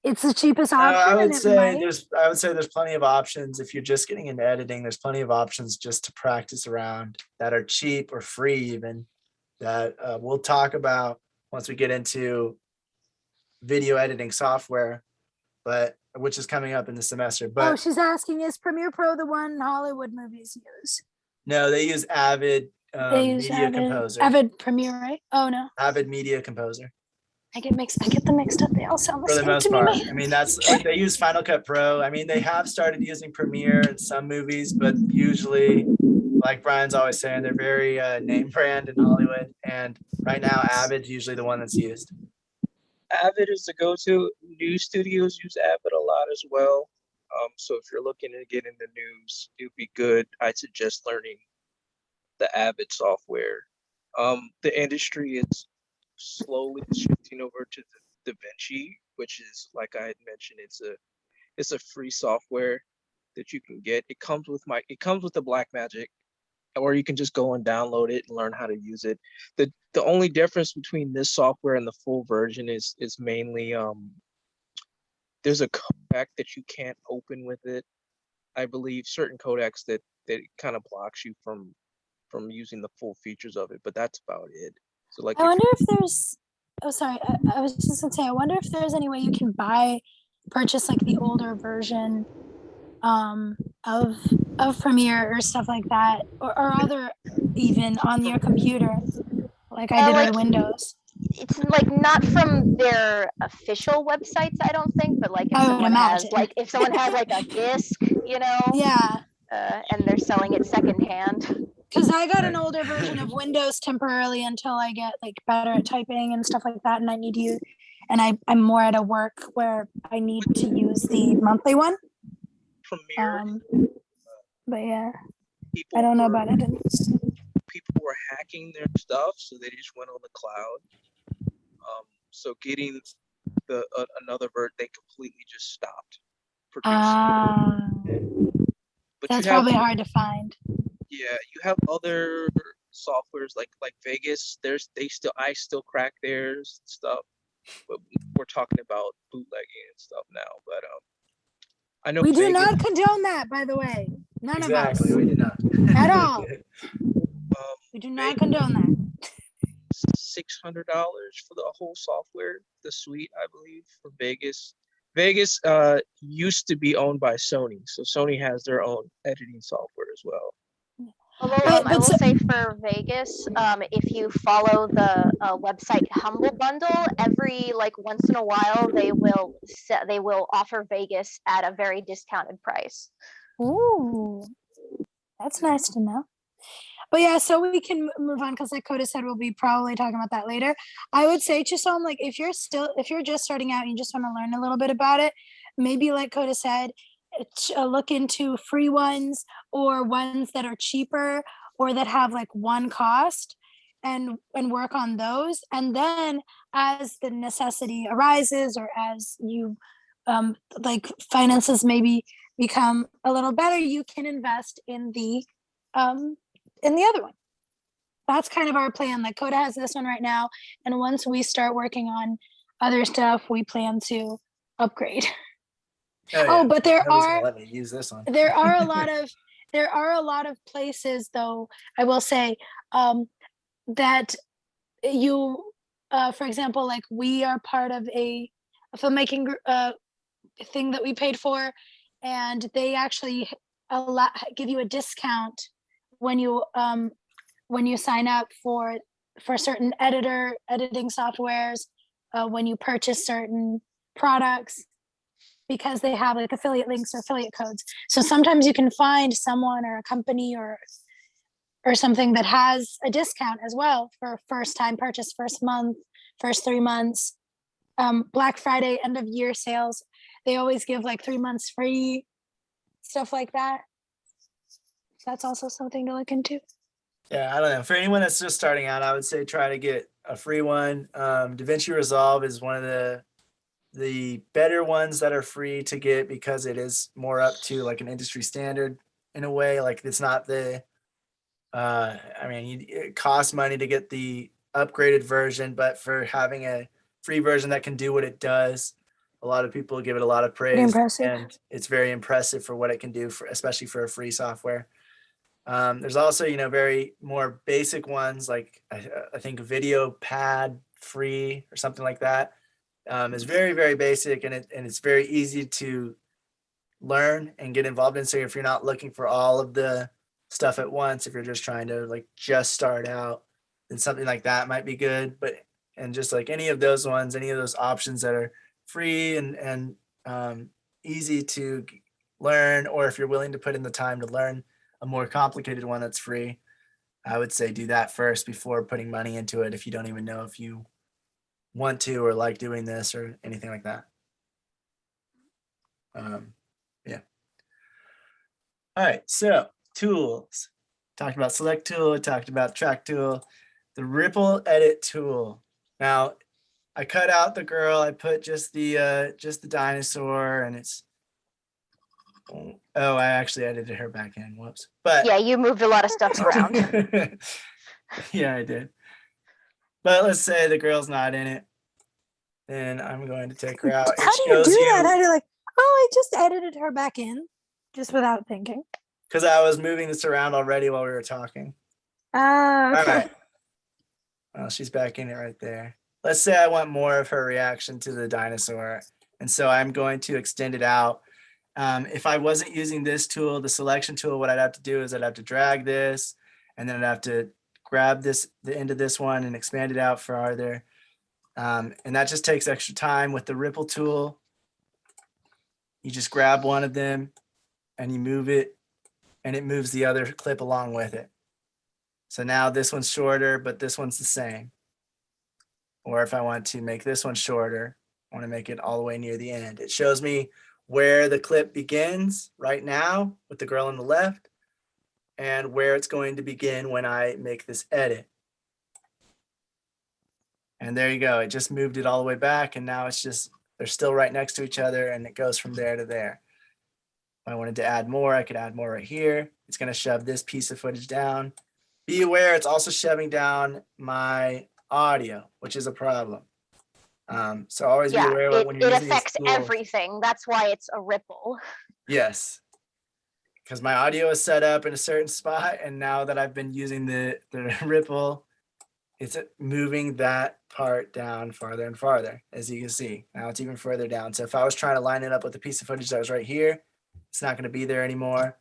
it's the cheapest option. I would and it say might- there's plenty of options if you're just getting into editing. There's plenty of options just to practice around that are cheap or free, even that we'll talk about once we get into video editing software, but which is coming up in the semester. Oh, But she's asking, is Premiere Pro the one Hollywood movies use? no, they use Avid They use Media Avid, Composer. Avid Premiere, right? Oh no, Avid Media Composer. I get them mixed up. They all sound the For the same most to part. me. I mean, that's like they use Final Cut Pro. I mean, they have started using Premiere in some movies, but usually, like Brian's always saying, they're very name brand in Hollywood. And right now, Avid's usually the one that's used. Avid is the go-to. News studios use Avid a lot as well. So if you're looking to get into news, it would be good. I'd suggest learning the Avid software. The industry is slowly shifting over to the DaVinci, which is, like I had mentioned, it's a free software that you can get. It comes with the Blackmagic, or you can just go and download it and learn how to use it. The only difference between this software and the full version is mainly there's a codec that you can't open with it. I believe certain codecs that kind of blocks you from using the full features of it, but that's about it. So like I wonder if there's, oh, sorry, I was just gonna say, I wonder if there's any way you can purchase like the older version of Premiere or stuff like that, or other even on your computer, like I did like with Windows. it's like not from their official websites, I don't think, but like if I would someone has imagine. like if someone has like a disc, you know, Yeah, and they're selling it secondhand. because I got an Right. older version of Windows temporarily until I get like better at typing and stuff like that, and I need to use, and I'm more at a work where I need to use the monthly one. Premiere, But yeah, people I don't know were about it. people were hacking their stuff, so they just went on the cloud. So getting another version, they completely just stopped producing. But That's you have probably hard to find. yeah, you have other softwares like Vegas. I still crack theirs and stuff. But we're talking about bootlegging and stuff now. But I know We do Vegas. not condone that, by the way. None Exactly. of We us. did not. At all. Um, We do not Vegas, condone that. $600 for the whole software, the suite, I believe, for Vegas. Vegas used to be owned by Sony, so Sony has their own editing software as well. Although But- I but will so- say for Vegas, if you follow the website Humble Bundle, every like once in a while they will offer Vegas at a very discounted price. Ooh, that's nice to know. But yeah, so we can move on because like Coda said, we'll be probably talking about that later. I would say to some, like if you're just starting out and you just want to learn a little bit about it, maybe like Coda said, look into free ones or ones that are cheaper or that have like one cost and work on those. And then as the necessity arises or as you like finances maybe become a little better, you can invest in the other one. That's kind of our plan. Like Coda has this one right now, and once we start working on other stuff, we plan to upgrade. Oh, but there Nobody's gonna are let me use this one. there are a lot of places, though, I will say, that you for example, like we are part of a filmmaking thing that we paid for, and they actually give you a discount when you sign up for certain editing softwares, when you purchase certain products, because they have like affiliate links or affiliate codes. So sometimes you can find someone or a company or something that has a discount as well for first time purchase, first month, first 3 months. Black Friday, end of year sales, they always give like 3 months free, stuff like that. So that's also something to look into. Yeah, I don't know. For anyone that's just starting out, I would say try to get a free one. DaVinci Resolve is one of the better ones that are free to get because it is more up to like an industry standard in a way. Like it's not the it costs money to get the upgraded version, but for having a free version that can do what it does, a lot of people give it a lot of praise, impressive. and it's very impressive for what it can do, for especially for a free software. There's also, very more basic ones like I think Video Pad Free or something like that. Is very, very basic, and it's very easy to learn and get involved in. So if you're not looking for all of the stuff at once, if you're just trying to like just start out, then something like that might be good. And just like any of those ones, any of those options that are free and easy to learn, or if you're willing to put in the time to learn a more complicated one that's free, I would say do that first before putting money into it if you don't even know if you want to or like doing this or anything like that. Yeah. All right, so tools. Talked about select tool, talked about track tool, the ripple edit tool. Now I cut out the girl, I put just the dinosaur, and it's I actually edited her back in. Whoops. But Yeah, you moved a lot of stuff around. Yeah, I did. But let's say the girl's not in it. Then I'm going to take her out. It How do you shows do that? How do you like, I just edited her back in just without thinking. because I was moving this around already while we were talking. Okay. All right. Well, she's back in it right there. Let's say I want more of her reaction to the dinosaur. And so I'm going to extend it out. If I wasn't using this tool, the selection tool, what I'd have to do is I'd have to drag this, and then I'd have to grab the end of this one and expand it out farther. And that just takes extra time. With the ripple tool, you just grab one of them and you move it, and it moves the other clip along with it. So now this one's shorter, but this one's the same. Or if I want to make this one shorter, I want to make it all the way near the end. It shows me where the clip begins right now with the girl on the left, and where it's going to begin when I make this edit. And there you go. It just moved it all the way back, and now it's just, they're still right next to each other, and it goes from there to there. If I wanted to add more, I could add more right here. It's going to shove this piece of footage down. Be aware it's also shoving down my audio, which is a problem. So always be Yeah, aware it, when you're it using these affects tools. everything. That's why it's a ripple. Yes, because my audio is set up in a certain spot, and now that I've been using the ripple, it's moving that part down farther and farther, as you can see. Now it's even further down. So if I was trying to line it up with the piece of footage that was right here, it's not going to be there anymore.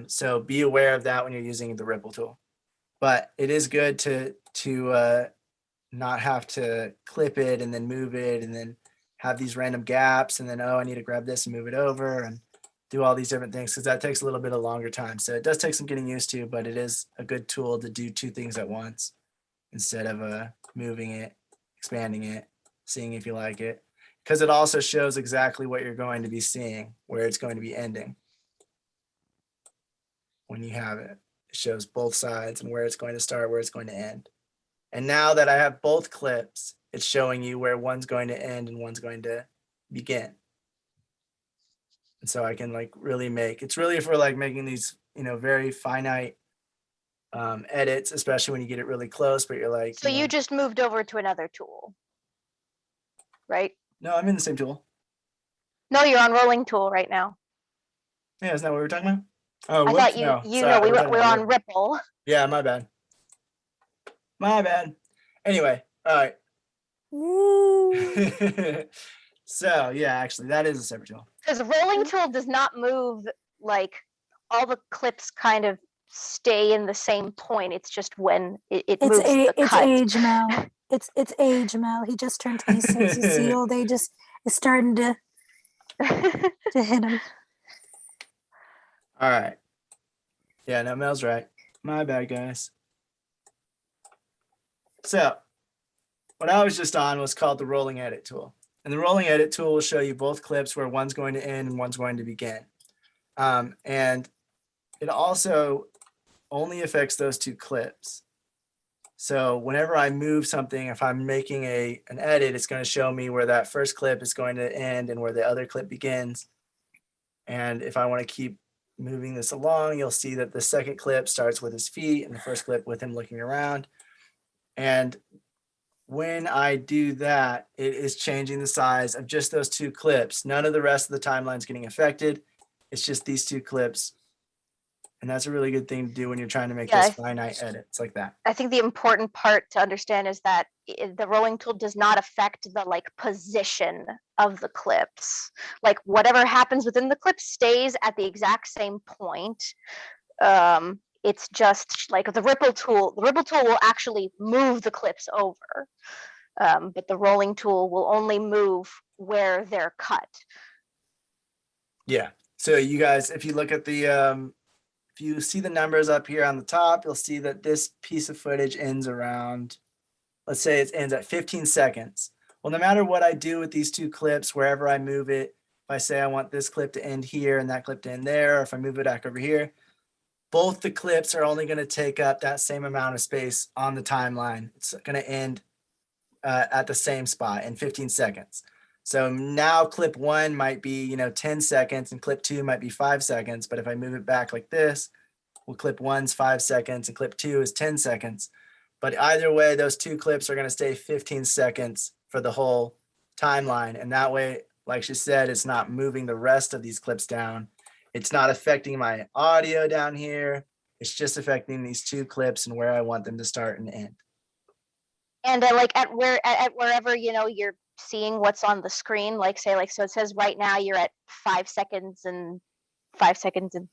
So be aware of that when you're using the ripple tool. But it is good to not have to clip it and then move it and then have these random gaps and then, oh, I need to grab this and move it over and do all these different things, because that takes a little bit of longer time. So it does take some getting used to, but it is a good tool to do two things at once instead of moving it, expanding it, seeing if you like it, because it also shows exactly what you're going to be seeing, where it's going to be ending. When you have it, it shows both sides and where it's going to start, where it's going to end. And now that I have both clips, it's showing you where one's going to end and one's going to begin. And so I can like really make, it's really for like making these, you know, very finite edits, especially when you get it really close, but you're like, So you know, you just moved over to another tool, right? no, I'm in the same tool. No, you're on rolling tool right now. Yeah, isn't that what we were talking about? Oh, I whoops, thought no. you Sorry, know, we're talking we're about on ripple. Yeah, my bad. My bad. Anyway, all right. Woo. So yeah, actually that is a separate tool. Because rolling tool does not move, like all the clips kind of stay in the same point. It's just when it moves the It's cut. age, Mel. It's age, Mel. He just turned 26. You see, old age is starting to hit him. All right. Yeah, no, Mel's right. My bad, guys. So what I was just on was called the rolling edit tool. And the rolling edit tool will show you both clips where one's going to end and one's going to begin. And it also only affects those two clips. So whenever I move something, if I'm making an edit, it's going to show me where that first clip is going to end and where the other clip begins. And if I want to keep moving this along, you'll see that the second clip starts with his feet and the first clip with him looking around. And when I do that, it is changing the size of just those two clips. None of the rest of the timeline is getting affected. It's just these two clips. And that's a really good thing to do when you're trying to make Yeah, those finite edits like that. I think the important part to understand is that the rolling tool does not affect the like position of the clips. Like whatever happens within the clip stays at the exact same point. It's just like the ripple tool. The ripple tool will actually move the clips over, but the rolling tool will only move where they're cut. Yeah. So you guys, if you look at the, if you see the numbers up here on the top, you'll see that this piece of footage ends around, let's say it ends at 15 seconds. Well, no matter what I do with these two clips, wherever I move it, if I say I want this clip to end here and that clip to end there, or if I move it back over here, both the clips are only going to take up that same amount of space on the timeline. It's going to end at the same spot in 15 seconds. So now clip one might be, 10 seconds and clip two might be 5 seconds. But if I move it back like this, well, clip one's 5 seconds and clip two is 10 seconds. But either way, those two clips are going to stay 15 seconds for the whole timeline. And that way, like she said, it's not moving the rest of these clips down. It's not affecting my audio down here. It's just affecting these two clips and where I want them to start and end. And like at wherever, you know, you're seeing what's on the screen, like say, like, so it says right now you're at 5 seconds and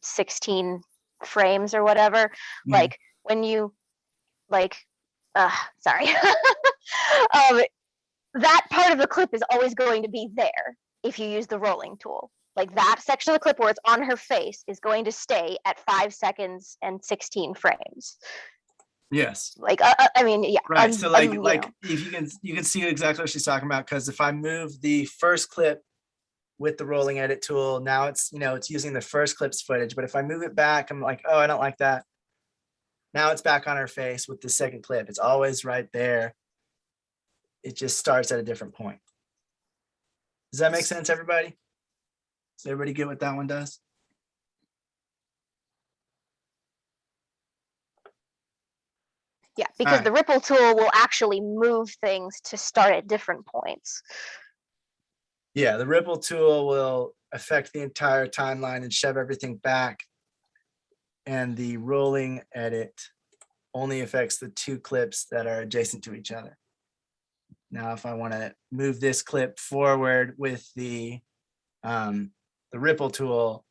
16 frames or whatever. Mhm. Like when you like, sorry, that part of the clip is always going to be there if you use the rolling tool. Like that section of the clip where it's on her face is going to stay at 5 seconds and 16 frames. Yes. Like, I mean, yeah. Right. So like you like know. if you can see exactly what she's talking about, because if I move the first clip with the rolling edit tool, now it's, you know, it's using the first clip's footage. But if I move it back, I'm like, oh, I don't like that. Now it's back on her face with the second clip. It's always right there. It just starts at a different point. Does that make sense, everybody? Does everybody get what that one does? Yeah, because right. the ripple tool will actually move things to start at different points. Yeah, the ripple tool will affect the entire timeline and shove everything back. And the rolling edit only affects the two clips that are adjacent to each other. Now, if I want to move this clip forward with the ripple tool,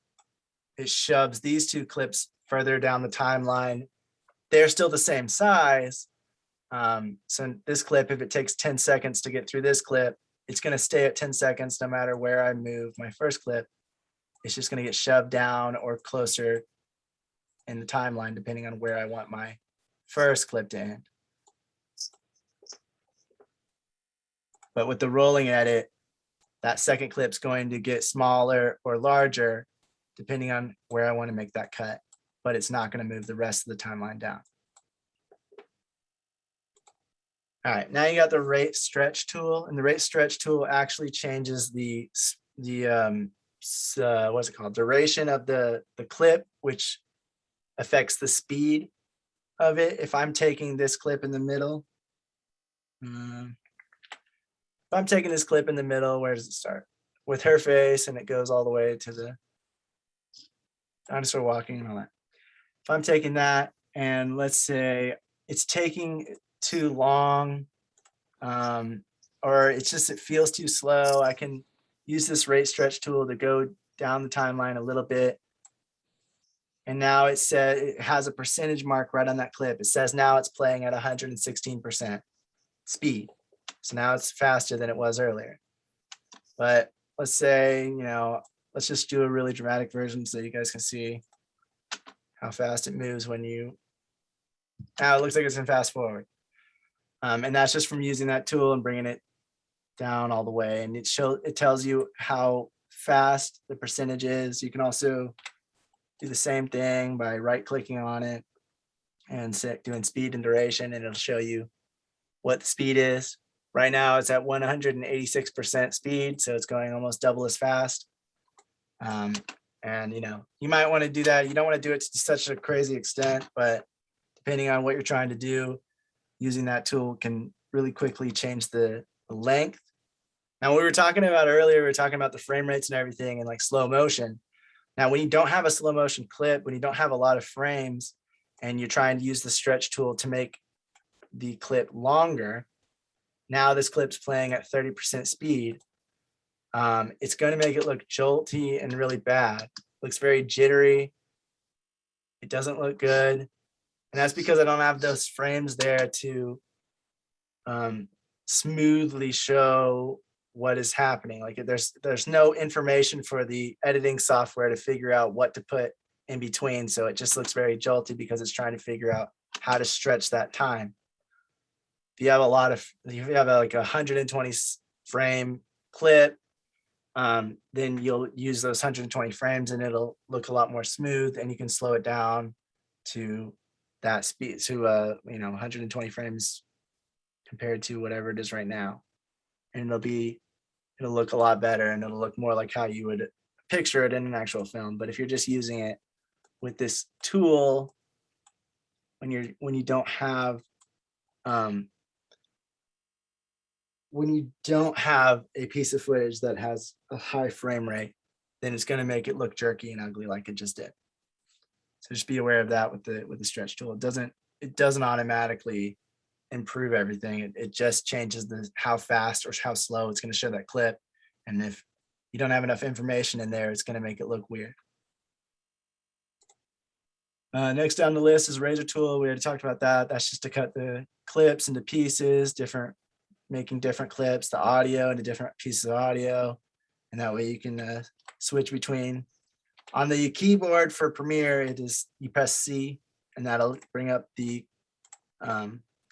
it shoves these two clips further down the timeline. They're still the same size. So this clip, if it takes 10 seconds to get through this clip, it's going to stay at 10 seconds no matter where I move my first clip. It's just going to get shoved down or closer in the timeline, depending on where I want my first clip to end. But with the rolling edit, that second clip's going to get smaller or larger, depending on where I want to make that cut, but it's not going to move the rest of the timeline down. All right, now you got the rate stretch tool, and the rate stretch tool actually changes the what's it called? Duration of the clip, which affects the speed of it. If I'm taking this clip in the middle, if I'm taking this clip in the middle, where does it start? With her face, and it goes all the way to the dinosaur walking and all that. If I'm taking that, and let's say it's taking too long, or it's just, it feels too slow, I can use this rate stretch tool to go down the timeline a little bit. And now it said it has a percentage mark right on that clip. It says now it's playing at 116% speed. So now it's faster than it was earlier. But let's say, you know, let's just do a really dramatic version so you guys can see how fast it moves when you, now it looks like it's in fast forward. And that's just from using that tool and bringing it down all the way. And it tells you how fast the percentage is. You can also do the same thing by right clicking on it and doing speed and duration, and it'll show you what the speed is. Right now it's at 186% speed, so it's going almost double as fast. And you know, you might want to do that. You don't want to do it to such a crazy extent, but depending on what you're trying to do, using that tool can really quickly change the length. Now, we were talking about earlier, we were talking about the frame rates and everything and like slow motion. Now, when you don't have a slow motion clip, when you don't have a lot of frames and you're trying to use the stretch tool to make the clip longer, now this clip's playing at 30% speed. It's going to make it look jolty and really bad. It looks very jittery. It doesn't look good. And that's because I don't have those frames there to smoothly show what is happening. Like there's no information for the editing software to figure out what to put in between. So it just looks very jolty because it's trying to figure out how to stretch that time. If you have like 120 frame clip, then you'll use those 120 frames and it'll look a lot more smooth, and you can slow it down to that speed, to 120 frames compared to whatever it is right now. And it'll look a lot better, and it'll look more like how you would picture it in an actual film. But if you're just using it with this tool, when you don't have a piece of footage that has a high frame rate, then it's going to make it look jerky and ugly like it just did. So just be aware of that with the stretch tool. It doesn't automatically improve everything. It just changes how fast or how slow it's going to show that clip. And if you don't have enough information in there, it's going to make it look weird. Next down the list is razor tool. We already talked about that. That's just to cut the clips into pieces, making different clips, the audio into different pieces of audio. And that way you can switch between. On the keyboard for Premiere, you press C, and that'll bring up the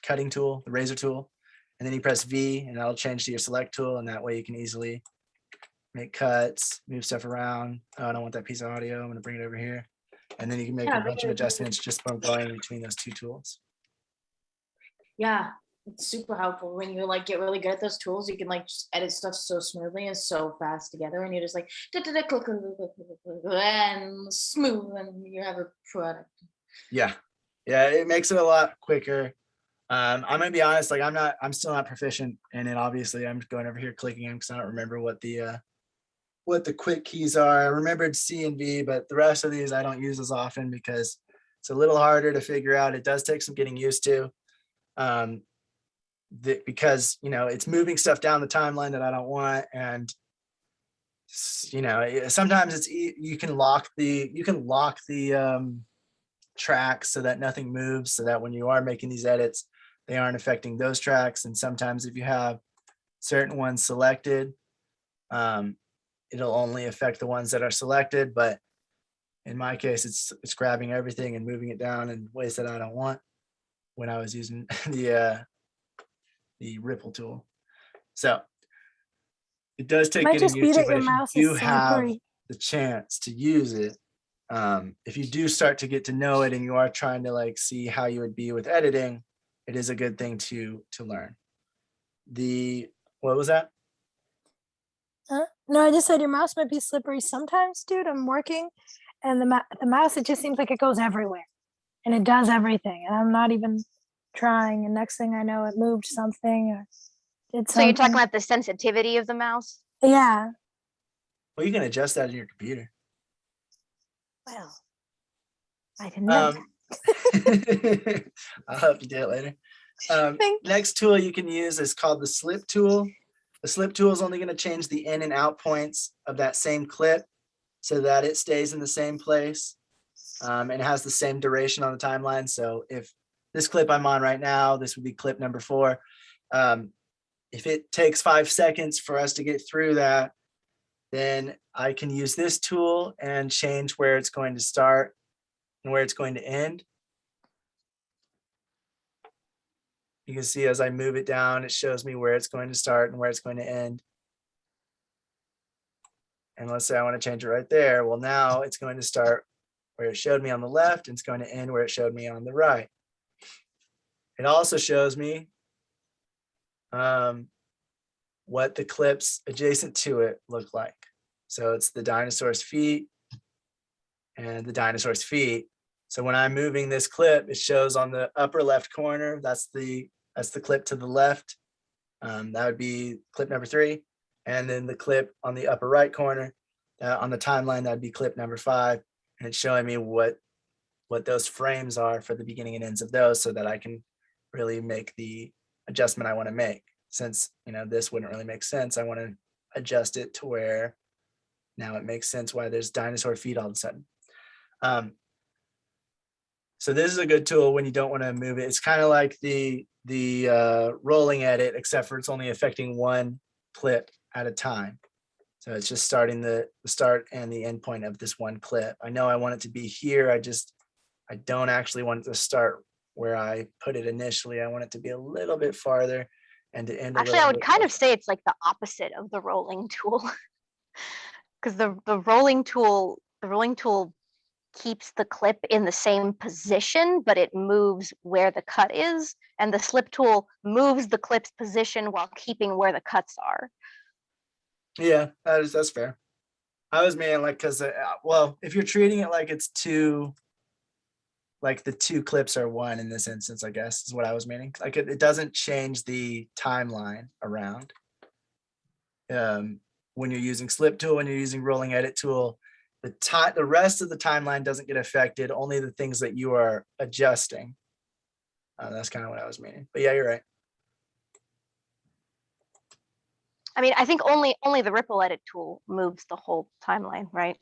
cutting tool, the razor tool. And then you press V, and that'll change to your select tool. And that way you can easily make cuts, move stuff around. Oh, I don't want that piece of audio. I'm going to bring it over here. And then you can make a bunch of adjustments just from going between those two tools. Yeah, it's super helpful when you like get really good at those tools. You can like just edit stuff so smoothly and so fast together, and you're just like and smooth, and you have a product. Yeah, it makes it a lot quicker. I'm gonna be honest, like I'm still not proficient in it. Obviously, I'm going over here clicking them because I don't remember what the quick keys are. I remembered C and V, but the rest of these I don't use as often because it's a little harder to figure out. It does take some getting used to. Because it's moving stuff down the timeline that I don't want, and sometimes you can lock the tracks so that nothing moves, so that when you are making these edits, they aren't affecting those tracks. And sometimes if you have certain ones selected, it'll only affect the ones that are selected. But in my case, it's grabbing everything and moving it down in ways that I don't want when I was using the ripple tool. So it does take Might getting just be used to, that but your if you mouse do is have slippery. the chance to use it, if you do start to get to know it and you are trying to like see how you would be with editing, it is a good thing to learn. What was that? No, I just said your mouse might be slippery sometimes, dude. I'm working, and the mouse, it just seems like it goes everywhere, and it does everything, and I'm not even trying. And next thing I know, it moved something or did something. So you're talking about the sensitivity of the mouse? Yeah. Well, you can adjust that in your computer. Well, I didn't know. I'll help you do it later. Thank Next tool you can use is called the slip tool. The slip tool is only going to change the in and out points of that same clip so that it stays in the same place and has the same duration on the timeline. So if this clip I'm on right now, this would be clip number 4. If it takes 5 seconds for us to get through that, then I can use this tool and change where it's going to start and where it's going to end. You can see as I move it down, it shows me where it's going to start and where it's going to end. And let's say I want to change it right there. Well, now it's going to start where it showed me on the left, and it's going to end where it showed me on the right. It also shows me what the clips adjacent to it look like. So it's the dinosaur's feet and the dinosaur's feet. So when I'm moving this clip, it shows on the upper left corner. That's the clip to the left. That would be clip number 3. And then the clip on the upper right corner on the timeline, that'd be clip number 5. And it's showing me what those frames are for the beginning and ends of those, so that I can really make the adjustment I want to make. Since this wouldn't really make sense, I want to adjust it to where now it makes sense why there's dinosaur feet all of a sudden. So this is a good tool when you don't want to move it. It's kind of like the rolling edit, except for it's only affecting one clip at a time. So it's just starting the start and the end point of this one clip. I know I want it to be here. I don't actually want it to start where I put it initially. I want it to be a little bit farther and to end. Actually, I would kind of say it's like the opposite of the rolling tool, because the rolling tool keeps the clip in the same position, but it moves where the cut is, and the slip tool moves the clip's position while keeping where the cuts are. Yeah, that's fair. I was meaning like, because well, if you're treating it like it's two, like the two clips are one in this instance, I guess is what I was meaning. Like it doesn't change the timeline around. When you're using slip tool, when you're using rolling edit tool, the rest of the timeline doesn't get affected, only the things that you are adjusting. That's kind of what I was meaning. But yeah, you're right. I mean, I think only the ripple edit tool moves the whole timeline, right?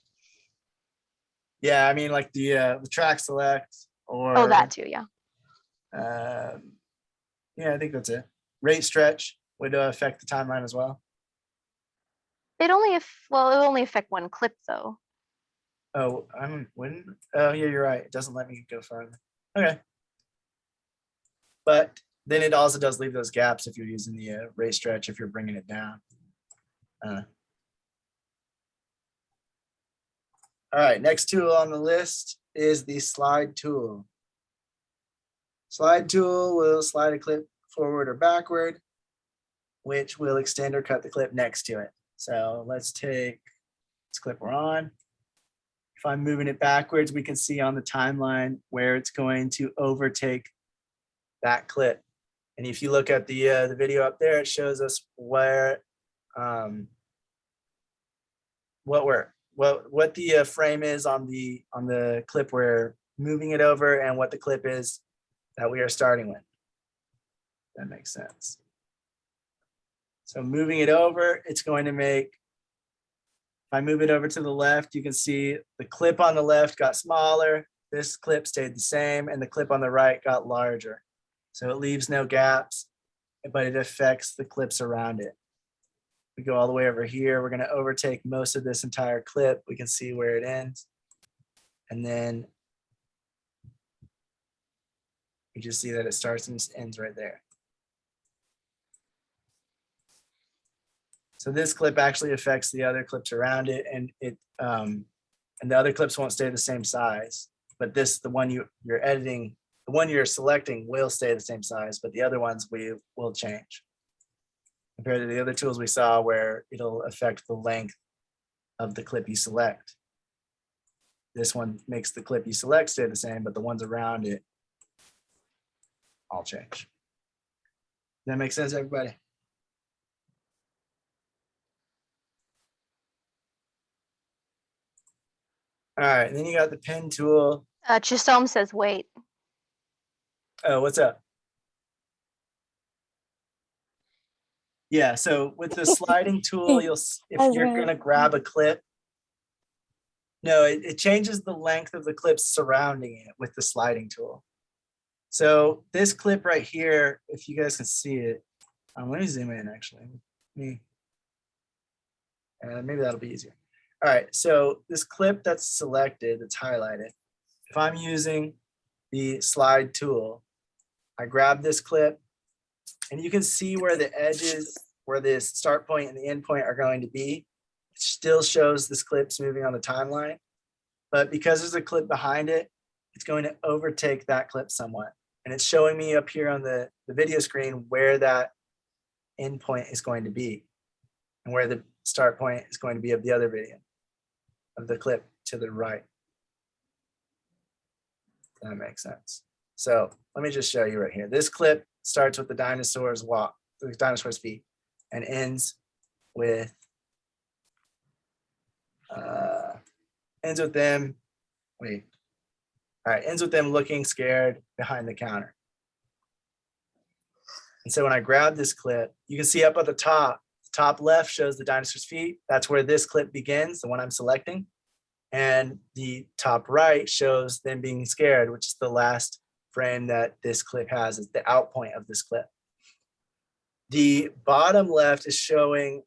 Yeah, I mean, like the track select or Oh, that too, yeah. Yeah, I think that's it. Rate stretch would affect the timeline as well. It only it'll only affect one clip though. Oh, oh yeah, you're right. It doesn't let me go further. Okay. But then it also does leave those gaps if you're using the rate stretch, if you're bringing it down. All right, next tool on the list is the slide tool. Slide tool will slide a clip forward or backward, which will extend or cut the clip next to it. So let's take this clip we're on. If I'm moving it backwards, we can see on the timeline where it's going to overtake that clip. And if you look at the video up there, it shows us where what the frame is on the clip we're moving it over and what the clip is that we are starting with. That makes sense. So moving it over, it's going to make, if I move it over to the left, you can see the clip on the left got smaller, this clip stayed the same, and the clip on the right got larger. So it leaves no gaps, but it affects the clips around it. We go all the way over here, we're going to overtake most of this entire clip. We can see where it ends. And then you just see that it starts and ends right there. So this clip actually affects the other clips around it, and the other clips won't stay the same size. But the one you're editing, the one you're selecting will stay the same size, but the other ones will change compared to the other tools we saw where it'll affect the length of the clip you select. This one makes the clip you select stay the same, but the ones around it all change. Does that make sense, everybody? All right, and then you got the pen tool. Chisholm says, wait. Oh, what's up? Yeah, so with the sliding tool, if you're gonna grab a clip, no, it changes the length of the clips surrounding it with the sliding tool. So this clip right here, if you guys can see it, let me zoom in actually. Maybe that'll be easier. All right, so this clip that's selected, that's highlighted, if I'm using the slide tool, I grab this clip and you can see where the edges, where the start point and the end point are going to be. It still shows this clip's moving on the timeline, but because there's a clip behind it, it's going to overtake that clip somewhat. And it's showing me up here on the video screen where that end point is going to be and where the start point is going to be of the other video, of the clip to the right. That makes sense. So let me just show you right here. This clip starts with the dinosaur's walk, the dinosaur's feet, and ends with them. Wait. All right, ends with them looking scared behind the counter. And so when I grab this clip, you can see up at the top left shows the dinosaur's feet. That's where this clip begins, the one I'm selecting. And the top right shows them being scared, which is the last frame that this clip has, is the out point of this clip. The bottom left is showing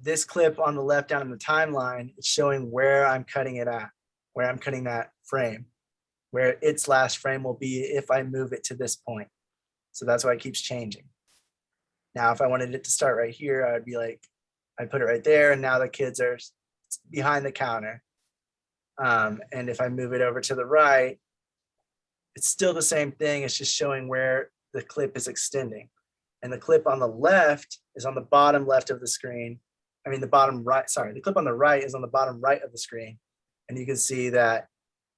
this clip on the left down in the timeline. It's showing where I'm cutting it at, where I'm cutting that frame, where its last frame will be if I move it to this point. So that's why it keeps changing. Now, if I wanted it to start right here, I'd be like, I put it right there, and now the kids are behind the counter. And if I move it over to the right, it's still the same thing. It's just showing where the clip is extending. And the clip on the left is on the bottom left of the screen. I mean, the bottom right, sorry, the clip on the right is on the bottom right of the screen. And you can see that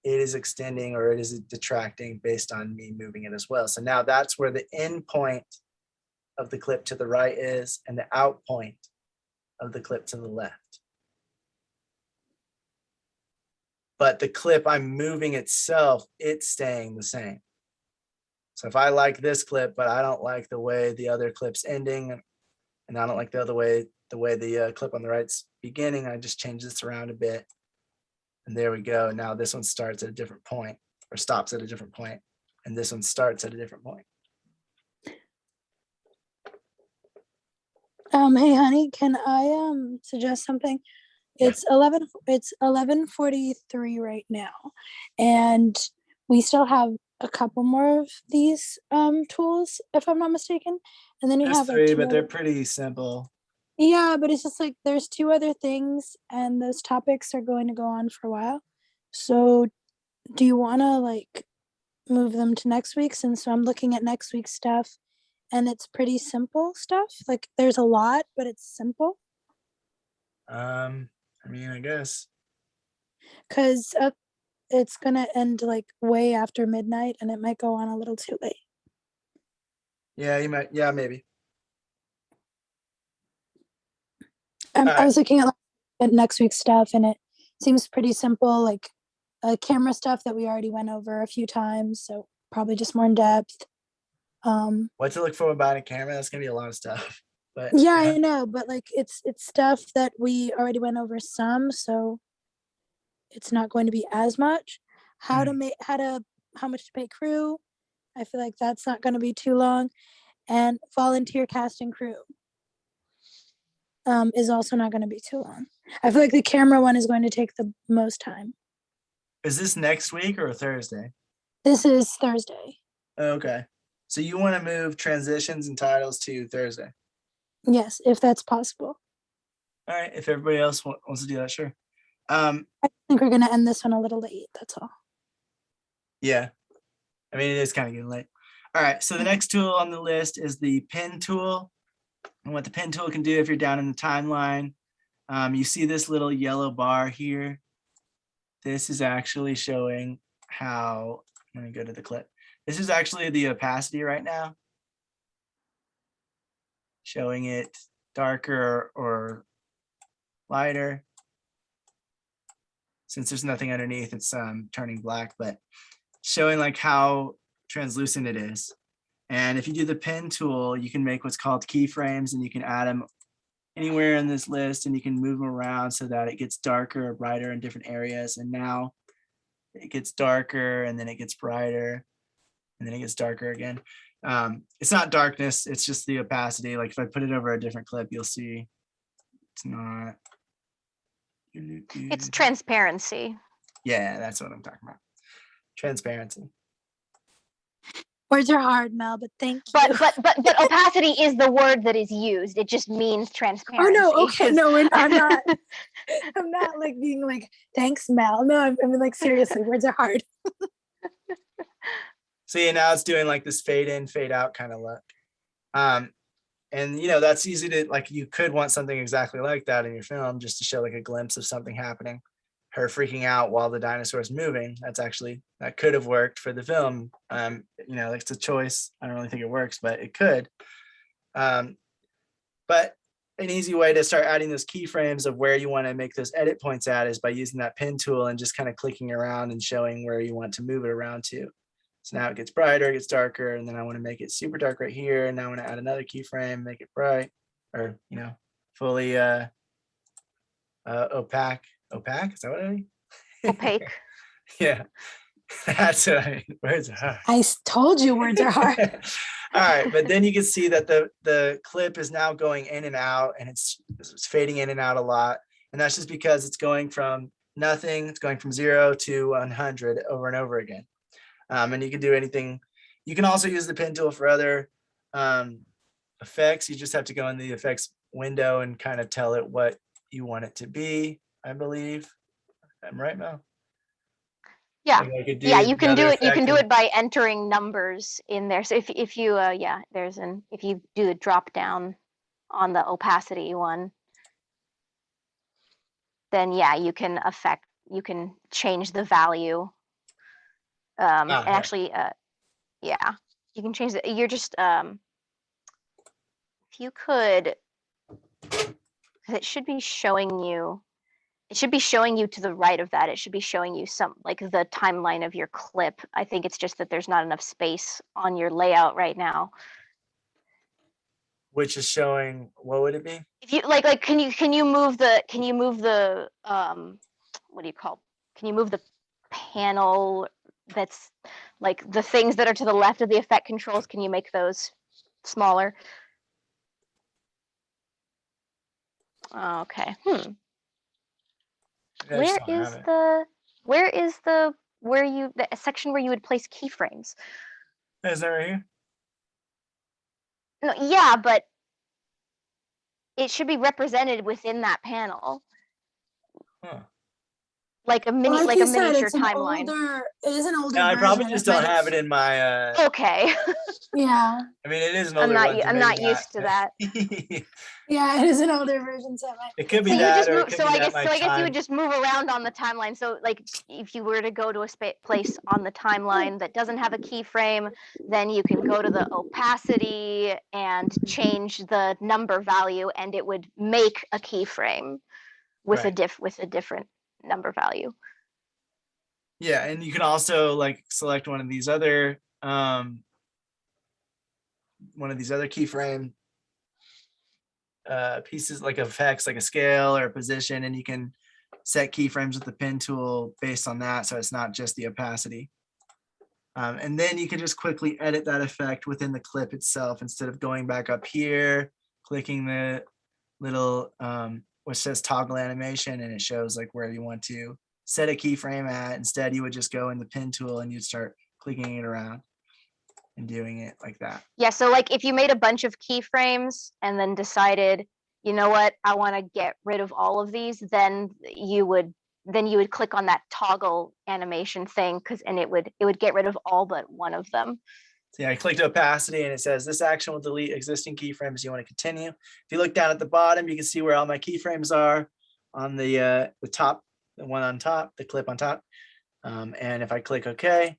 it is extending or it is detracting based on me moving it as well. So now that's where the end point of the clip to the right is and the out point of the clip to the left. But the clip I'm moving itself, it's staying the same. So if I like this clip, but I don't like the way the other clip's ending, and I don't like the way the clip on the right's beginning, I just change this around a bit. And there we go. Now this one starts at a different point, or stops at a different point, and this one starts at a different point. Hey honey, can I suggest something? Yeah. It's 11:43 right now, and we still have a couple more of these tools, if I'm not mistaken. And then you There's have like three, two but they're other- pretty simple. yeah, but it's just like there's two other things, and those topics are going to go on for a while. So do you want to like move them to next week, since I'm looking at next week's stuff and it's pretty simple stuff? Like there's a lot, but it's simple. I mean, I guess. Because it's gonna end like way after midnight, and it might go on a little too late. Yeah, you might. Yeah, maybe. I Alright. was looking at next week's stuff, and it seems pretty simple, like camera stuff that we already went over a few times, so probably just more in depth. What to look for about a camera? That's gonna be a lot of stuff. But Yeah, I know, but like it's stuff that we already went over some, so it's not going to be as much. How much to pay crew. I feel like that's not going to be too long, and volunteer cast and crew is also not going to be too long. I feel like the camera one is going to take the most time. is this next week or Thursday? This is Thursday. Okay. So you want to move transitions and titles to Thursday? Yes, if that's possible. All right. If everybody else wants to do that, sure. I think we're going to end this one a little late. That's all. Yeah. I mean, it is kind of getting late. All right. So the next tool on the list is the pin tool. And what the pin tool can do, if you're down in the timeline, you see this little yellow bar here. This is actually showing how, I'm going to go to the clip. This is actually the opacity right now, showing it darker or lighter. Since there's nothing underneath, it's turning black, but showing like how translucent it is. And if you do the pin tool, you can make what's called keyframes, and you can add them anywhere in this list, and you can move them around so that it gets darker or brighter in different areas. And now it gets darker, and then it gets brighter, and then it gets darker again. It's not darkness, it's just the opacity. Like if I put it over a different clip, you'll see it's not. It's transparency. Yeah, that's what I'm talking about. Transparency. Words are hard, Mel, but thank you. But opacity is the word that is used. It just means Oh transparency. no, okay, no, I'm not. I'm not like being like, thanks, Mel. No, I mean like seriously, words are hard. See, now it's doing like this fade in, fade out kind of look. And you know, that's easy to like, you could want something exactly like that in your film, just to show like a glimpse of something happening. Her freaking out while the dinosaur is moving. That could have worked for the film. You know, it's a choice. I don't really think it works, but it could. But an easy way to start adding those keyframes of where you want to make those edit points at is by using that pin tool and just kind of clicking around and showing where you want to move it around to. So now it gets brighter, it gets darker, and then I want to make it super dark right here. And now I want to add another keyframe, make it bright, or you know, fully opaque. Opaque? Is that what I mean? Opaque. Yeah. That's what I mean. Words are hard. I told you words are hard. All right, but then you can see that the clip is now going in and out, and it's fading in and out a lot. And that's just because it's going from nothing, it's going from 0 to 100 over and over again. And you can do anything. You can also use the pin tool for other effects. You just have to go in the effects window and kind of tell it what you want it to be, I believe. I'm right, Mel? Yeah. Like I could do Yeah, you can do another it. You can do effect it by entering numbers in there. So if you yeah, if you do the drop down on the opacity one, then yeah, you can change the value. And okay. actually yeah, you can change the, you're just if you could, 'cause it should be showing you it should be showing you to the right of that. It should be showing you some like the timeline of your clip. I think it's just that there's not enough space on your layout right now. Which is showing, what would it be? If you like, can you move the what do you call? Can you move the panel that's like the things that are to the left of the effect controls? Can you make those smaller? Okay. Maybe I just don't have it. The section where you would place keyframes? Is that right here? No, yeah, but it should be represented within that panel, Huh. like a Well, like like you a said, miniature it's an timeline. it is an older No, I probably version. just It might don't have have- it in my. Okay, Yeah, I mean, it is an I'm older not. one. So I'm maybe not used to that. yeah, it is an older version, so it might. It could So be you that, just or it move. could So be I that guess. my So I guess you time. would just move around on the timeline. So like, if you were to go to a place on the timeline that doesn't have a keyframe, then you can go to the opacity and change the number value, and it would make a keyframe with Right. a different number value. Yeah, and you can also like select one of these other keyframe pieces, like effects, like a scale or a position, and you can set keyframes with the pen tool based on that, so it's not just the opacity. And then you can just quickly edit that effect within the clip itself instead of going back up here, clicking the little which says toggle animation, and it shows like where you want to set a keyframe at. Instead, you would just go in the pen tool and you'd start clicking it around and doing it like that. Yeah, so like if you made a bunch of keyframes and then decided, you know what, I want to get rid of all of these, then you would click on that toggle animation thing, and it would get rid of all but one of them. So yeah, I clicked opacity and it says this action will delete existing keyframes. You want to continue. If you look down at the bottom, you can see where all my keyframes are on the top, the one on top, the clip on top. And if I click OK,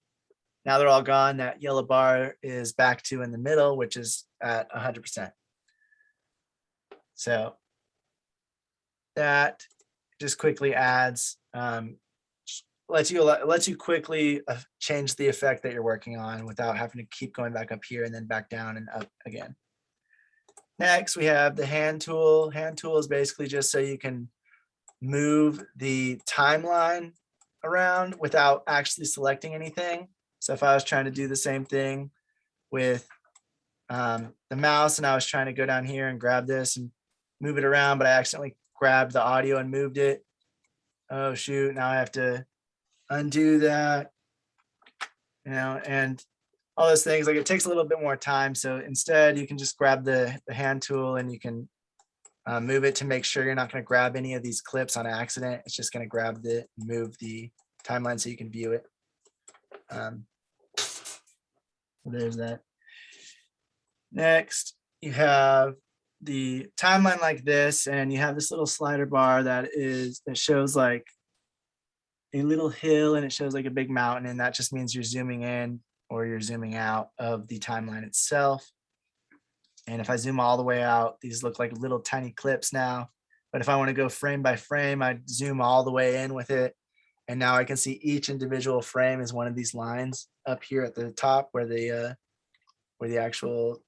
now they're all gone. That yellow bar is back to in the middle, which is at 100%. So that just quickly adds, lets you quickly change the effect that you're working on without having to keep going back up here and then back down and up again. Next, we have the hand tool. Hand tool is basically just so you can move the timeline around without actually selecting anything. So if I was trying to do the same thing with the mouse and I was trying to go down here and grab this and move it around, but I accidentally grabbed the audio and moved it. Oh shoot, now I have to undo that, and all those things. Like, it takes a little bit more time. So instead you can just grab the hand tool and you can move it to make sure you're not going to grab any of these clips on accident. It's just going to move the timeline so you can view it. There's that. Next, you have the timeline like this, and you have this little slider bar that shows like a little hill, and it shows like a big mountain, and that just means you're zooming in or you're zooming out of the timeline itself. And if I zoom all the way out, these look like little tiny clips now. But if I want to go frame by frame, I zoom all the way in with it. And now I can see each individual frame is one of these lines up here at the top where the actual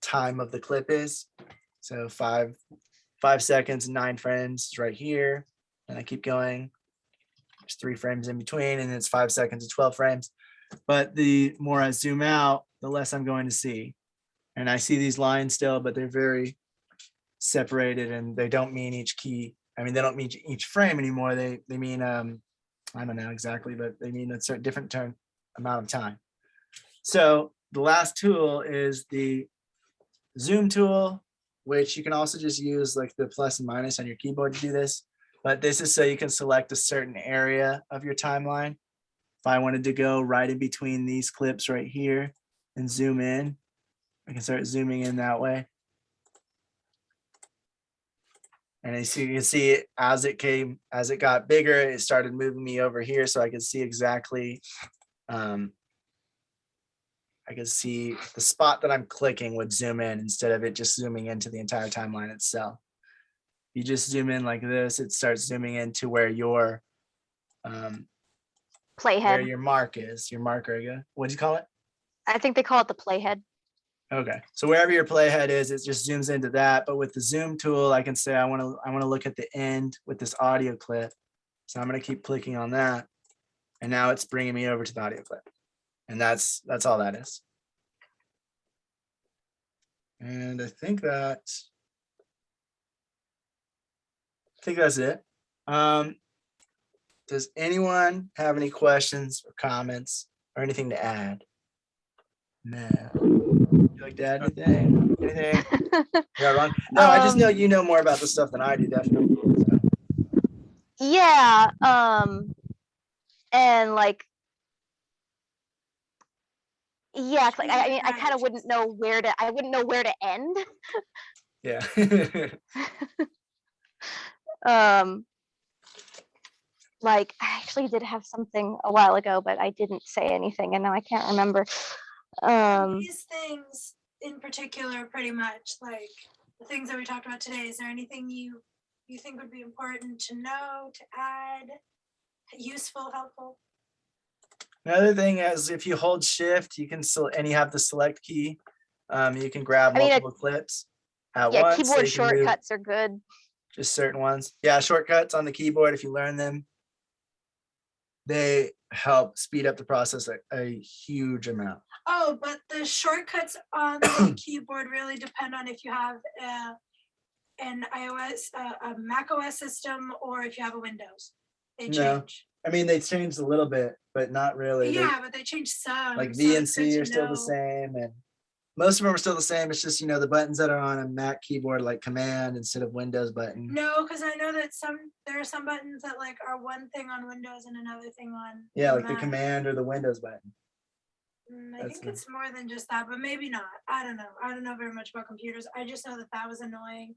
time of the clip is. So 5 seconds and 9 frames is right here. And I keep going. There's 3 frames in between, and it's 5 seconds and 12 frames. But the more I zoom out, the less I'm going to see. And I see these lines still, but they're very separated, and they don't mean each key. I mean, they don't mean each frame anymore. They mean, I don't know exactly, but they mean a certain different amount of time. So the last tool is the zoom tool, which you can also just use like the plus and minus on your keyboard to do this. But this is so you can select a certain area of your timeline. If I wanted to go right in between these clips right here and zoom in, I can start zooming in that way. And as you can see, as it got bigger, it started moving me over here, so I could see exactly, I could see the spot that I'm clicking would zoom in instead of it just zooming into the entire timeline itself. you just zoom in like this, it starts zooming into where your Playhead. mark is, your marker. What'd you call it? I think they call it the playhead. Okay, so wherever your playhead is, it just zooms into that. But with the zoom tool, I can say I want to look at the end with this audio clip. So I'm going to keep clicking on that, and now it's bringing me over to the audio clip, and that's all that is. And I think that's it. Does anyone have any questions or comments or anything to add? No. Would you like to add anything? Anything? Yeah, Ron. No, I just know you know more about this stuff than I do, definitely. So. Yeah. And like, yeah, like I mean, I kind of wouldn't know where to end. Yeah. Like I actually did have something a while ago, but I didn't say anything, and now I can't remember. These things in particular, pretty much like the things that we talked about today. Is there anything you think would be important to know, to add, useful, helpful? Another thing is if you hold shift, you can still, and you have the select key, you can grab I mean, multiple clips at yeah, once. so keyboard you can move shortcuts are good. just certain ones. Yeah, shortcuts on the keyboard, if you learn them, they help speed up the process a huge amount. Oh, but the shortcuts on the keyboard really depend on if you have an iOS, a Mac OS system, or if you have a Windows. They No. change. I mean, they changed a little bit, but not really. Yeah, but they changed some. Like so V it's and C good are to still the know. same, and most of them are still the same. It's just, the buttons that are on a Mac keyboard, like Command instead of Windows button. No, because I know that there are some buttons that like are one thing on Windows and another thing on. Yeah, like the Mac. Command or the Windows button. I think it's more than just that, but maybe not. I don't know. I don't know very much about computers. I just know that was annoying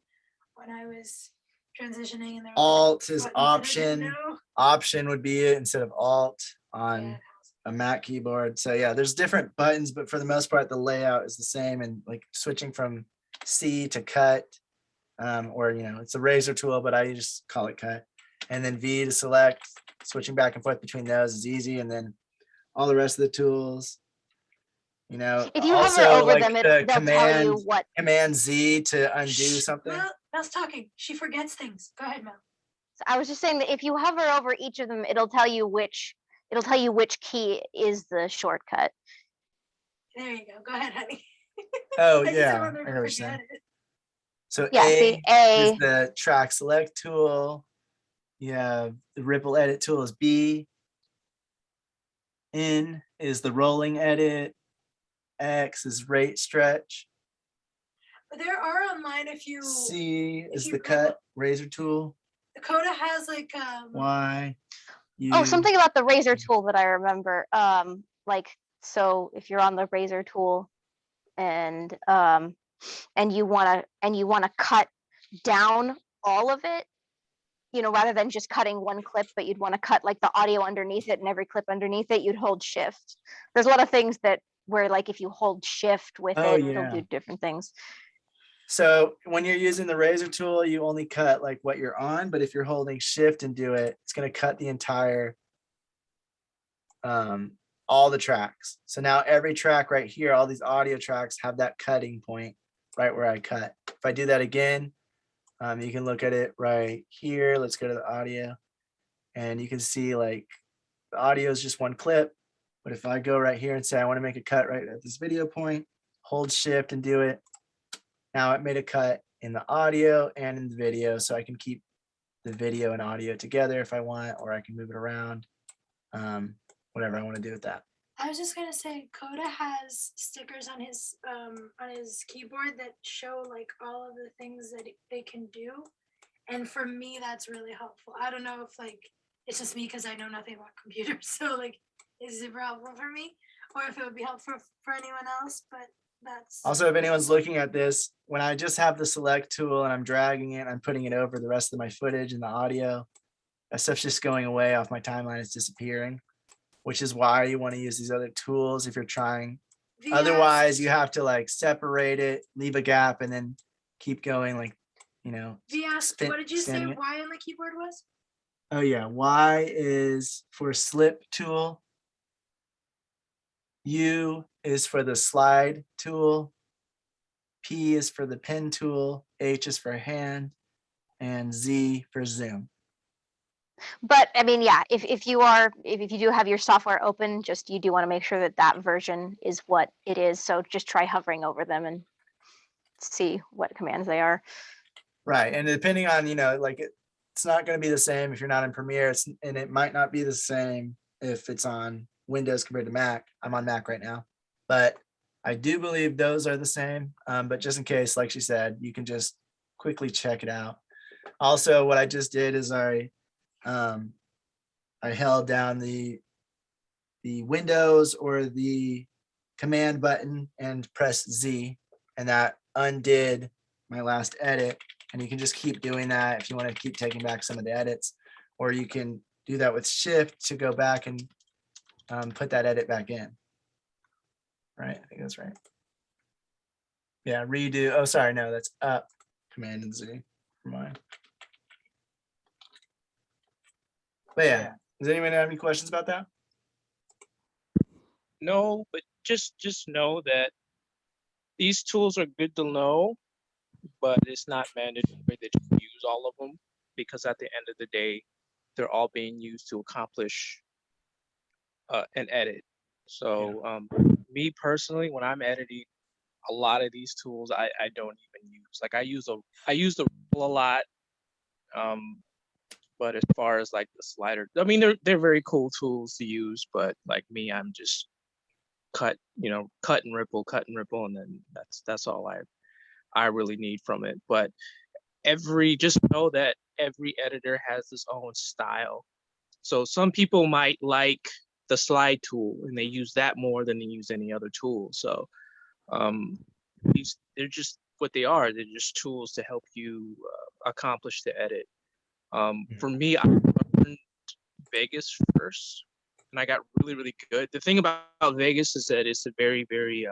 when I was transitioning, and there were Alt is buttons that I didn't option. know. Option would be it instead of Alt on Yeah. a Mac keyboard. So yeah, there's different buttons, but for the most part, the layout is the same. And like switching from C to cut, or it's a razor tool, but I just call it cut. And then V to select. Switching back and forth between those is easy. And then all the rest of the tools, If you also hover over like them, the they'll tell you what. Command Z to undo something. Mel's talking. She forgets things. Go ahead, Mel. So I was just saying that if you hover over each of them, it'll tell you which key is the shortcut. There you go. Go ahead, honey. Oh I just didn't yeah, want her I to heard what you're saying. forget it. So Yeah, A see, A. is the track select tool. Yeah, the ripple edit tool is B. N is the rolling edit. X is rate stretch. But there are online if you. C is you the cut razor tool. The Coda has like Y. Oh, something about the razor tool that I remember. So if you're on the razor tool and you wanna cut down all of it, rather than just cutting one clip, but you'd want to cut like the audio underneath it and every clip underneath it, you'd hold shift. There's a lot of things where like if you hold shift with it, it'll do different things. So when you're using the razor tool, you only cut like what you're on, but if you're holding shift and do it, it's going to cut the entire, all the tracks. So now every track right here, all these audio tracks have that cutting point right where I cut. If I do that again, you can look at it right here. Let's go to the audio, and you can see like the audio is just one clip. But if I go right here and say I want to make a cut right at this video point, hold shift and do it. Now it made a cut in the audio and in the video, so I can keep the video and audio together if I want, or I can move it around. Whatever I want to do with that. I was just gonna say, Coda has stickers on his keyboard that show like all of the things that they can do, and for me that's really helpful. I don't know if like it's just me because I know nothing about computers, so like it's super helpful for me, or if it would be helpful for anyone else. But that's also, if anyone's looking at this, when I just have the select tool and I'm dragging it, I'm putting it over the rest of my footage and the audio. That stuff's just going away off my timeline. It's disappearing, which is why you want to use these other tools if you're trying. Otherwise, you have to like separate it, leave a gap, and then keep going like He asked, what did you say scanning it. Y on the keyboard was? Oh yeah, Y is for slip tool. U is for the slide tool. P is for the pen tool. H is for hand, and Z for zoom. But I mean, yeah, if you do have your software open, just you do want to make sure that that version is what it is. So just try hovering over them and see what commands they are. Right, and depending on like it's not going to be the same if you're not in Premiere, and it might not be the same if it's on Windows compared to Mac. I'm on Mac right now, but I do believe those are the same. But just in case, like she said, you can just quickly check it out. Also, what I just did is I held down the Windows or the command button and pressed Z, and that undid my last edit. And you can just keep doing that if you want to keep taking back some of the edits, or you can do that with Shift to go back and put that edit back in. Right, I think that's right. Yeah, redo. Oh, sorry, no, that's up, Command and Z for mine. But yeah, does anyone have any questions about that? No, but just know that these tools are good to know, but it's not mandatory that you use all of them, because at the end of the day, they're all being used to accomplish an edit. So me personally, when I'm editing, a lot of these tools I don't even use. Like I use the ripple a lot. But as far as like the slider, I mean they're very cool tools to use, but like me, I'm just cut and ripple, and then that's all I really need from it. But just know that every editor has its own style. So some people might like the slide tool and they use that more than they use any other tool. So they're just what they are. They're just tools to help you accomplish the edit. For me, I learned Vegas first, and I got really, really good. The thing about Vegas is that it's a very, very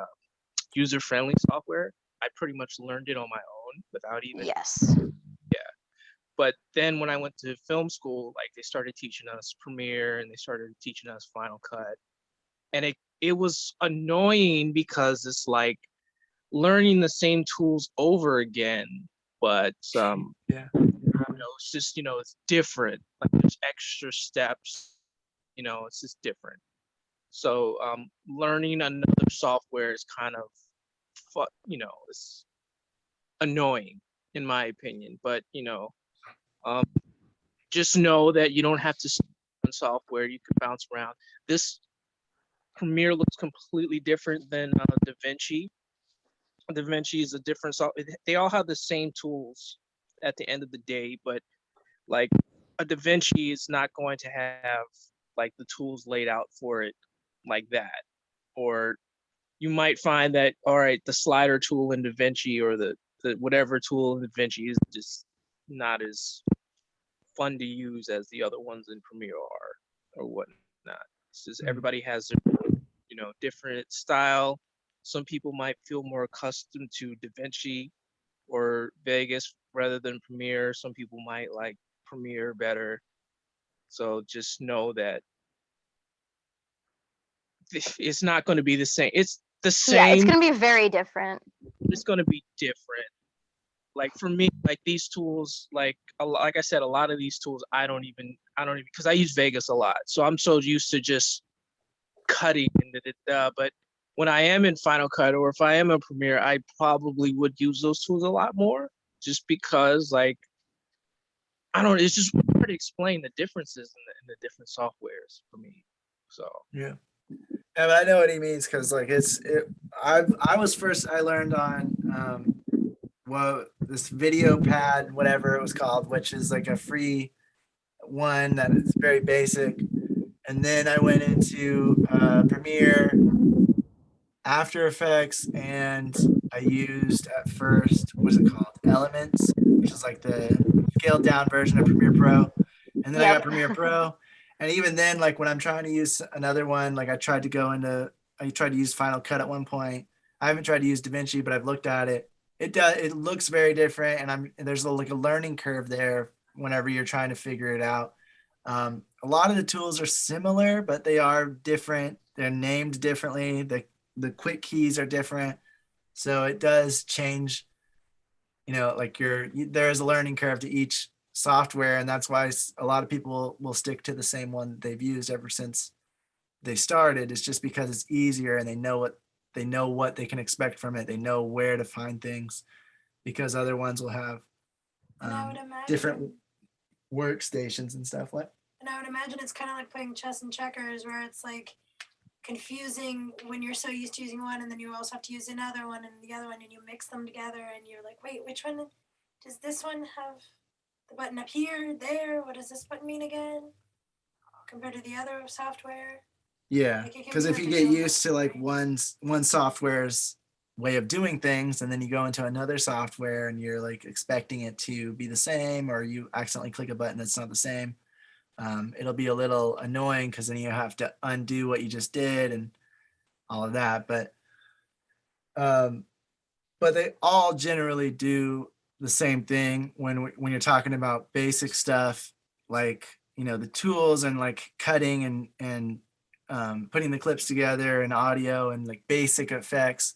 user-friendly software. I pretty much learned it on my own without even. Yes. Yeah. But then when I went to film school, like they started teaching us Premiere and they started teaching us Final Cut, and it was annoying because it's like learning the same tools over again, but Yeah. it's just it's different. Like there's extra steps. It's just different. So learning another software is kind of it's annoying in my opinion. But just know that you don't have to stick on software. You can bounce around. This Premiere looks completely different than DaVinci. DaVinci is a different software. They all have the same tools at the end of the day, but like a DaVinci is not going to have like the tools laid out for it like that. Or you might find that, all right, the slider tool in DaVinci or the whatever tool in DaVinci is just not as fun to use as the other ones in Premiere are or whatnot. It's just everybody has their different style. Some people might feel more accustomed to DaVinci or Vegas rather than Premiere. Some people might like Premiere better. So just know that it's not going to be the same. It's the same. Yeah, it's going to be very different. It's going to be different. Like for me, like these tools, like I said, a lot of these tools, I don't even because I use Vegas a lot. So I'm so used to just cutting but when I am in Final Cut or if I am in Premiere, I probably would use those tools a lot more just because like it's just hard to explain the differences in the different softwares for me. So yeah, but I know what he means because like I learned on this video pad, whatever it was called, which is like a free one that is very basic. And then I went into Premiere, After Effects, and I used at first, what's it called? Elements, which is like the scaled down version of Premiere Pro. And then I got Premiere Pro. And even then, like when I'm trying to use another one, like I tried to use Final Cut at one point. I haven't tried to use DaVinci, but I've looked at it. It does. It looks very different, and there's like a learning curve there whenever you're trying to figure it out. A lot of the tools are similar, but they are different. They're named differently. The quick keys are different, so it does change. Like there's a learning curve to each software, and that's why a lot of people will stick to the same one that they've used ever since they started. It's just because it's easier, and they know what they can expect from it. They know where to find things, because other ones will have And I would imagine, different workstations and stuff. What? and I would imagine it's kind of like playing chess and checkers, where it's like confusing when you're so used to using one, and then you also have to use another one and the other one, and you mix them together, and you're like, wait, which one does this one have the button up here, there? What does this button mean again? Compared to the other software. Yeah, Like, it can because be if like you a get real used to like one software's way of doing things, and then you go into another software and you're like expecting it to be the same, or you accidentally click a button that's not the same, it'll be a little annoying, because then you have to undo what you just did and all of that. But they all generally do the same thing when you're talking about basic stuff, like the tools and like cutting and putting the clips together and audio and like basic effects,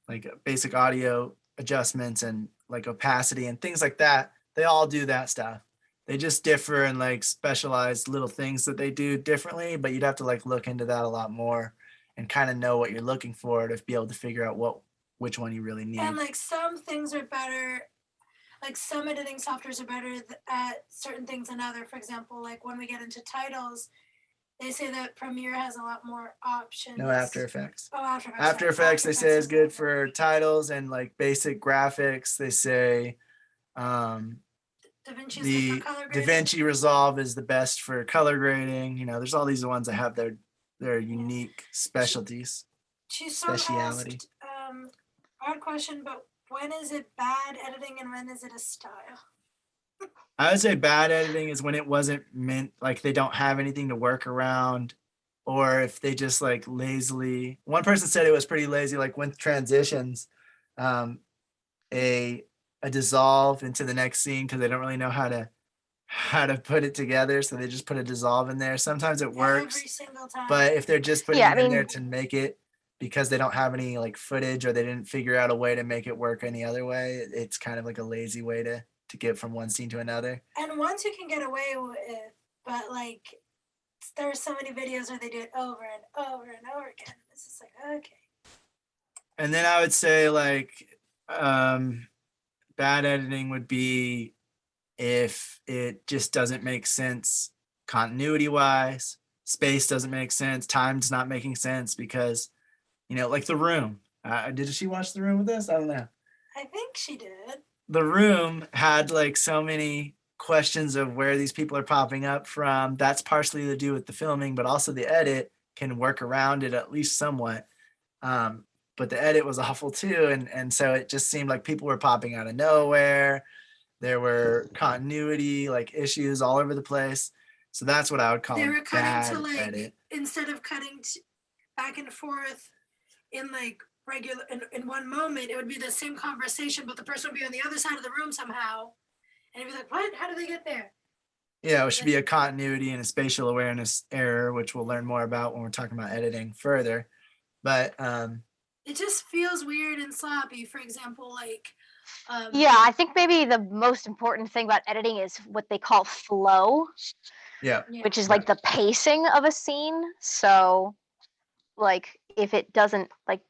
like basic audio adjustments and like opacity and things like that. They all do that stuff. They just differ in like specialized little things that they do differently, but you'd have to like look into that a lot more and kind of know what you're looking for to be able to figure out which one you really need. And like some things are better, like some editing softwares are better at certain things than other. For example, like when we get into titles, they say that Premiere has a lot more options. No, After Effects. Oh, After Effects. After Effects, they say is good for titles and like basic graphics. They say DaVinci is good for color grading. DaVinci Resolve is the best for color grading. There's all these ones that have their unique specialties. Speciality. Hard question, but when is it bad editing and when is it a style? I would say bad editing is when it wasn't meant, like they don't have anything to work around, or if they just like lazily. One person said it was pretty lazy, like with transitions, a dissolve into the next scene, because they don't really know how to put it together, so they just put a dissolve in there. Sometimes it works, every single time. but if they're just putting Yeah, it in there to make it, because they don't have any like footage, or they didn't figure out a way to make it work any other way, it's kind of like a lazy way to get from one scene to another. And once you can get away with it, but like there are so many videos where they do it over and over and over again. It's just like, okay. And then I would say like bad editing would be if it just doesn't make sense continuity wise, space doesn't make sense, time's not making sense, because like The Room. Did she watch The Room with us? I don't know. I think she did. The Room had like so many questions of where these people are popping up from. That's partially to do with the filming, but also the edit can work around it at least somewhat. But the edit was awful too, and so it just seemed like people were popping out of nowhere. There were continuity like issues all over the place. So that's what I would call They were cutting bad to like edit. instead of cutting back and forth in like regular in one moment, it would be the same conversation, but the person would be on the other side of the room somehow, and it'd be like, what? How did they get there? Yeah, it should be a continuity and a spatial awareness error, which we'll learn more about when we're talking about editing further. But it just feels weird and sloppy. For example, like Yeah, I think maybe the most important thing about editing is what they call flow, yeah, which is like the pacing of a scene. So like if it doesn't like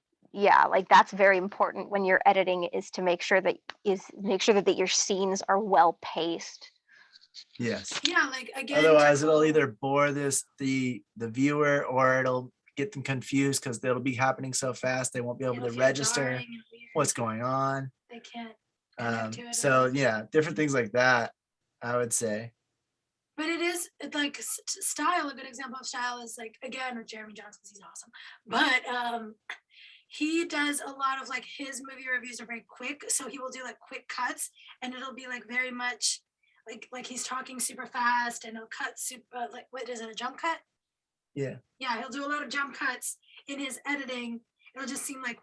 that's very important when you're editing, is to make sure that your scenes are well paced. yes. yeah, like again. Otherwise, it'll either bore the viewer, or it'll get them confused, because it'll be happening so fast they won't be able to register what's going on. They can't connect to it. So yeah, different things like that, I would say. But it is like style. A good example of style is like, again, with Jeremy Johnson, because he's awesome. But he does a lot of like his movie reviews are very quick, so he will do like quick cuts, and it'll be like very much like he's talking super fast, and he'll cut super like, what is it, a jump cut? Yeah. Yeah, he'll do a lot of jump cuts in his editing. It'll just seem like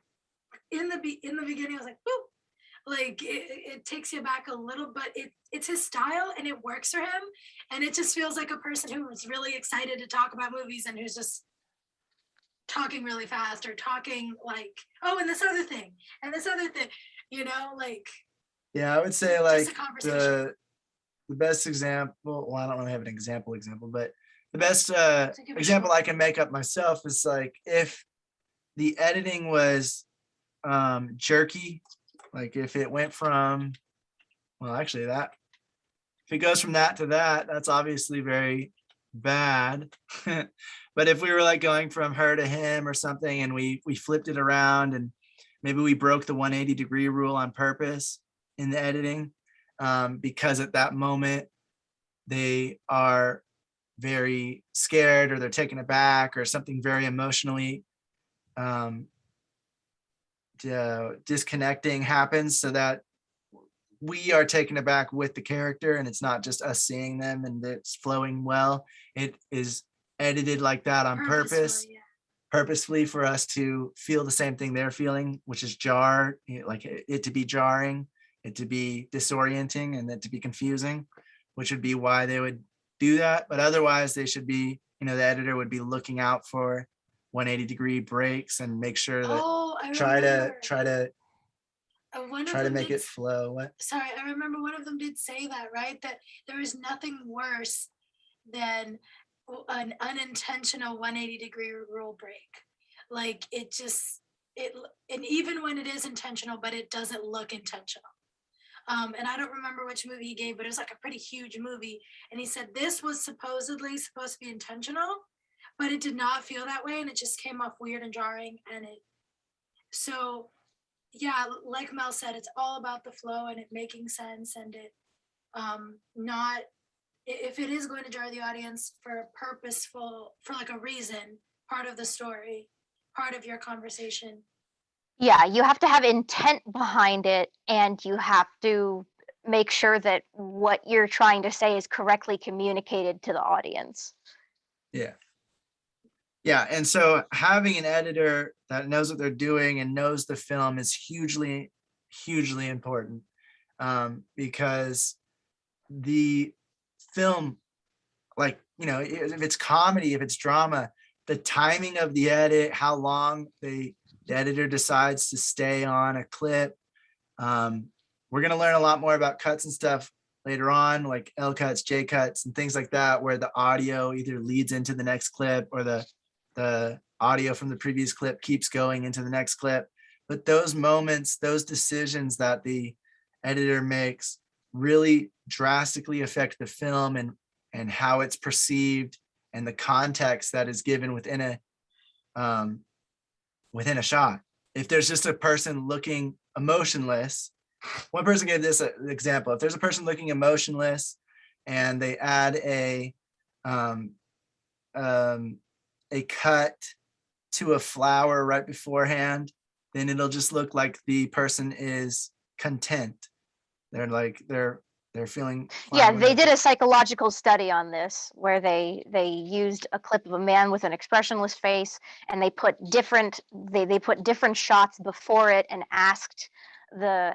in the beginning, I was like, whoo. Like it takes you back a little, but it's his style and it works for him. And it just feels like a person who was really excited to talk about movies and who's just talking really fast or talking like, oh, and this other thing, and this other thing, you know, like. Yeah, I would say just like a conversation. the best example, well, I don't really have an example, but the best give a example short- I can make up myself is like if the editing was jerky, like if it went from, well, actually that, if it goes from that to that, that's obviously very bad. But if we were like going from her to him or something and we flipped it around and maybe we broke the 180-degree rule on purpose in the editing, because at that moment they are very scared or they're taken aback or something very emotionally disconnecting happens, so that we are taken aback with the character and it's not just us seeing them and it's flowing well. It is edited like that on purpose, Purposefully, yeah. purposefully for us to feel the same thing they're feeling, which is like it to be jarring, it to be disorienting, and it to be confusing, which would be why they would do that. But otherwise they should be, the editor would be looking out for 180-degree breaks and make sure that Oh, I try remember. to One of try to them make did it flow. What? Sorry, I remember one of them did say that, right? That there is nothing worse than an unintentional 180-degree rule break. Like and even when it is intentional, but it doesn't look intentional. And I don't remember which movie he gave, but it was like a pretty huge movie. And he said this was supposedly supposed to be intentional, but it did not feel that way, and it just came off weird and jarring. So yeah, like Mel said, it's all about the flow and it making sense, and it not, if it is going to jar the audience for like a reason, part of the story, part of your conversation. Yeah, you have to have intent behind it, and you have to make sure that what you're trying to say is correctly communicated to the audience. Yeah, and so having an editor that knows what they're doing and knows the film is hugely, hugely important, because the film, like, if it's comedy, if it's drama, the timing of the edit, how long the editor decides to stay on a clip. We're going to learn a lot more about cuts and stuff later on, like L cuts, J cuts, and things like that, where the audio either leads into the next clip or the audio from the previous clip keeps going into the next clip. But those moments, those decisions that the editor makes really drastically affect the film and how it's perceived and the context that is given within a shot. If there's just a person looking emotionless, one person gave this example. If there's a person looking emotionless and they add a cut to a flower right beforehand, then it'll just look like the person is content. They're feeling fine Yeah, with they it. did a psychological study on this where they used a clip of a man with an expressionless face, and they put different shots before it and asked the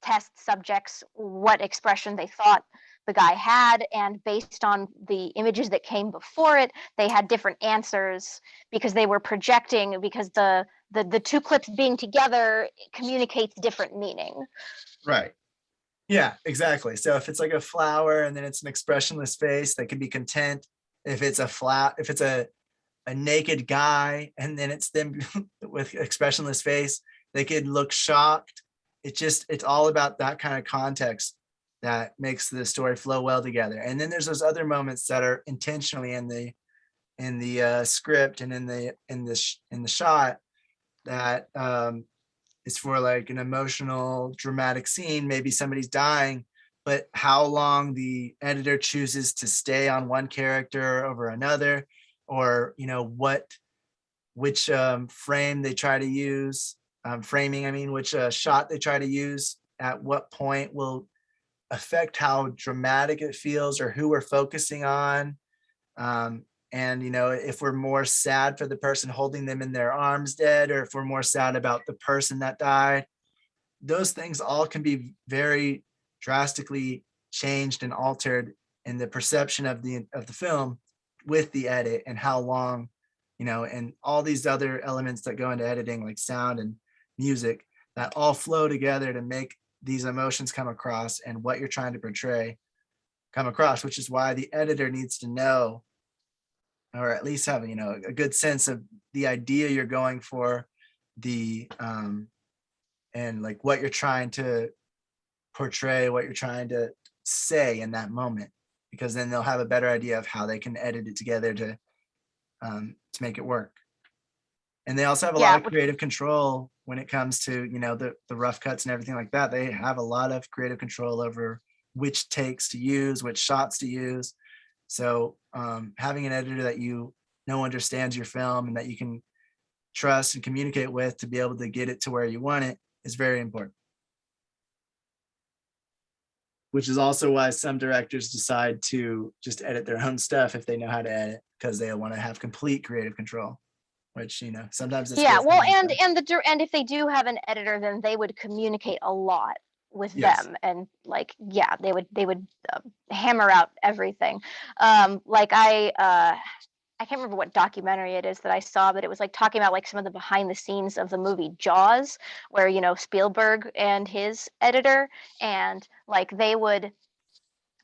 test subjects what expression they thought the guy had, and based on the images that came before it, they had different answers because they were projecting, because the two clips being together communicates different meaning. Right. Yeah, exactly. So if it's like a flower and then it's an expressionless face, they can be content. If it's a naked guy and then it's them with expressionless face, they could look shocked. It's all about that kind of context that makes the story flow well together. And then there's those other moments that are intentionally in the script and in the shot that is for like an emotional, dramatic scene. Maybe somebody's dying, but how long the editor chooses to stay on one character over another, or which frame they try to use, which shot they try to use at what point will affect how dramatic it feels or who we're focusing on. And if we're more sad for the person holding them in their arms dead, or if we're more sad about the person that died, those things all can be very drastically changed and altered in the perception of the film with the edit, and how long, and all these other elements that go into editing, like sound and music, that all flow together to make these emotions come across and what you're trying to portray come across, which is why the editor needs to know, or at least have, a good sense of the idea you're going for, the and like what you're trying to portray, what you're trying to say in that moment, because then they'll have a better idea of how they can edit it together to make it work. And they also have a lot of creative control when it comes to, the rough cuts and everything like that. They have a lot of creative control over which takes to use, which shots to use. So having an editor that understands your film and that you can trust and communicate with to be able to get it to where you want it is very important. Which is also why some directors decide to just edit their own stuff if they know how to edit, because they want to have complete creative control. Which, sometimes it's and if they do have an editor, then they would communicate a lot with them, and they would hammer out everything. I can't remember what documentary it is that I saw, but it was like talking about like some of the behind the scenes of the movie Jaws, where Spielberg and his editor, and like they would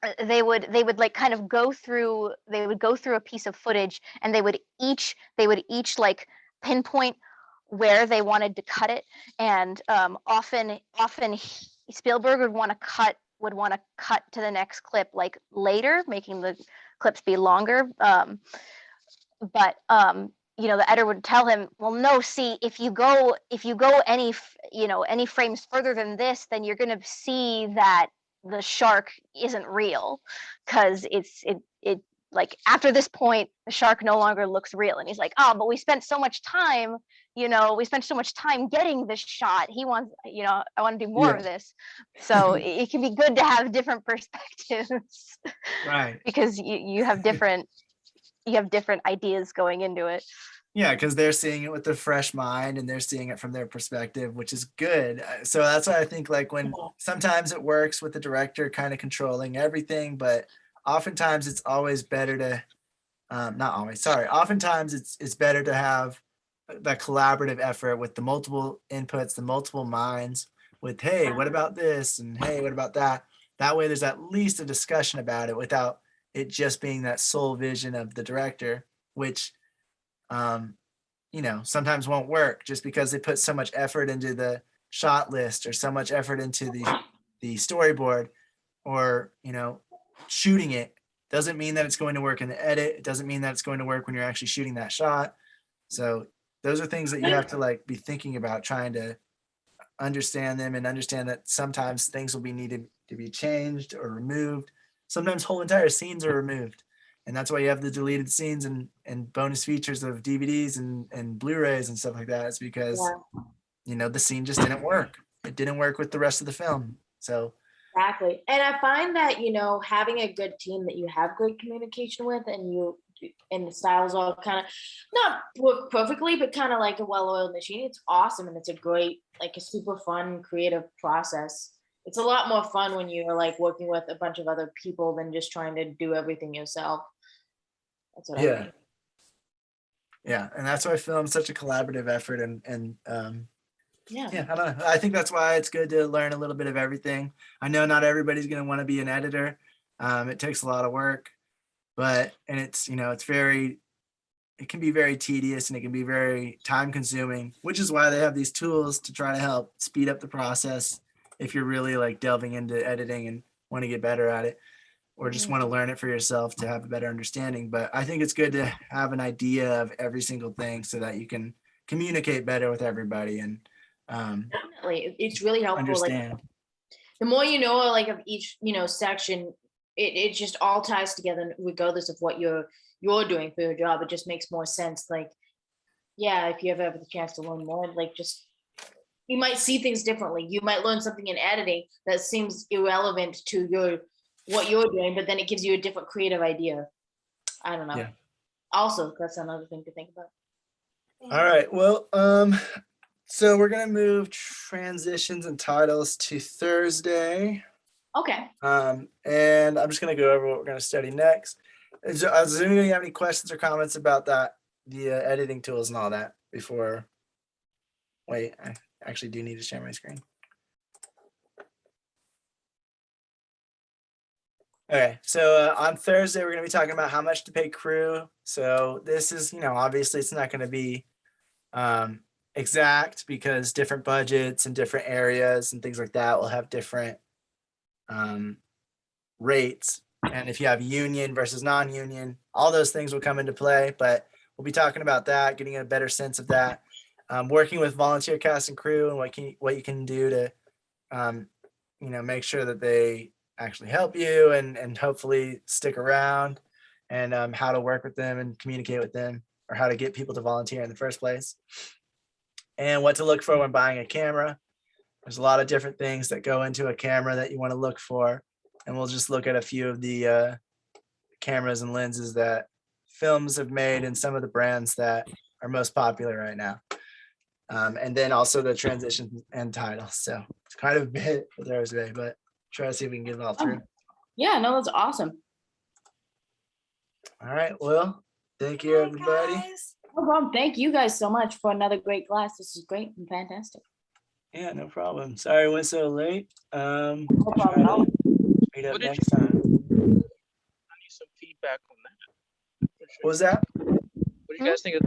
like kind of go through a piece of footage, and they would each like pinpoint where they wanted to cut it, and often Spielberg would want to cut to the next clip like later, making the clips be longer. But the editor would tell him, well, no, see, if you go any frames further than this, then you're going to see that the shark isn't real, because it like after this point the shark no longer looks real. And he's like, oh, but we spent so much time getting this shot. He wants, I want to do more of this. So it can be good to have different perspectives, right? Because you have different ideas going into it. Yeah, because they're seeing it with a fresh mind and they're seeing it from their perspective, which is good. So that's why I think like when sometimes it works with the director kind of controlling everything, but oftentimes it's always better to oftentimes it's better to have that collaborative effort with the multiple inputs, the multiple minds, with, hey, what about this? And hey, what about that? That way there's at least a discussion about it without it just being that sole vision of the director, which sometimes won't work just because they put so much effort into the shot list or so much effort into the storyboard, or shooting it doesn't mean that it's going to work in the edit. It doesn't mean that it's going to work when you're actually shooting that shot. So those are things that you have to like be thinking about, trying to understand them and understand that sometimes things will be needed to be changed or removed. Sometimes whole entire scenes are removed. And that's why you have the deleted scenes and bonus features of DVDs and Blu-rays and stuff like that. It's because, the scene just didn't work. It didn't work with the rest of the film. So exactly. And I find that, having a good team that you have great communication with, and the styles all kind of not work perfectly, but kind of like a well-oiled machine. It's awesome. And it's a great, like a super fun, creative process. It's a lot more fun when you're like working with a bunch of other people than just trying to do everything yourself. That's what I think. Yeah. And that's why film's such a collaborative effort. And I don't know. I think that's why it's good to learn a little bit of everything. I know not everybody's going to want to be an editor. It takes a lot of work, and it's, it can be very tedious and it can be very time consuming, which is why they have these tools to try to help speed up the process. If you're really like delving into editing and want to get better at it, or just want to learn it for yourself to have a better understanding. But I think it's good to have an idea of every single thing so that you can communicate better with everybody and definitely, it's really helpful. Understand. Like, the more you know, like of each section, it just all ties together regardless of what you're doing for your job. It just makes more sense. Like, if you ever have the chance to learn more, like just you might see things differently. You might learn something in editing that seems irrelevant to what you're doing, but then it gives you a different creative idea. I don't know. Yeah. Also, that's another thing to think about. All right. Well, So we're gonna move transitions and titles to Thursday. Okay. And I'm just gonna go over what we're gonna study next. Does anybody have any questions or comments about that, the editing tools and all that before? Wait, I actually do need to share my screen. Okay, so on Thursday, we're gonna be talking about how much to pay crew. So this is, obviously it's not gonna be exact because different budgets and different areas and things like that will have different rates. And if you have union versus non-union, all those things will come into play, but we'll be talking about that, getting a better sense of that, working with volunteer cast and crew and what you can do to, make sure that they actually help you and hopefully stick around, and how to work with them and communicate with them, or how to get people to volunteer in the first place, and what to look for when buying a camera. There's a lot of different things that go into a camera that you want to look for. And we'll just look at a few of the cameras and lenses that films have made and some of the brands that are most popular right now. And then also the transition and titles. So it's kind of a bit for Thursday, but try to see if we can get it all through. Yeah, no, that's awesome. All right, well, thank you, everybody. No problem. Thank you guys so much for another great class. This is great and fantastic. Yeah, no problem. Sorry I went so late. No problem at all. Meet up What did next time. I need some feedback on that. For sure. What was that? What do you guys think of